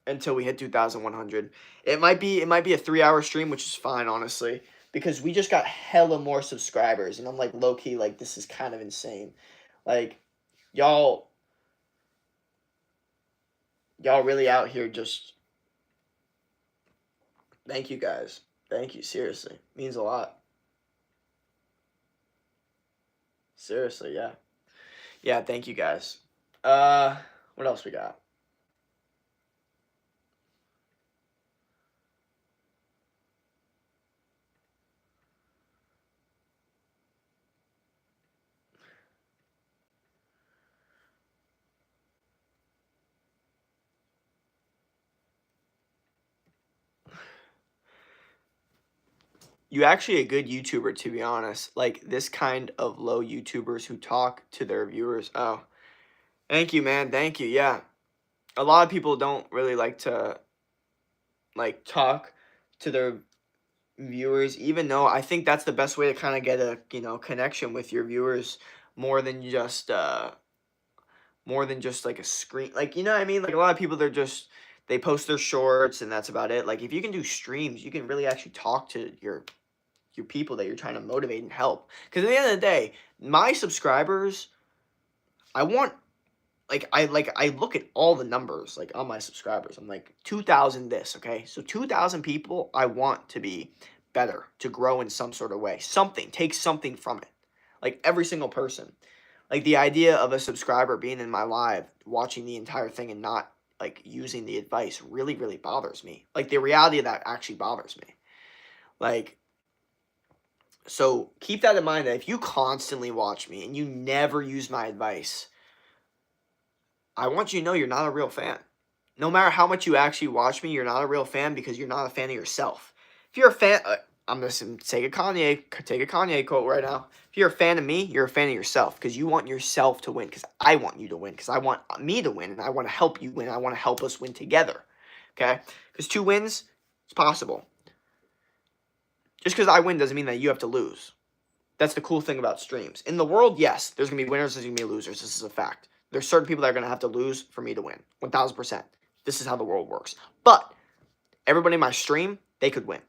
we hit 2,100. It might be a 3-hour stream, which is fine, honestly, because we just got hella more subscribers and I'm like low key, like this is kind of insane. Like, y'all really out here just, thank you guys. Thank you, seriously. It means a lot. Seriously, yeah. Yeah, thank you guys. What else we got? You actually a good YouTuber, to be honest. Like this kind of low YouTubers who talk to their viewers. Oh, thank you, man. Thank you. Yeah. A lot of people don't really like to like talk to their viewers, even though I think that's the best way to kind of get a, connection with your viewers more than just like a screen. Like, you know what I mean? Like a lot of people, they post their shorts and that's about it. Like if you can do streams, you can really actually talk to your people that you're trying to motivate and help. Because at the end of the day, my subscribers, I want, I look at all the numbers like on my subscribers. I'm like 2,000 this, okay? So 2,000 people I want to be better, to grow in some sort of way. Something, take something from it. Like every single person. Like the idea of a subscriber being in my live, watching the entire thing and not like using the advice really, really bothers me. Like the reality of that actually bothers me. Like, so keep that in mind, that if you constantly watch me and you never use my advice, I want you to know you're not a real fan. No matter how much you actually watch me, you're not a real fan because you're not a fan of yourself. If you're a fan, I'm going to take a Kanye quote right now. If you're a fan of me, you're a fan of yourself because you want yourself to win, because I want you to win, because I want me to win, and I want to help you win. I want to help us win together, okay? Because 2 wins, it's possible. Just because I win doesn't mean that you have to lose. That's the cool thing about streams. In the world, yes, there's going to be winners, there's going to be losers. This is a fact. There's certain people that are going to have to lose for me to win. 1,000%. This is how the world works. But everybody in my stream, they could win.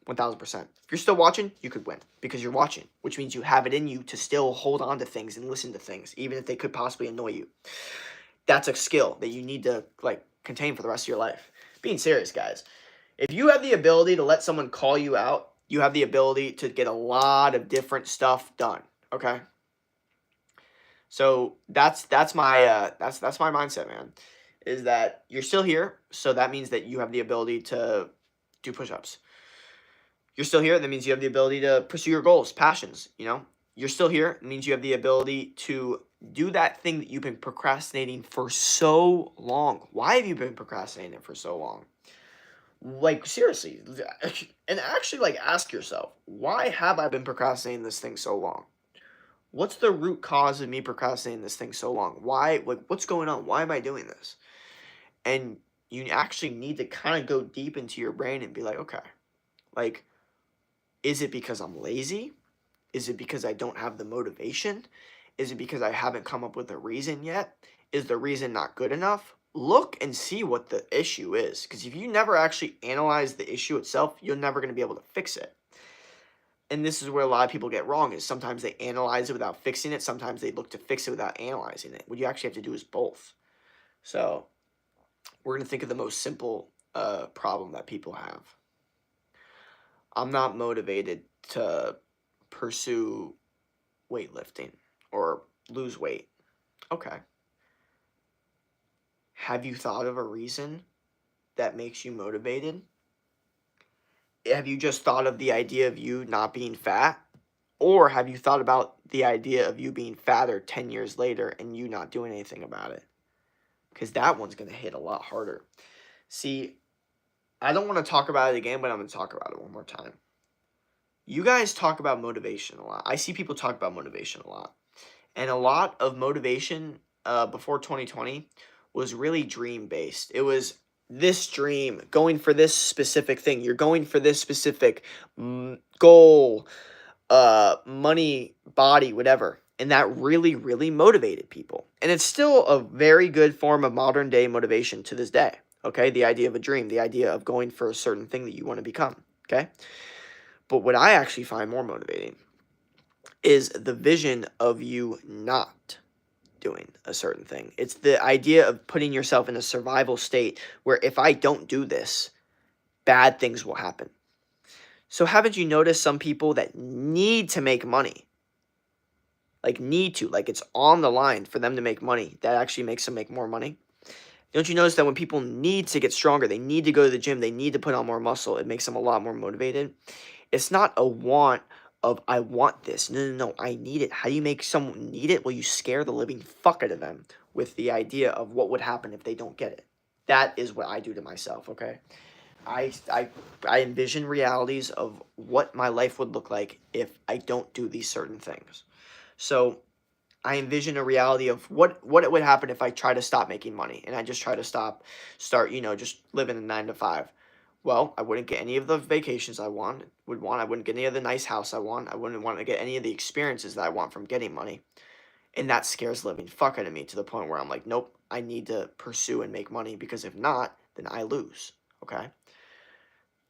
1,000%. If you're still watching, you could win because you're watching, which means you have it in you to still hold on to things and listen to things, even if they could possibly annoy you. That's a skill that you need to contain for the rest of your life. Being serious, guys. If you have the ability to let someone call you out, you have the ability to get a lot of different stuff done. Okay. So that's my mindset, man. Is that you're still here, so that means that you have the ability to do push-ups. You're still here, that means you have the ability to pursue your goals, passions. You're still here, it means you have the ability to do that thing that you've been procrastinating for so long. Why have you been procrastinating it for so long? Like, seriously, and actually, ask yourself, why have I been procrastinating this thing so long? What's the root cause of me procrastinating this thing so long? Why, what's going on? Why am I doing this? And you actually need to kind of go deep into your brain and be like, okay, is it because I'm lazy? Is it because I don't have the motivation? Is it because I haven't come up with a reason yet? Is the reason not good enough? Look and see what the issue is. Because if you never actually analyze the issue itself, you're never going to be able to fix it. And this is where a lot of people get wrong, is sometimes they analyze it without fixing it. Sometimes they look to fix it without analyzing it. What you actually have to do is both. So we're going to think of the most simple problem that people have. I'm not motivated to pursue weightlifting or lose weight. Okay. Have you thought of a reason that makes you motivated? Have you just thought of the idea of you not being fat? Or have you thought about the idea of you being fatter 10 years later and you not doing anything about it? Because that one's going to hit a lot harder. See, I don't want to talk about it again, but I'm going to talk about it one more time. You guys talk about motivation a lot. I see people talk about motivation a lot. And a lot of motivation before 2020 was really dream-based. It was this dream, going for this specific thing. You're going for this specific goal, money, body, whatever. And that really, really motivated people. And it's still a very good form of modern day motivation to this day. Okay, the idea of a dream, the idea of going for a certain thing that you want to become. Okay, but what I actually find more motivating is the vision of you not doing a certain thing. It's the idea of putting yourself in a survival state where if I don't do this, bad things will happen. So haven't you noticed some people that need to make money? Like it's on the line for them to make money. That actually makes them make more money. Don't you notice that when people need to get stronger, they need to go to the gym, they need to put on more muscle, it makes them a lot more motivated? It's not a want of, I want this. No, I need it. How do you make someone need it? Well, you scare the living fuck out of them with the idea of what would happen if they don't get it. That is what I do to myself, okay? I envision realities of what my life would look like if I don't do these certain things. So I envision a reality of what it would happen if I try to stop making money and I just try to start, just living a 9 to 5. Well, I wouldn't get any of the vacations I would want. I wouldn't get any of the nice house I want. I wouldn't want to get any of the experiences that I want from getting money. And that scares the living fuck out of me to the point where I'm like, nope, I need to pursue and make money because if not, then I lose. Okay?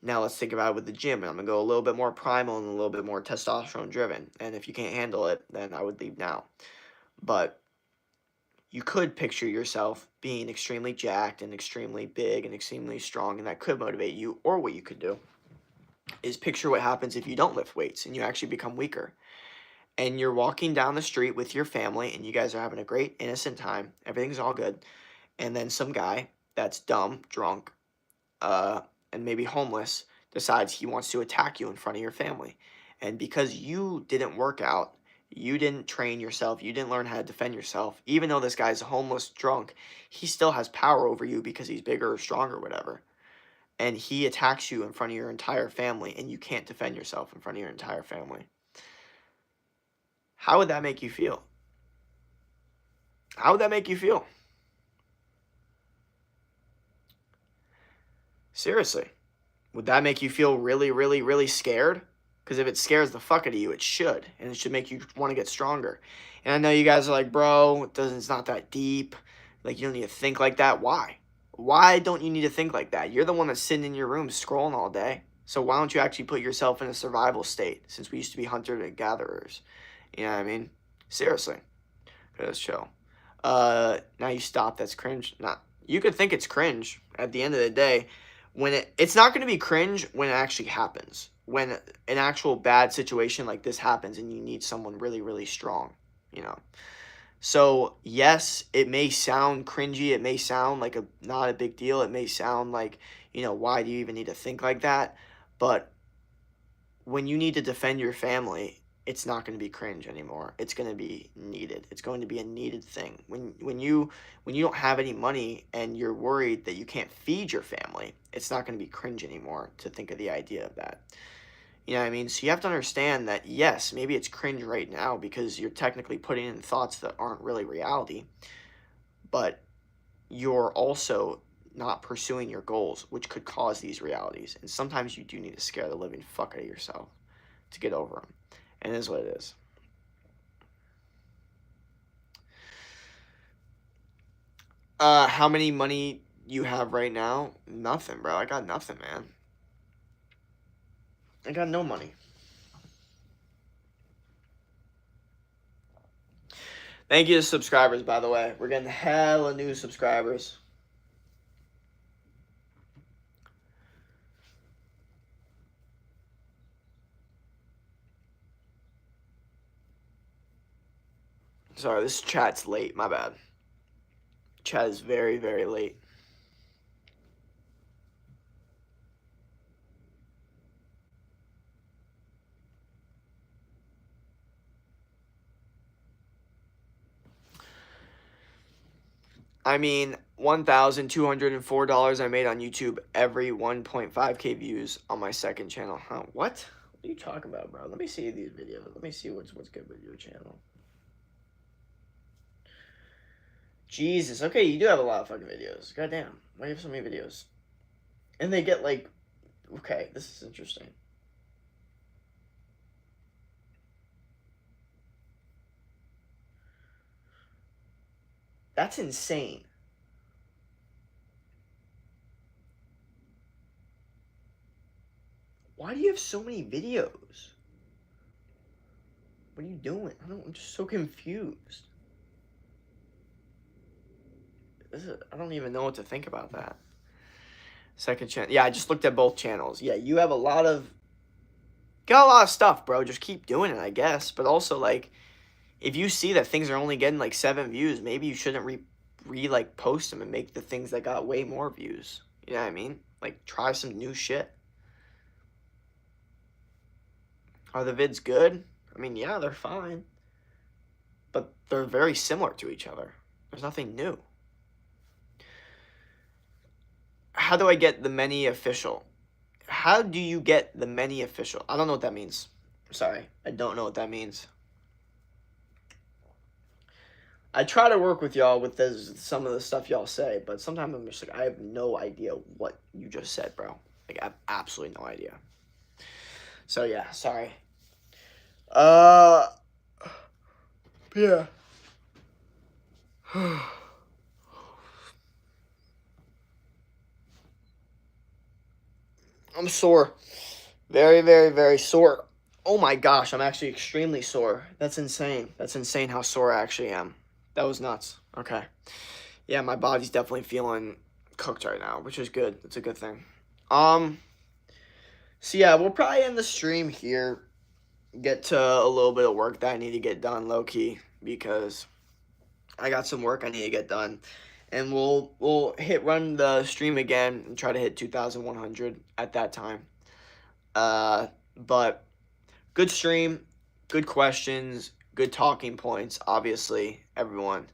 Now let's think about it with the gym. I'm going to go a little bit more primal and a little bit more testosterone driven. And if you can't handle it, then I would leave now. But you could picture yourself being extremely jacked and extremely big and extremely strong, and that could motivate you. Or what you could do is picture what happens if you don't lift weights and you actually become weaker. And you're walking down the street with your family, and you guys are having a great, innocent time. Everything's all good. And then some guy that's dumb, drunk, and maybe homeless decides he wants to attack you in front of your family. And because you didn't work out, you didn't train yourself, you didn't learn how to defend yourself, even though this guy's a homeless drunk, he still has power over you because he's bigger or stronger or whatever. And he attacks you in front of your entire family, and you can't defend yourself in front of your entire family. How would that make you feel? How would that make you feel? Seriously. Would that make you feel really, really, really scared? Because if it scares the fuck out of you, it should. And it should make you want to get stronger. And I know you guys are like, bro, it's not that deep. Like, you don't need to think like that. Why? Why don't you need to think like that? You're the one that's sitting in your room scrolling all day. So why don't you actually put yourself in a survival state, since we used to be hunter and gatherers? You know what I mean? Seriously. Let's chill. Now you stop. That's cringe. Not. You could think it's cringe. At the end of the day, when it's not going to be cringe when it actually happens. When an actual bad situation like this happens and you need someone really, really strong, So, yes, it may sound cringy. It may sound like not a big deal. It may sound like, why do you even need to think like that? But when you need to defend your family, it's not going to be cringe anymore. It's going to be needed. It's going to be a needed thing. When you don't have any money and you're worried that you can't feed your family, it's not going to be cringe anymore to think of the idea of that. You know what I mean? So you have to understand that, yes, maybe it's cringe right now because you're technically putting in thoughts that aren't really reality, but you're also not pursuing your goals, which could cause these realities. And sometimes you do need to scare the living fuck out of yourself to get over them. And it is what it is. How many money you have right now? Nothing, bro. I got nothing, man. I got no money. Thank you to subscribers, by the way. We're getting hella new subscribers. Sorry, this chat's late. My bad. Chat is very, very late. I mean, $1,204 I made on YouTube every 1.5K views on my second channel. Huh? What? What are you talking about, bro? Let me see these videos. Let me see what's good with your channel. Jesus. Okay, you do have a lot of fucking videos. Goddamn. Why do you have so many videos? And they get like... Okay, this is interesting. That's insane. Why do you have so many videos? What are you doing? I'm just so confused. I don't even know what to think about that. Second channel. Yeah, I just looked at both channels. Yeah, you have got a lot of stuff, bro. Just keep doing it, I guess. But also, like, if you see that things are only getting like 7 views, maybe you shouldn't like post them and make the things that got way more views. You know what I mean? Like, try some new shit. Are the vids good? I mean, yeah, they're fine. But they're very similar to each other. There's nothing new. How do I get the many official? How do you get the many official? I don't know what that means. Sorry, I don't know what that means. I try to work with y'all with some of the stuff y'all say, but sometimes I'm just like, I have no idea what you just said, bro. Like, I have absolutely no idea. So, yeah, sorry. Yeah. I'm sore. Very, very, very sore. Oh my gosh, I'm actually extremely sore. That's insane. That's insane how sore I actually am. That was nuts. Okay. Yeah, my body's definitely feeling cooked right now, which is good. It's a good thing. So yeah, we'll probably end the stream here. Get to a little bit of work that I need to get done low-key because I got some work I need to get done. And we'll run the stream again and try to hit 2,100 at that time. But good stream, good questions, good talking points. Obviously, everyone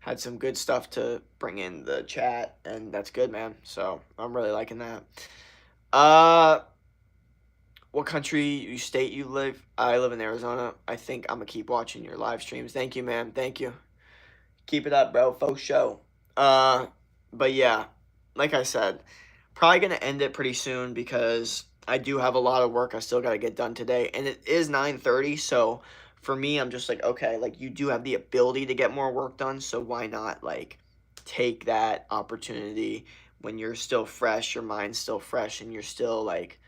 had some good stuff to bring in the chat, and that's good, man. So I'm really liking that. What country, state you live? I live in Arizona. I think I'm gonna keep watching your live streams. Thank you, man. Thank you. Keep it up, bro. Faux show. But yeah, like I said, probably gonna end it pretty soon because I do have a lot of work I still gotta get done today, and it is 9:30. So for me, I'm just like, okay, like you do have the ability to get more work done, so why not like take that opportunity when you're still fresh, your mind's still fresh, and you're still like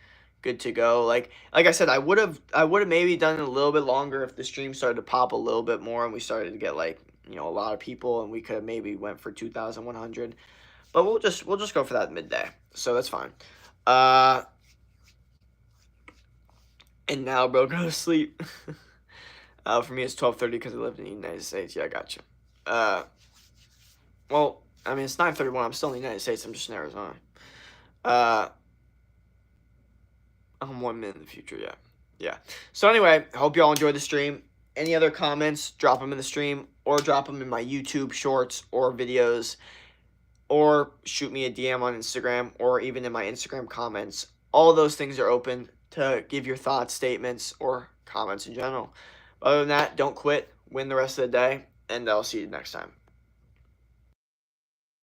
good to go. Like I said, I would have maybe done it a little bit longer if the stream started to pop a little bit more and we started to get like, you know, a lot of people and we could have maybe went for 2,100. But we'll just go for that midday. So that's fine. And now, bro, go to sleep. For me, it's 12:30 because I lived in the United States. Yeah, I got you. Well, I mean, it's 9:31. I'm still in the United States. I'm just in Arizona. I'm 1 minute in the future, yeah. Yeah. So anyway, I hope y'all enjoyed the stream. Any other comments, drop them in the stream or drop them in my YouTube shorts or videos or shoot me a DM on Instagram or even in my Instagram comments. All of those things are open to give your thoughts, statements, or comments in general. Other than that, don't quit, win the rest of the day, and I'll see you next time.